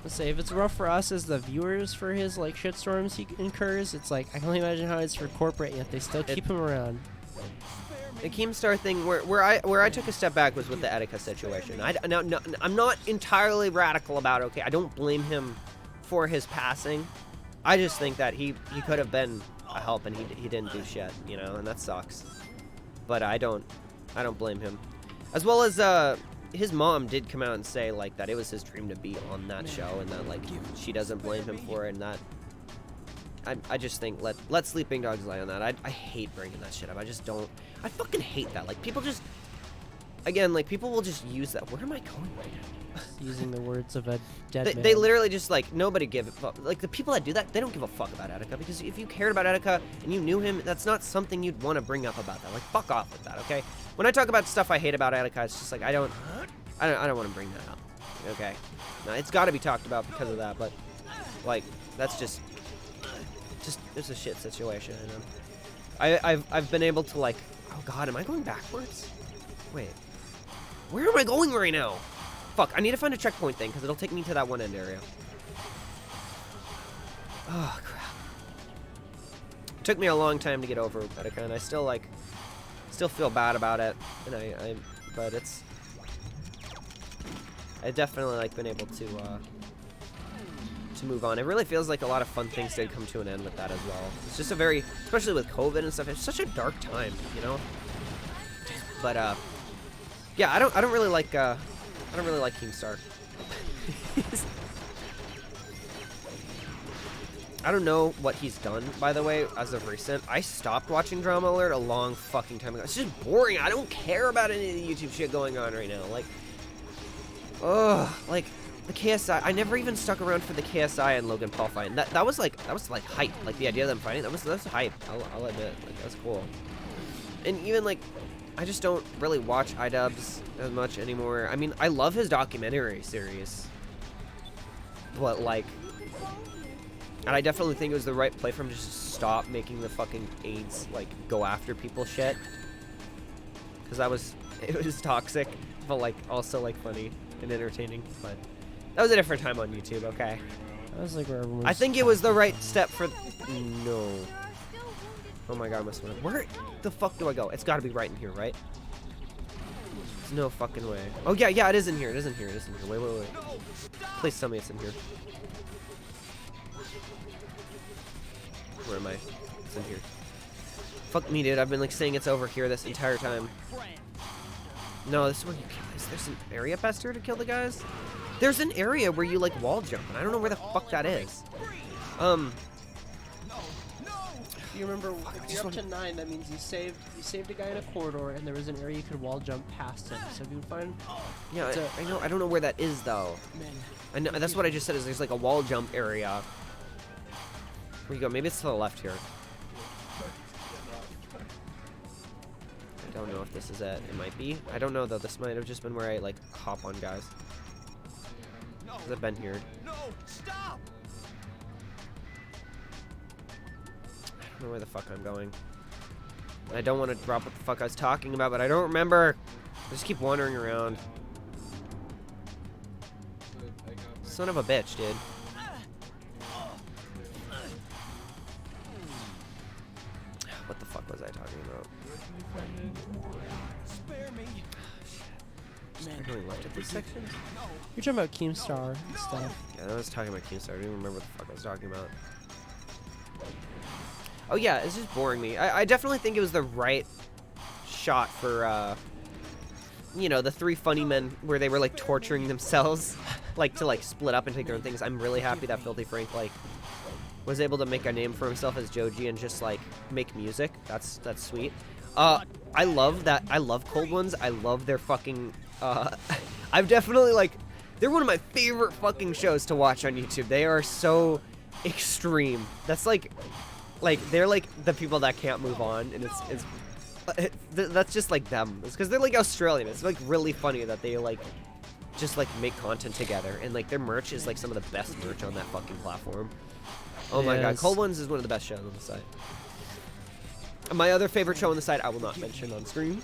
Let's say if it's rough for us as the viewers for his like shitstorms he incurs, it's like I can only imagine how it's for corporate, yet they still keep him around. The Keemstar thing, where I took a step back was with the Etika situation. I'm not entirely radical about it. Okay, I don't blame him for his passing. I just think that he could have been a help and he didn't do shit, you know, and that sucks. But I don't blame him. As well as his mom did come out and say like that it was his dream to be on that show, and that like she doesn't blame him for it, and that I just think let sleeping dogs lie on that. I hate bringing that shit up. I just don't. I fucking hate that. Like people just, again, like people will just use that. Where am I going right now? Using the words of a dead man. They literally just like nobody give a fuck. Like the people that do that, they don't give a fuck about Etika, because if you cared about Etika and you knew him, that's not something you'd want to bring up about that. Like fuck off with that, okay? When I talk about stuff I hate about Etika, it's just like I don't want to bring that up. Okay, now it's got to be talked about because of that, but like that's just it's a shit situation. And I've been able to like, oh god, am I going backwards? Wait, where am I going right now? Fuck, I need to find a checkpoint thing because it'll take me to that one end area. Oh crap! It took me a long time to get over Etika, and I still feel bad about it, and but I definitely like been able to move on. It really feels like a lot of fun things did come to an end with that as well. It's just a very, especially with COVID and stuff, it's such a dark time, you know. But yeah, I don't really like Keemstar. I don't know what he's done, by the way, as of recent. I stopped watching Drama Alert a long fucking time ago. It's just boring. I don't care about any of the YouTube shit going on right now. Like, ugh, like the KSI. I never even stuck around for the KSI and Logan Paul fight. And that was like hype. Like the idea of them fighting, that was hype. I'll admit, like that was cool. And even like, I just don't really watch iDubbbz as much anymore. I mean, I love his documentary series, but like, and I definitely think it was the right play for him to just stop making the fucking AIDS like go after people shit, because it was toxic, but like also like funny and entertaining. But that was a different time on YouTube. Okay, That was like where everyone. I think it was the right step for. No. Oh my god, I must have. Where the fuck do I go? It's got to be right in here, right? There's no fucking way. Oh yeah, it is in here. It is in here. It is in here. Wait. Please tell me it's in here. Where am I? It's in here. Fuck me, dude. I've been like saying it's over here this entire time. No, this is where you kill. There's an area past here to kill the guys? There's an area where you like wall jump, and I don't know where the fuck that is. If you remember, if you're up to 9, that means you saved a guy in a corridor, and there was an area you could wall jump past him. So if you find, yeah, I know. I don't know where that is though. I know that's what I just said. Is there's like a wall jump area. Where you go? Maybe it's to the left here. I don't know if this is it. It might be. I don't know though. This might have just been where I like hop on guys. Has it been here? No, stop! I don't know where the fuck I'm going. I don't want to drop what the fuck I was talking about, but I don't remember. I just keep wandering around. Son of a bitch, dude. talking about. Spare me. I really left at these sections. You're talking about Keemstar and stuff. Yeah, I was talking about Keemstar. I don't even remember what the fuck I was talking about. Oh yeah, it's just boring me. I definitely think it was the right shot for, you know, the 3 funny men where they were like torturing themselves, like to like split up and take their own things. I'm really happy that Filthy Frank like was able to make a name for himself as Joji and just like make music. That's sweet. I love that. I love Cold Ones. I love their fucking. I've definitely like. They're one of my favorite fucking shows to watch on YouTube. They are so extreme. That's like they're like the people that can't move on, and that's just like them. It's because they're like Australian. It's like really funny that they like just like make content together, and like their merch is like some of the best merch on that fucking platform. Oh my god, Cold Ones is one of the best shows on the site. My other favorite show on the site, I will not mention on stream.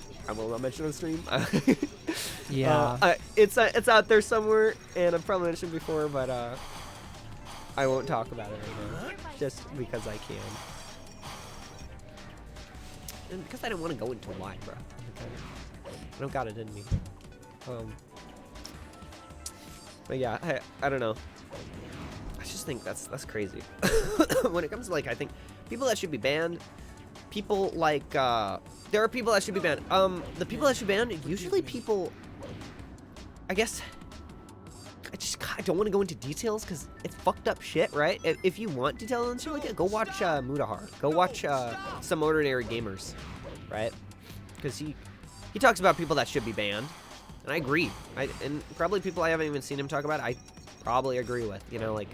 Yeah. It's out there somewhere, and I've probably mentioned before, but I won't talk about it right now, just because I can. And because I don't want to go into why, bro. I don't got it in me. But yeah, I don't know. I just think that's crazy. When it comes to like, I think people that should be banned, people like there are people that should be banned. The people that should be banned, usually people, I guess. I don't want to go into details because it's fucked up shit, right? If you want details and shit like that, go watch Mudahar. Go watch Some Ordinary Gamers, right? Because he talks about people that should be banned, and I agree. And probably people I haven't even seen him talk about, I probably agree with. You know, like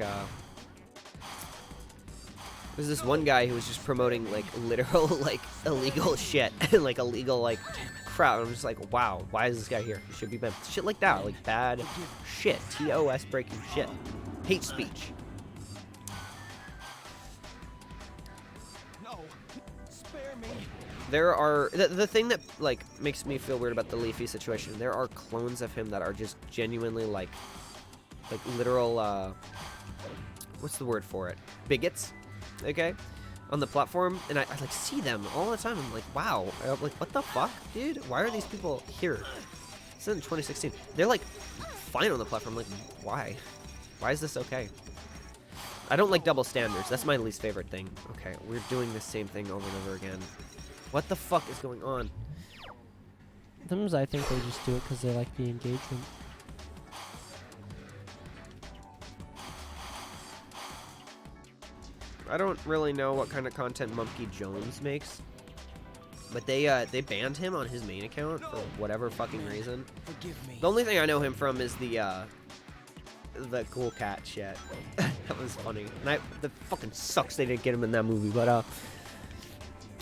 there's this one guy who was just promoting like literal like illegal shit and like illegal like crowd. I'm just like, wow, why is this guy here? He should be banned. Shit like that, like bad shit, TOS breaking shit, hate speech. No, spare me. There are the thing that like makes me feel weird about the Leafy situation. There are clones of him that are just genuinely like literal what's the word for it? Bigots, okay, on the platform, and I like see them all the time. I'm like, wow, I'm like, what the fuck, dude? Why are these people here? This is in 2016. They're like fine on the platform. Like, why? Why is this okay? I don't like double standards. That's my least favorite thing. Okay, we're doing the same thing over and over again. What the fuck is going on? Sometimes I think they just do it because they like the engagement. I don't really know what kind of content Monkey Jones makes, but they banned him on his main account for whatever fucking reason. Forgive me. The only thing I know him from is the cool cat shit. That was funny. And that fucking sucks they didn't get him in that movie, but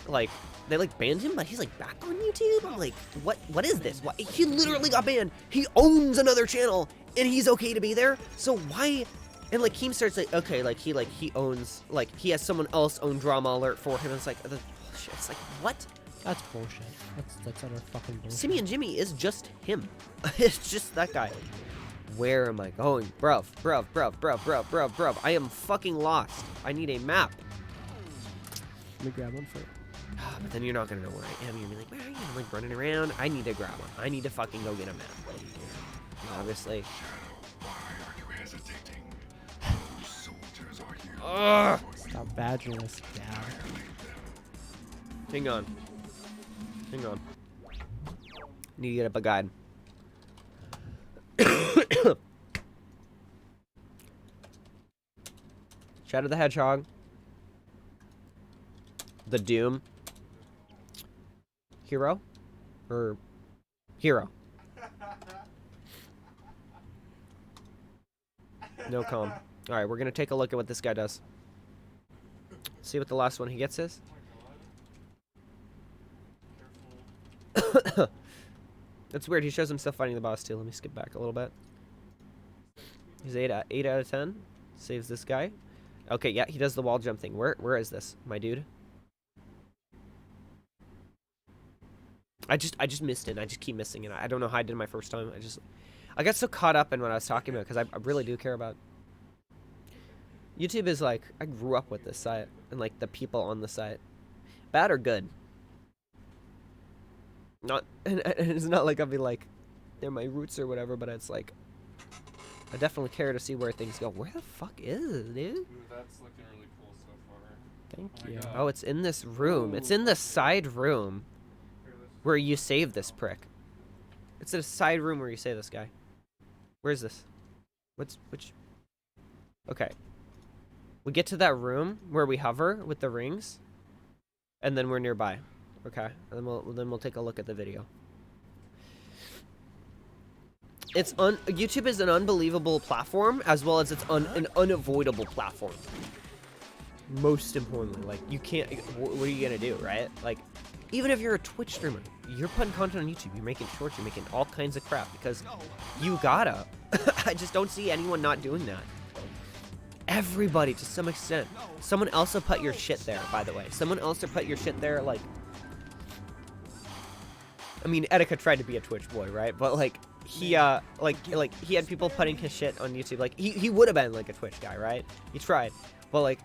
like they like banned him, but he's like back on YouTube. I'm like, what is this? What? He literally got banned. He owns another channel and he's okay to be there. So why? And like Keemstar's like, okay, like he owns, like he has someone else own Drama Alert for him. It's like oh, shit. It's like, what? That's bullshit. That's utter fucking bullshit. Simeon Jimmy is just him. It's just that guy. Where am I going? Bruv. I am fucking lost. I need a map. Let me grab one for you. But then you're not gonna know where I am. You're gonna be like, where are you? I'm like running around. I need to grab one. I need to fucking go get a map. And obviously. Ugh. Stop badgering us, Dad. Hang on. Need to get up a guide. Shadow the Hedgehog. The Doom. Hero? Or Hero. No com. Alright, we're gonna take a look at what this guy does. See what the last one he gets is. That's weird, he shows himself fighting the boss too. Let me skip back a little bit. He's 8 out of 10. Saves this guy. Okay, yeah, he does the wall jump thing. Where is this, my dude? I just missed it. I just keep missing it. I don't know how I did my first time. I got so caught up in what I was talking about because I really do care about. YouTube is like, I grew up with this site and like the people on the site. Bad or good? Not, and it's not like I'll be like, they're my roots or whatever, but it's like, I definitely care to see where things go. Where the fuck is it, dude? Ooh, that's looking really cool so far. Thank Oh my you. God. Oh, it's in this room. It's in the side room where you save this prick. It's in a side room where you save this guy. Where's this? Which? Okay. We get to that room where we hover with the rings, and then we're nearby. Okay, and then we'll take a look at the video. It's YouTube is an unbelievable platform, as well as it's an unavoidable platform. Most importantly, like, you can't. What are you gonna do, right? Like, even if you're a Twitch streamer, you're putting content on YouTube. You're making shorts. You're making all kinds of crap because you gotta. I just don't see anyone not doing that. Everybody, to some extent. Someone else will put your shit there, by the way. Someone else will put your shit there, like... I mean, Etika tried to be a Twitch boy, right? But, like, he, he had people putting his shit on YouTube. Like, he would have been, like, a Twitch guy, right? He tried. But, like,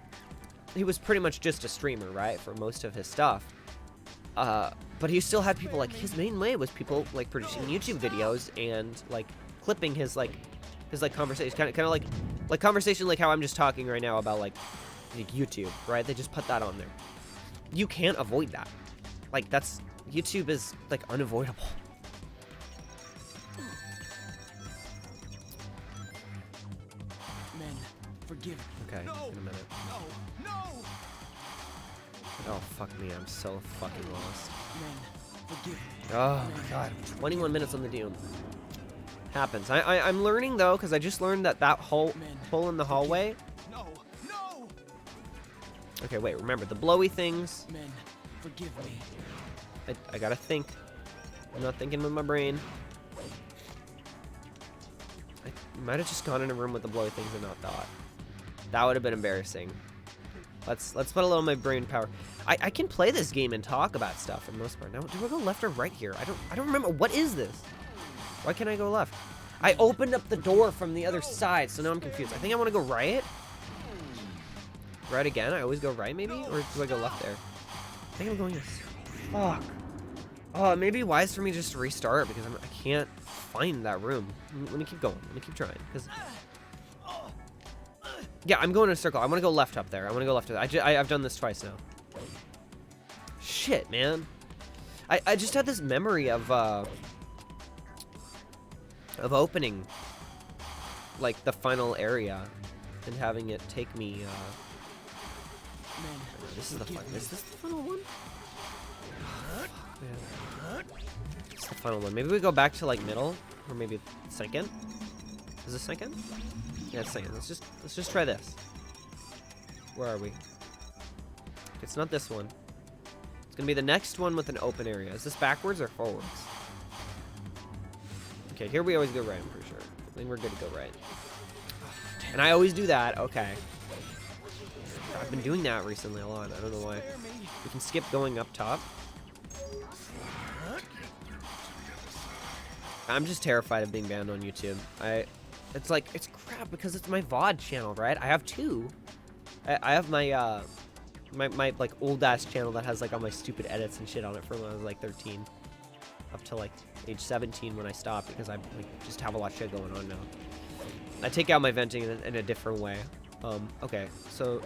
he was pretty much just a streamer, right? For most of his stuff. But he still had people, like, his main way was people, like, producing YouTube videos and, like, clipping his conversation, kind of like conversation like how I'm just talking right now about like YouTube, right? They just put that on there. You can't avoid that. Like, that's, YouTube is like unavoidable. Men, forgive me. Okay, in a minute. No! Oh fuck me, I'm so fucking lost. Men, forgive me. Oh my god, 21 minutes on the Doom. Happens. I'm learning though, because I just learned that hole in the hallway. No! Okay, wait. Remember the blowy things. Men, forgive me. I gotta think. I'm not thinking with my brain. I might have just gone in a room with the blowy things and not thought. That would have been embarrassing. Let's put a little of my brain power. I can play this game and talk about stuff for the most part. Now, do I go left or right here? I don't remember. What is this? Why can't I go left? I opened up the door from the other side, so now I'm confused. I think I want to go right. Right again? I always go right, maybe? Or do I go left there? I think I'm going this. Fuck. Oh, it may be wise for me just to restart because I can't find that room. Let me keep going. Let me keep trying. Cause yeah, I'm going in a circle. I want to go left up there. I want to go left. I've done this twice now. Shit, man. I just had this memory of opening like the final area and having it take me this is the final one? Yeah. It's the final one. Maybe we go back to like middle or maybe second. Is it second? Yeah, it's second. Let's just try this. Where are we? It's not this one. It's gonna be the next one with an open area. Is this backwards or forwards? Okay, here we always go right, I'm pretty sure. I think we're good to go right. And I always do that, okay. I've been doing that recently a lot, I don't know why. We can skip going up top. I'm just terrified of being banned on YouTube. It's like, it's crap because it's my VOD channel, right? I have two. I have my, my like old ass channel that has like all my stupid edits and shit on it from when I was like 13. Up to like age 17 when I stopped because I just have a lot of shit going on now. I take out my venting in a different way. Okay, so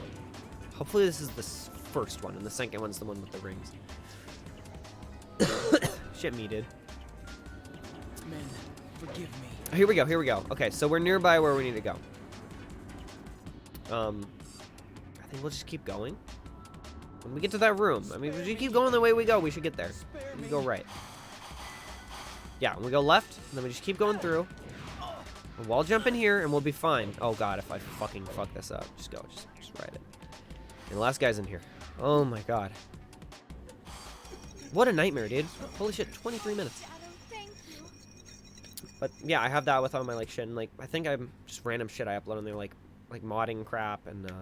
hopefully this is the first one and the second one's the one with the rings. Shit me, dude. Men, forgive me. Here we go. Okay, so we're nearby where we need to go. I think we'll just keep going. When we get to that room, I mean, if we keep going the way we go, we should get there. We go right. Yeah, we go left, and then we just keep going through. And wall jump in here, and we'll be fine. Oh god, if I fucking fuck this up. Just go, just ride it. And the last guy's in here. Oh my god. What a nightmare, dude. Holy shit, 23 minutes. But yeah, I have that with all my like shit, and like I think I'm just random shit I upload on there, like modding crap and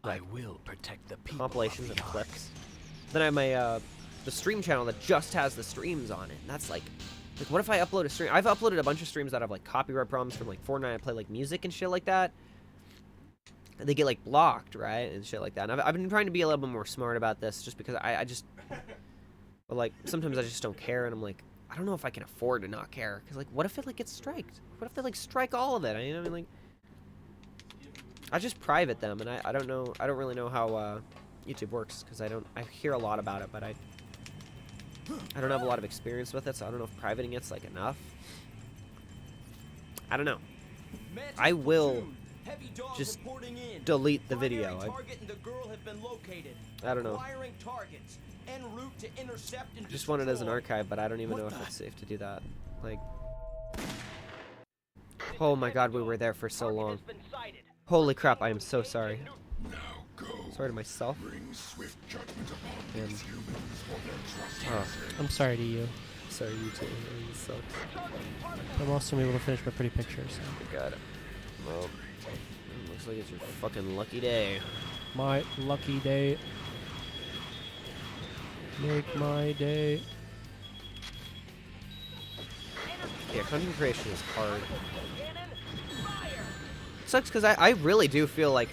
I will protect the people. Compilations of clips. Then I have my the stream channel that just has the streams on it. And that's like what if I upload a stream? I've uploaded a bunch of streams that have like copyright problems from like Fortnite. I play like music and shit like that. And they get like blocked, right, and shit like that. And I've been trying to be a little bit more smart about this, just because I just But like sometimes I just don't care, and I'm like, I don't know if I can afford to not care, because like what if it like gets striked? What if they like strike all of it? You know what I mean? Like I just private them, and I don't know, I don't really know how YouTube works, because I hear a lot about it, but I don't have a lot of experience with it, so I don't know if privating it's like enough. I don't know. I will just delete the video. I don't know. Just want it as an archive, but I don't even know if it's safe to do that. Like, oh my god, we were there for so long. Holy crap, I am so sorry. Sorry to myself. And, I'm sorry to you. sorry, you too. It sucks. I'm also able to finish my pretty pictures. Got it. Well, it looks like it's your fucking lucky day. My lucky day. Make my day. Yeah, content creation is hard. Sucks because I really do feel like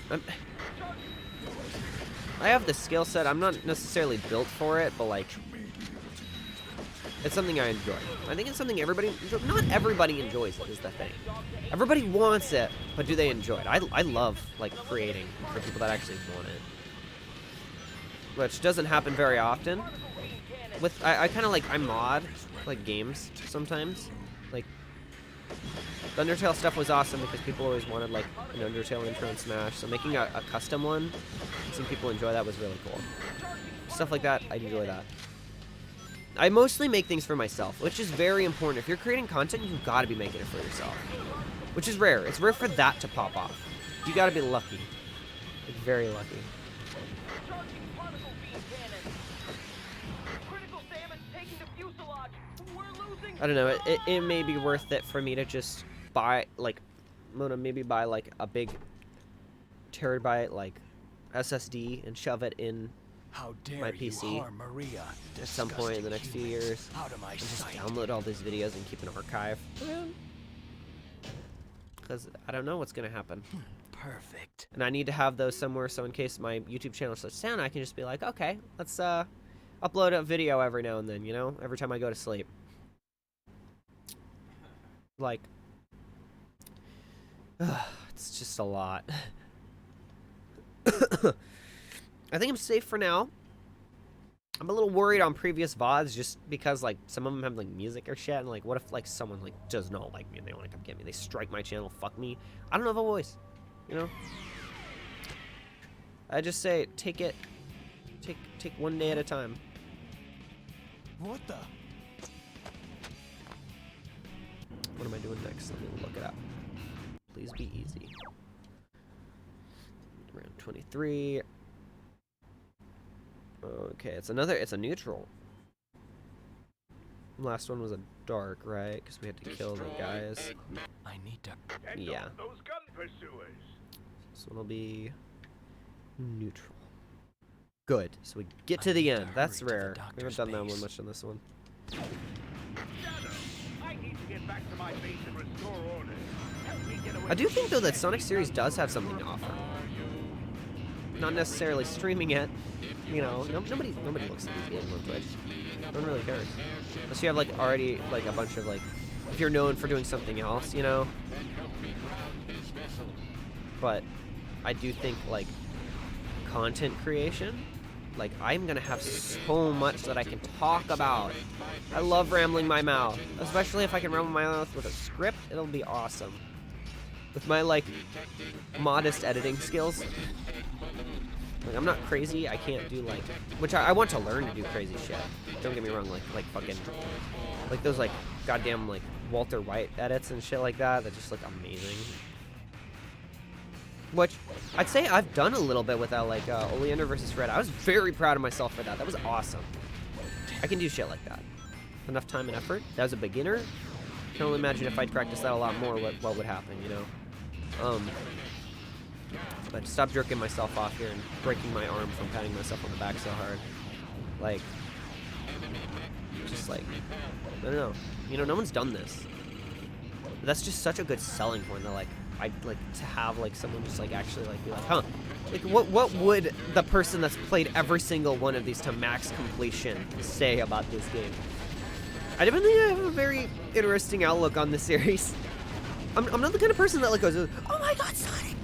I have the skill set. I'm not necessarily built for it, but like it's something I enjoy. I think it's something not everybody enjoys it is the thing. Everybody wants it, but do they enjoy it? I love like creating for people that actually want it, which doesn't happen very often. I kind of like I mod like games sometimes. Like the Undertale stuff was awesome because people always wanted like an Undertale intro in Smash, so making a custom one, seeing people enjoy that was really cool. Stuff like that, I enjoy that. I mostly make things for myself, which is very important. If you're creating content, you've got to be making it for yourself, which is rare. It's rare for that to pop off. You got to be lucky, like very lucky. I don't know. It may be worth it for me to just buy like, maybe buy like a big terabyte like SSD and shove it in my PC at some point in the next few years, and just download all these videos and keep an archive. Because I don't know what's gonna happen. Perfect. And I need to have those somewhere, so in case my YouTube channel shuts down, I can just be like, okay, let's upload a video every now and then, you know, every time I go to sleep. Like, it's just a lot. I think I'm safe for now. I'm a little worried on previous VODs just because, like, some of them have, like, music or shit. And, like, what if, like, someone, like, does not like me and they want to come get me? They strike my channel, fuck me. I don't have a voice, you know? I just say, take one day at a time. What the? What am I doing next? Let me look it up. Please be easy. Round 23. Okay, it's a neutral. Last one was a dark, right? Because we had to kill the guys. I need to. Yeah. Those gun pursuers. This one will be neutral. Good. So we get to the end. That's rare. We haven't done that one much on this one. I need to get back to my base and restore order. Help me get away. I do think though that Sonic series does have something to offer. Not necessarily streaming it. You know, nobody looks at these games on Twitch. No one really cares. Unless you have like already like a bunch of like, if you're known for doing something else, you know. But I do think like content creation, like I'm gonna have so much that I can talk about. I love rambling my mouth, especially if I can ramble my mouth with a script. It'll be awesome. With my like modest editing skills. Like, I'm not crazy. I can't do like, which I want to learn to do crazy shit. Don't get me wrong. Like fucking, like those like goddamn like Walter White edits and shit like that. That just look amazing. Which I'd say I've done a little bit with that, like Oleander versus Fred. I was very proud of myself for that. That was awesome. I can do shit like that. Enough time and effort. That was a beginner. I can only imagine if I'd practiced that a lot more, what would happen, you know? But stop jerking myself off here and breaking my arm from patting myself on the back so hard. Like, just like, I don't know. You know, no one's done this. But that's just such a good selling point that like, I'd like to have like someone just like actually like be like, huh, Like, what would the person that's played every single one of these to max completion say about this game? I definitely have a very interesting outlook on this series. I'm not the kind of person that like goes, oh my god, Sonic!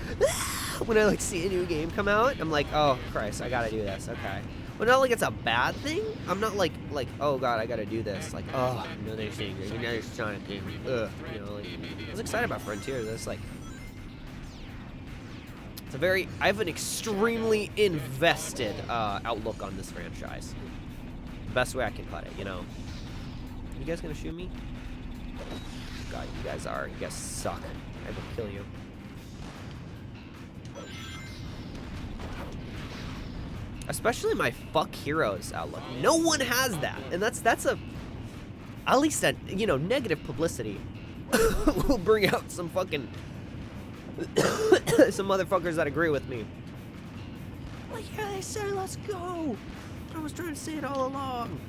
When I like see a new game come out, I'm like, oh Christ, I gotta do this. Okay. But not like it's a bad thing. I'm not like oh god, I gotta do this. Like, oh, another thing, another Sonic game. Ugh, you know, like I was excited about Frontiers. It's like I have an extremely invested outlook on this franchise. The best way I can put it, you know. You guys gonna shoot me? God, you guys are. You guys suck. I will kill you. Especially my fuck heroes outlook. No one has that, and that's a at least a negative publicity will bring out some fucking some motherfuckers that agree with me. Like, yeah, they said let's go. I was trying to say it all along.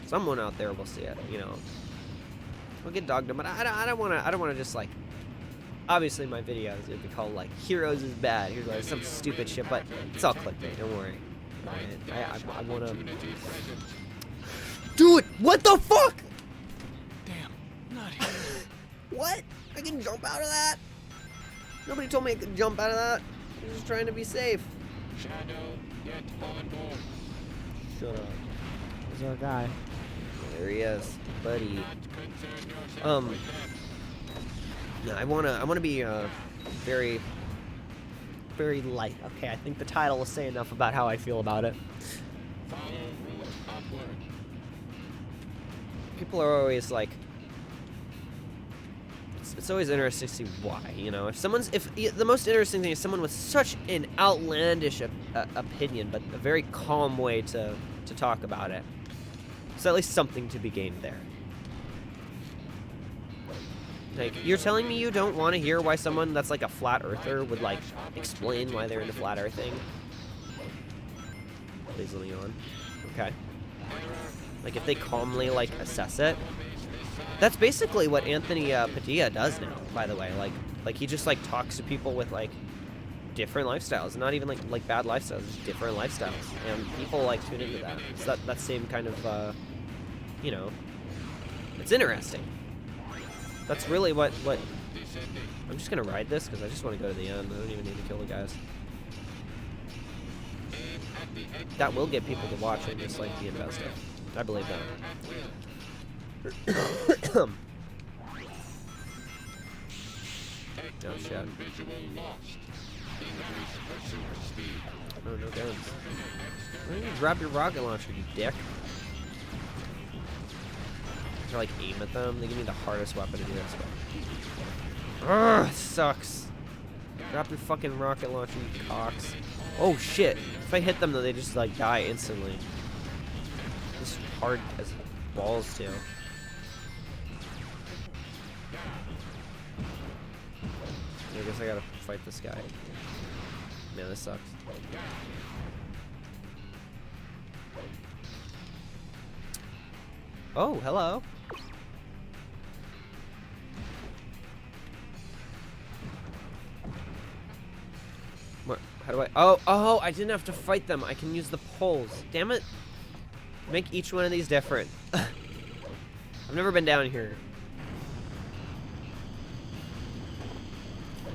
Someone out there will see it, you know. We'll get dogged on, but I don't wanna just like. Obviously, my videos would be called like "Heroes is bad." Here's like some stupid shit, but it's all clickbait. Don't worry. I wanna do it. What the fuck? Damn, not here. What? I can jump out of that? Nobody told me I could jump out of that. I'm just trying to be safe. Shadow, get on board. Shut up. There's our guy. There he is, buddy. No, I wanna be very, very light. Okay, I think the title will say enough about how I feel about it. People are always like, it's always interesting to see why. You know, if the most interesting thing is someone with such an outlandish opinion, but a very calm way to talk about it. So at least something to be gained there. Like, you're telling me you don't want to hear why someone that's like a flat earther would like explain why they're into flat earthing? Please let me on. Okay. Like, if they calmly like assess it, that's basically what Anthony Padilla does now. By the way, like he just like talks to people with like different lifestyles, not even like bad lifestyles, just different lifestyles, and people like tune into that. It's that same kind of you know, it's interesting. That's really what I'm just gonna ride this because I just want to go to the end. I don't even need to kill the guys. That will get people to watch and just like be invested. I believe that. Oh shit. Oh, no guns. Why don't you drop your rocket launcher, you dick? Or like aim at them. They give me the hardest weapon to do this with. Ugh, sucks. Drop your fucking rocket launcher, you cocks. Oh shit. If I hit them though, they just like die instantly. This hard as balls do. I guess I gotta fight this guy. Man, this sucks. Oh, hello. What? How do I? Oh, I didn't have to fight them. I can use the poles. Damn it. Make each one of these different. I've never been down here.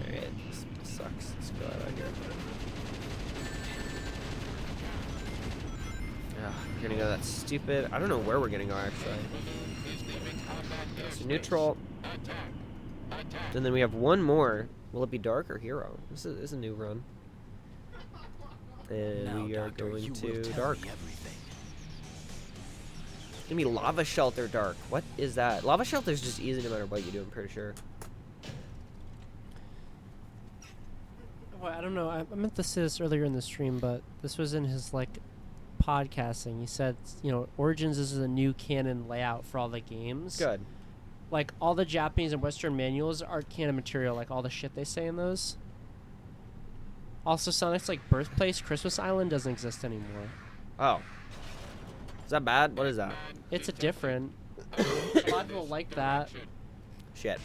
Alright, this sucks. Let's go out of here. We're gonna go that stupid. I don't know where we're gonna go actually. So neutral. And then we have one more. Will it be dark or hero? This is a new run. And now, we are Doctor, going to dark. It's gonna be lava shelter dark. What is that? Lava shelter is just easy no matter what you do, I'm pretty sure. Well, I don't know. I meant to say this earlier in the stream, but this was in his like podcasting. He said, Origins is a new canon layout for all the games. Good. Like all the Japanese and Western manuals are canon material, like all the shit they say in those. Also, Sonic's like birthplace, Christmas Island, doesn't exist anymore. Oh. Is that bad? What is that? It's a different. A lot of people like that. Shit.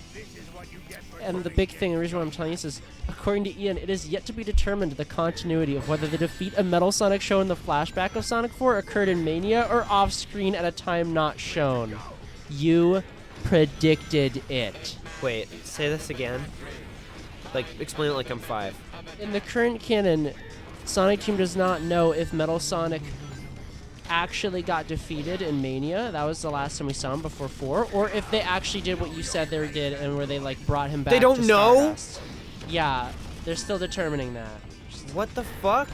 And the big thing, the reason why I'm telling you this is, according to Ian, it is yet to be determined the continuity of whether the defeat of Metal Sonic shown in the flashback of Sonic 4 occurred in Mania or off-screen at a time not shown. You predicted it. Wait, say this again. Like, explain it like I'm 5. In the current canon, Sonic Team does not know if Metal Sonic actually got defeated in Mania. That was the last time we saw him before 4. Or if they actually did what you said they did and where they, like, brought him back They don't to know? Stardust. Yeah, they're still determining that. What the fuck?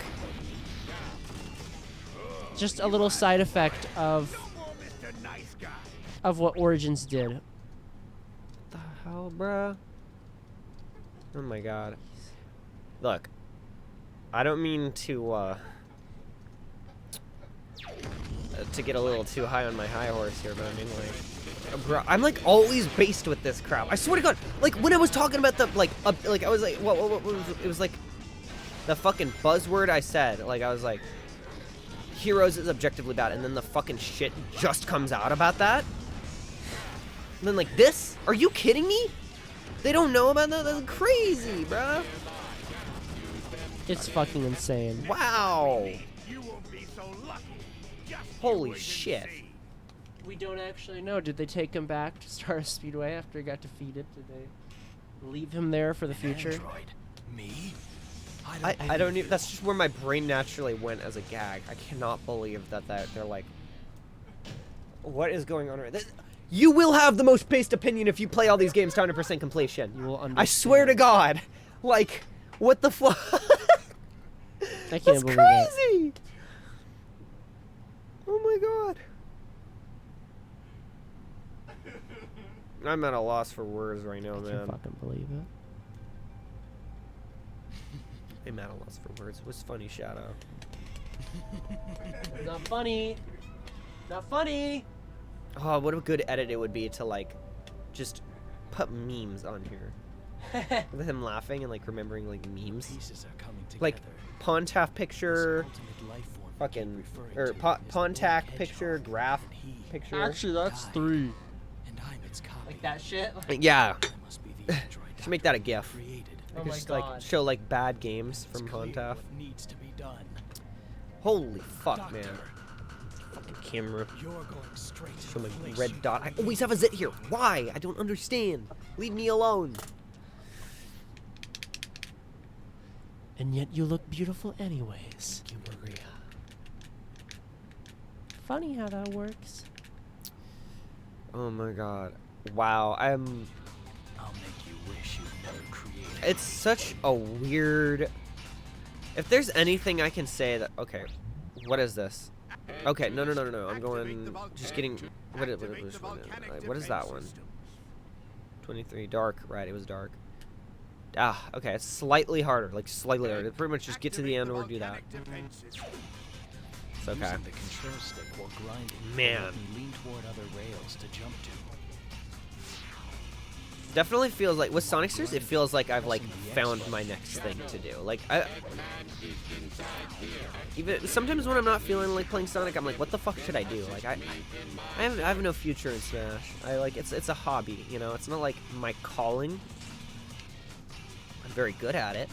Just a little side effect of what Origins did. The hell, bruh? Oh my god. Look, I don't mean to get a little too high on my high horse here, but I mean, like, bro, I'm like always based with this crap. I swear to God, like when I was talking about the like I was like, what was it? It was like the fucking buzzword I said. Like I was like, Heroes is objectively bad, and then the fucking shit just comes out about that. And then like this? Are you kidding me? They don't know about that? That's crazy, bruh. It's fucking insane. Wow. Holy shit. We don't actually know. Did they take him back to Stardust Speedway after he got defeated? Did they leave him there for the future? Android? Me? I don't even, that's just where my brain naturally went as a gag. I cannot believe that they're like, what is going on right there? You will have the most based opinion if you play all these games to 100% completion. You will understand. I swear to God. Like, what the fuck? I can't That's believe crazy. Oh my God. I'm at a loss for words right now, I man. can't fucking believe it. I'm at a loss for words. It was funny, Shadow. Not funny. Not funny. Oh, what a good edit it would be to, like, just put memes on here. With him laughing and, like, remembering, like, memes. Pieces are coming together. Like, Pontac picture, This ultimate life form fucking, referring or to is Pontac Hedgehog, picture, graph and he picture. Actually, that's died, 3. And I'm its copy. Like that shit? Yeah. I must be the android Should make that a Dr. GIF. created. Oh my Just, God. like, show, like, bad games It's from clear Pontac. what needs to be done. Holy fuck, Doctor, man. Fucking camera. You're going straight to Show the my place red you dot. I created. always have a zit here. Why? I don't understand. Leave me alone. And yet you look beautiful anyways. Thank you, Maria. Funny how that works. Oh my God. Wow. I'll make you wish you'd never created. It's such a weird. If there's anything I can say that. Okay. What is this? Okay. No. I'm going. Just getting. What is that one? 23. Dark. Right. It was dark. Ah. Okay. It's slightly harder. Like slightly harder. Pretty much just get to the end or do that. It's okay. Using the control stick while grinding Man. let me lean toward other rails to jump to. Definitely feels like with Sonic Series, it feels like I've like found my next thing to do. Like even sometimes when I'm not feeling like playing Sonic, I'm like, what the fuck should I do? Like I have no future in Smash. I like it's a hobby, you know. It's not like my calling. I'm very good at it.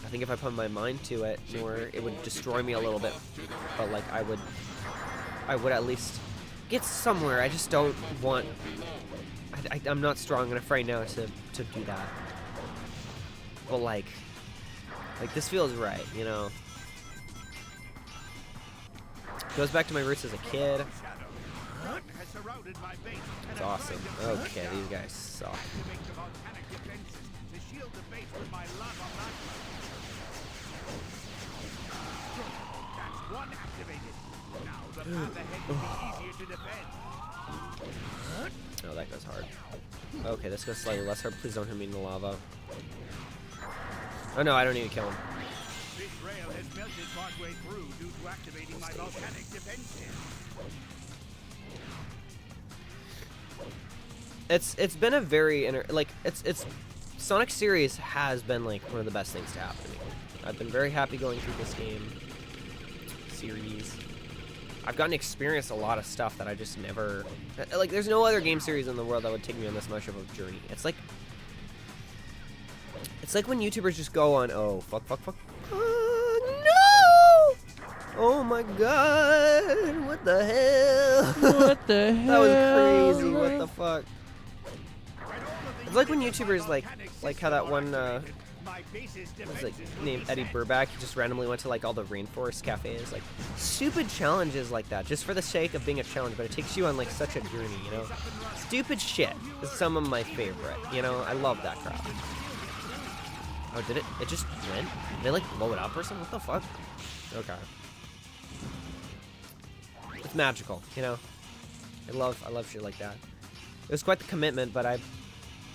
I think if I put my mind to it more, it would destroy me a little bit. But like I would at least get somewhere. I just don't want. I'm not strong enough right now to do that. But like this feels right, you know. Goes back to my roots as a kid. It's awesome. Okay, these guys suck. Oh, that goes hard. Okay, this goes slightly less hard. Please don't hit me in the lava. Oh no, I don't need to kill him. This rail has melted partway through due to activating my volcanic defenses. It's been a very it's Sonic Series has been like one of the best things to happen to me. I've been very happy going through this game series. I've gotten to experience a lot of stuff that I just never, like, there's no other game series in the world that would take me on this much of a journey. It's like when YouTubers just go on, oh, fuck, no! Oh my god, what the hell? What the hell? That was crazy, what the fuck? It's like when YouTubers, like how that one, was like named Eddie Burback, he just randomly went to like all the rainforest cafes, like stupid challenges like that, just for the sake of being a challenge, but it takes you on like such a journey, you know? Stupid shit is some of my favorite, you know? I love that crap. Oh, did it? It just went? Did they like blow it up or something? What the fuck? Okay. It's magical, you know? I love shit like that. It was quite the commitment, but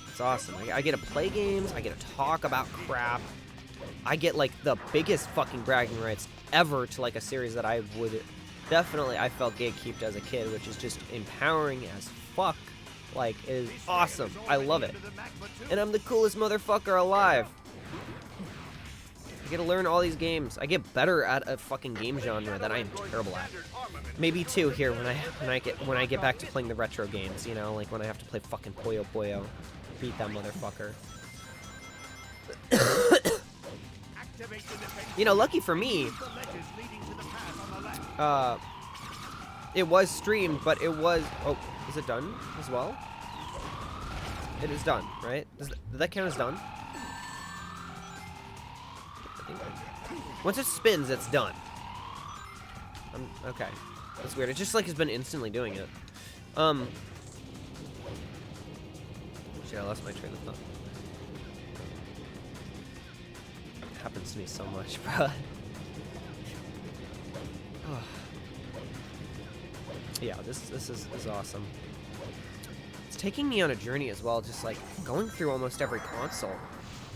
it's awesome. I get to play games, I get to talk about crap. I get like the biggest fucking bragging rights ever to like a series that I would definitely, I felt gatekeeped as a kid, which is just empowering as fuck. Like, it is awesome. I love it. And I'm the coolest motherfucker alive. I get to learn all these games. I get better at a fucking game genre that I am terrible at. Maybe two here when I get back to playing the retro games, you know, like when I have to play fucking Puyo Puyo. Beat that motherfucker. You know, lucky for me, it was streamed, but it was, oh, is it done as well? It is done, right? Did that count as done? I think once it spins, it's done. Okay. That's weird. It just like has been instantly doing it. Shit, I lost my train of thought. It happens to me so much, bro. Oh. Yeah, this is awesome. It's taking me on a journey as well, just like going through almost every console.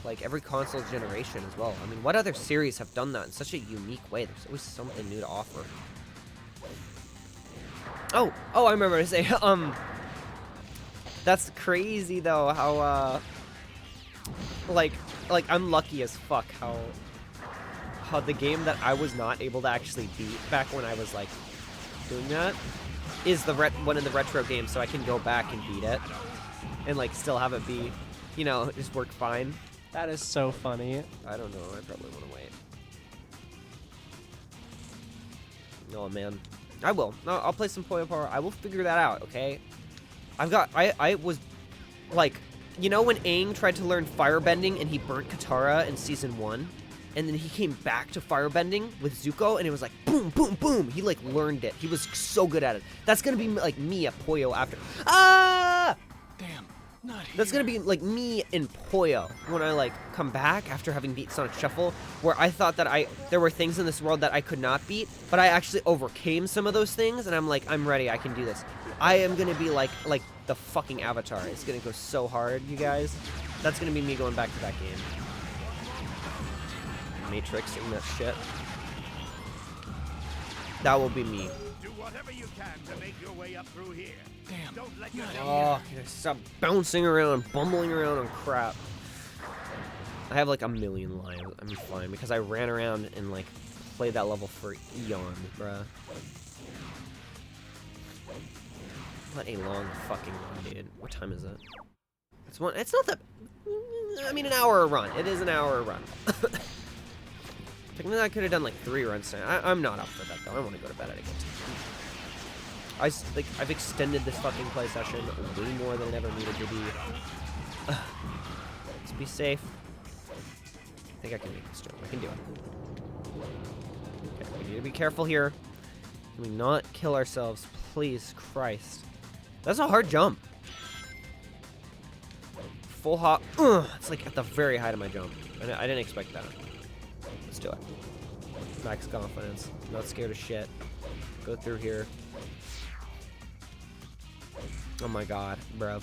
Like every console generation as well. I mean, what other series have done that in such a unique way? There's always something new to offer. Oh, I remember to say, that's crazy though, how, like I'm lucky as fuck how the game that I was not able to actually beat back when I was like doing that is one of the retro games, so I can go back and beat it and like still have it be, you know, just work fine. That is so funny. I don't know, I probably want to wait. Oh man, I will. No, I'll play some Puyo Power. I will figure that out, okay? I was, like, you know when Aang tried to learn firebending and he burnt Katara in Season 1? And then he came back to firebending with Zuko and it was like, boom, boom, boom. He, like, learned it. He was so good at it. That's gonna be, like, me at Puyo after. Ah! Damn, not here. That's gonna be, like, me in Puyo when I, like, come back after having beat Sonic Shuffle, where I thought that there were things in this world that I could not beat, but I actually overcame some of those things, and I'm like, I'm ready, I can do this. I am gonna be like the fucking Avatar. It's gonna go so hard, you guys. That's gonna be me going back to that game. Matrix and that shit. That will be me. Do whatever you can to make your way up through here. Damn. Don't let your Oh, stop bouncing around, bumbling around on crap. I have like a million lives. I'm fine because I ran around and like played that level for eons, bruh. What a long fucking run, dude. What time is it? It's not that. I mean, an hour a run. It is an hour a run. Technically, I could have done like 3 runs tonight. I'm not up for that though. I want to go to bed at a good time. I've extended this fucking play session way more than it ever needed to be. Let's be safe. I think I can make this jump. I can do it. Okay, we need to be careful here. Can we not kill ourselves? Please, Christ. That's a hard jump. Full hop. It's like at the very height of my jump. I didn't expect that. Let's do it. Max confidence. Not scared of shit. Go through here. Oh my god, bruv.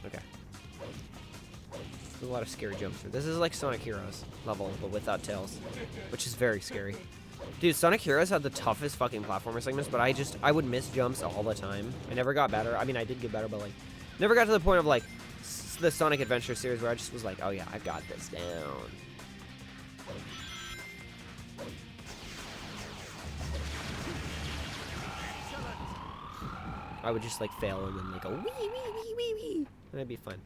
Okay. There's a lot of scary jumps here. This is like Sonic Heroes level, but without tails, which is very scary. Dude, Sonic Heroes had the toughest fucking platformer segments, but I would miss jumps all the time. I never got better. I mean, I did get better, but like, never got to the point of like the Sonic Adventure series where I just was like, oh yeah, I got this down. I would just like fail and then like go wee wee wee wee wee, and that'd be fun.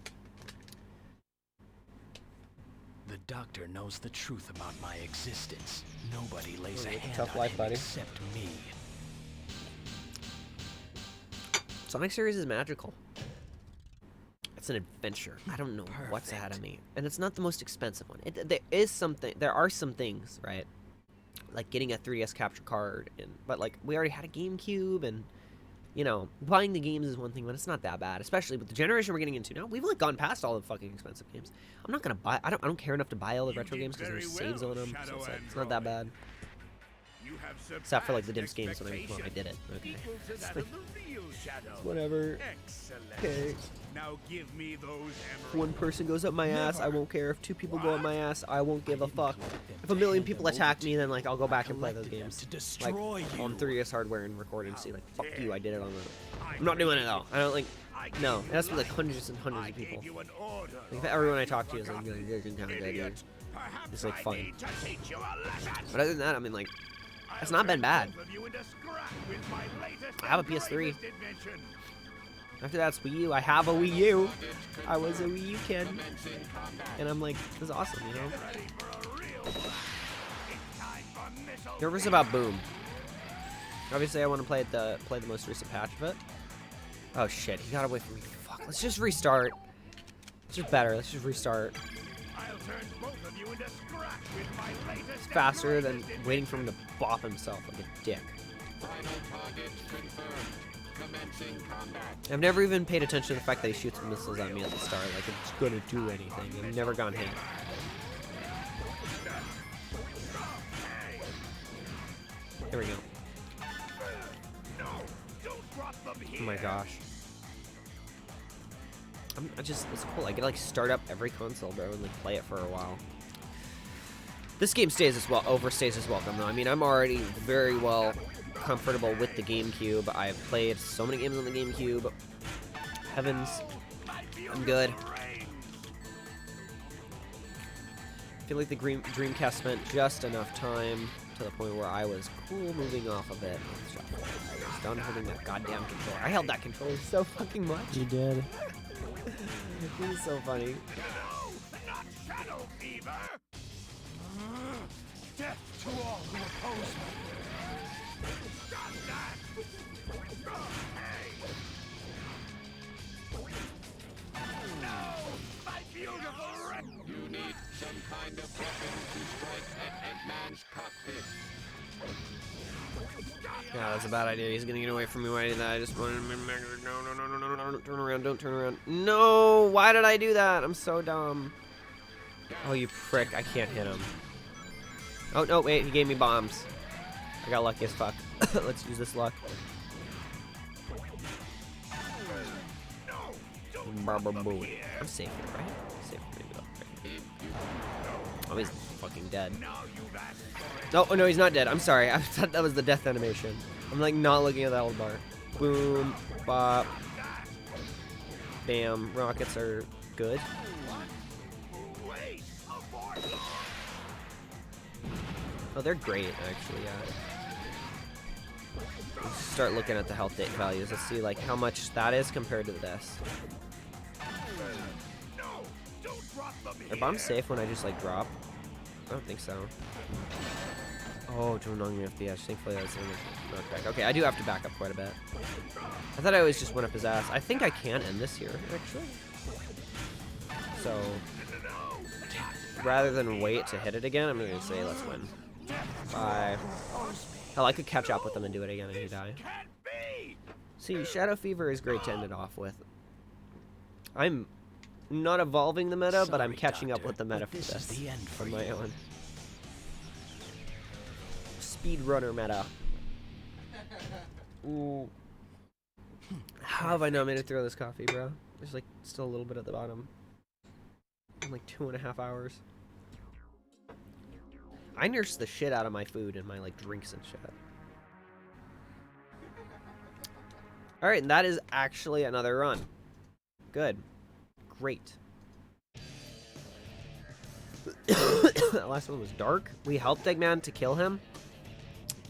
The doctor knows the truth about my existence. Nobody lays a Ooh, hand tough on life, him buddy. except me. Sonic series is magical. It's an adventure. I don't know what's ahead of me, and it's not the most expensive one. There are some things, right? Like getting a 3DS capture card, but like we already had a GameCube, and you know, buying the games is one thing, but it's not that bad. Especially with the generation we're getting into now. We've like gone past all the fucking expensive games. I'm not gonna buy. I don't care enough to buy all the retro games because there's saves on them. So it's not that bad. Except for like the Dimps games when I did it. Okay. Whatever. Okay. Now give me those If one person goes up my ass, I won't care. If 2 people go up my ass, I won't give a fuck. If 1 million people attack me, then like I'll go back and play those games. Like on 3DS hardware and record and see like, fuck you, I did it on the. I'm not doing it though. I don't like. No, it has to be like hundreds and hundreds of people. Like if everyone I talk to is like, it's like fun. But other than that, I mean like, it's not been bad. I have a PS3. After that's Wii U. I have a Wii U. I was a Wii U kid. And I'm like, this is awesome, you know? Nervous about Boom. Obviously, I want to play the most recent patch of it. Oh shit, he got away from me. Fuck, let's just restart. It's just better, let's just restart. It's faster than waiting for him to bop himself like a dick. I've never even paid attention to the fact that he shoots missiles at me at the start, like it's gonna do anything. I've never gone hit. There we go. Oh my gosh. It's cool. I get to like start up every console, bro, and like play it for a while. This game overstays its welcome, though. I mean, I'm already very well comfortable with the GameCube. I've played so many games on the GameCube. Heavens, I'm good. I feel like the Dreamcast spent just enough time to the point where I was cool moving off of it. I was done holding that goddamn controller. I held that controller so fucking much. You did. It was so funny. Not shadow fever! Death to all who oppose me! Stop that! Hey! No! My beautiful red! You need some kind of weapon to strike at Eggman's cockpit. Yeah, that's a bad idea. He's gonna get away from me. Why did that? I just wanted to... No, don't turn around, don't turn around. No! Why did I do that? I'm so dumb. Oh, you prick. I can't hit him. Oh, no, wait. He gave me bombs. I got lucky as fuck. Let's use this luck. I'm safe here, right? I'm safe here. Oh, he's fucking dead. Oh, no, he's not dead. I'm sorry. I thought that was the death animation. I'm like not looking at the health bar. Boom. Bop. Bam. Rockets are good. Oh, they're great, actually, yeah. Let's start looking at the health date values. Let's see, like, how much that is compared to this. Are bombs safe when I just, like, drop? I don't think so. Oh, doing on your FPS. Thankfully, I was not back. Okay, I do have to back up quite a bit. I thought I always just went up his ass. I think I can end this here, actually. So, rather than wait to hit it again, I'm going to say let's win. Bye. Hell, I could catch up with him and do it again and he die. See, Shadow Fever is great to end it off with. I'm not evolving the meta, but I'm catching up with the meta for this on my own. Speedrunner meta. Ooh. How have I not made it through this coffee, bro? There's like still a little bit at the bottom. I'm like 2.5 hours. I nurse the shit out of my food and my like drinks and shit. Alright, and that is actually another run. Good. Great. That last one was dark. We helped Eggman to kill him.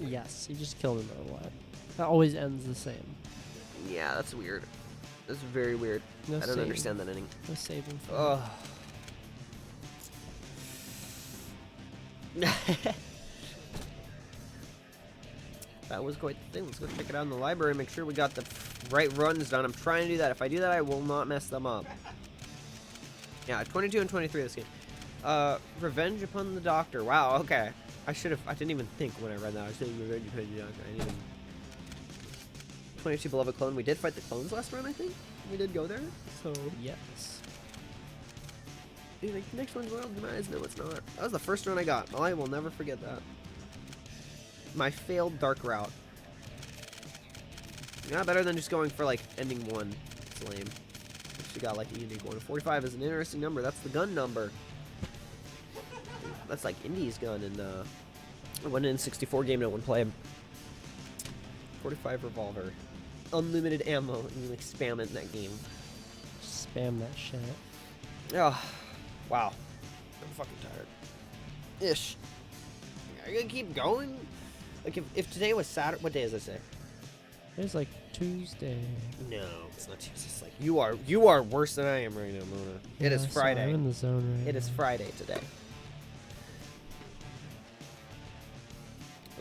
Yes, you just killed him no matter what. That always ends the same. Yeah, that's weird. That's very weird. No I don't saving. understand that ending. No saving. For Oh. That was quite the thing. Let's go check it out in the library. Make sure we got the right runs done. I'm trying to do that. If I do that, I will not mess them up. Yeah, 22 and 23 this game. Revenge upon the Doctor. Wow, okay. I didn't even think when I read that. I was saying Revenge upon the Doctor. I didn't even... 22 Beloved Clone. We did fight the clones last run, I think. We did go there. So, yes. dude, like, the next one's World Demise. No, it's not. That was the first run I got. I will never forget that. My failed dark route. Yeah, better than just going for, like, ending one. It's lame. Actually got, like, a unique one. 45 is an interesting number. That's the gun number. That's like Indy's gun in the one in 64 game no one played. 45 revolver. Unlimited ammo, and you, like, spam it in that game. Spam that shit. Oh, wow. I'm fucking tired. Ish. Are you gonna keep going? Like, if today was Saturday, what day is it today? It's like Tuesday. No, it's not Tuesday. It's like, you are worse than I am right now, Mona. It is Yeah, so Friday. I'm in the zone right It is now. Friday today.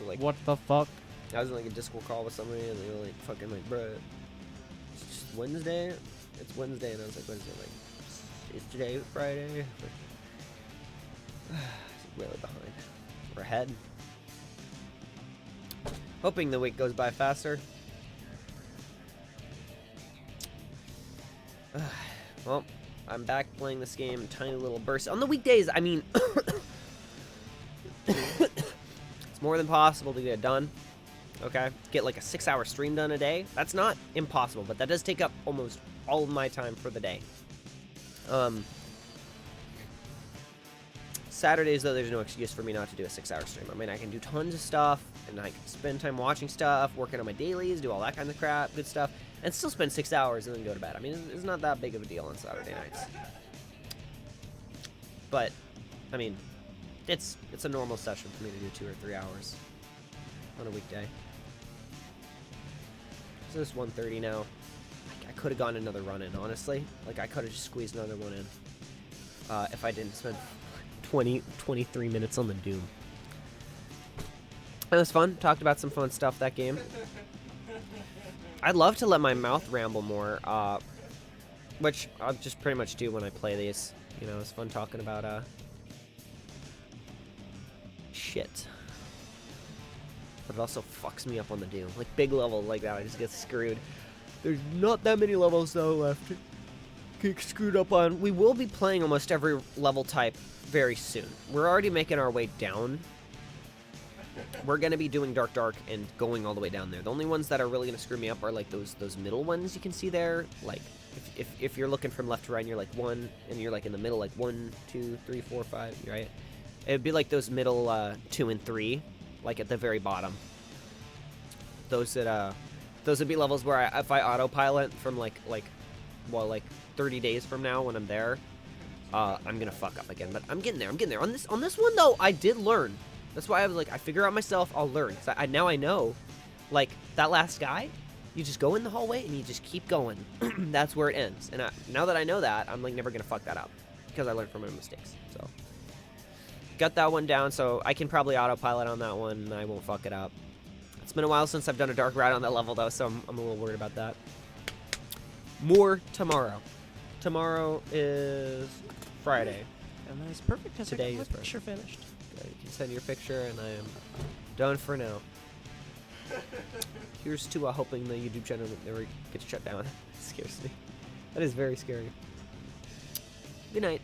Like, What the fuck? I was in, like, a Discord call with somebody, and they were like, fucking, like, bruh, it's just Wednesday? It's Wednesday, and I was like, Wednesday, like, is today Friday? Like, really behind. We're ahead. Hoping the week goes by faster. Well, I'm back playing this game in tiny little bursts. On the weekdays, I mean, it's more than possible to get it done. Okay? Get like a 6-hour stream done a day. That's not impossible, but that does take up almost all of my time for the day. Saturdays, though, there's no excuse for me not to do a 6-hour stream. I mean, I can do tons of stuff, and I can spend time watching stuff, working on my dailies, do all that kind of crap, good stuff, and still spend 6 hours and then go to bed. I mean, it's not that big of a deal on Saturday nights. But, I mean, it's a normal session for me to do 2 or 3 hours on a weekday. So it's 1:30 now. I could have gotten another run in, honestly. Like, I could have just squeezed another one in if I didn't spend 23 minutes on the Doom. It was fun. Talked about some fun stuff that game. I'd love to let my mouth ramble more, which I'll just pretty much do when I play these. You know, it's fun talking about shit. But it also fucks me up on the Doom. Like, big level like that, I just get screwed. There's not that many levels, though, left to get screwed up on. We will be playing almost every level type very soon. We're already making our way down. We're going to be doing Dark and going all the way down there. The only ones that are really going to screw me up are, like, those middle ones you can see there. Like, if you're looking from left to right and you're, like, 1, and you're, like, in the middle, like, 1, 2, 3, 4, 5, right? It would be, like, those middle 2 and 3. Like at the very bottom. Those would be levels where if I autopilot from like 30 days from now when I'm there, I'm gonna fuck up again. But I'm getting there. On this one though, I did learn. That's why I was like, I figure out myself, I'll learn. So now I know, like that last guy, you just go in the hallway and you just keep going. That's where it ends. And now that I know that, I'm like never gonna fuck that up because I learned from my mistakes. So. Got that one down, so I can probably autopilot on that one, and I won't fuck it up. It's been a while since I've done a dark route on that level, though, so I'm a little worried about that. More tomorrow. Tomorrow is Friday. And that's perfect because Today I got is my picture finished. Okay, you can send your picture, and I am done for now. Here's to hoping the YouTube channel never gets shut down. It scares me. That is very scary. Good night.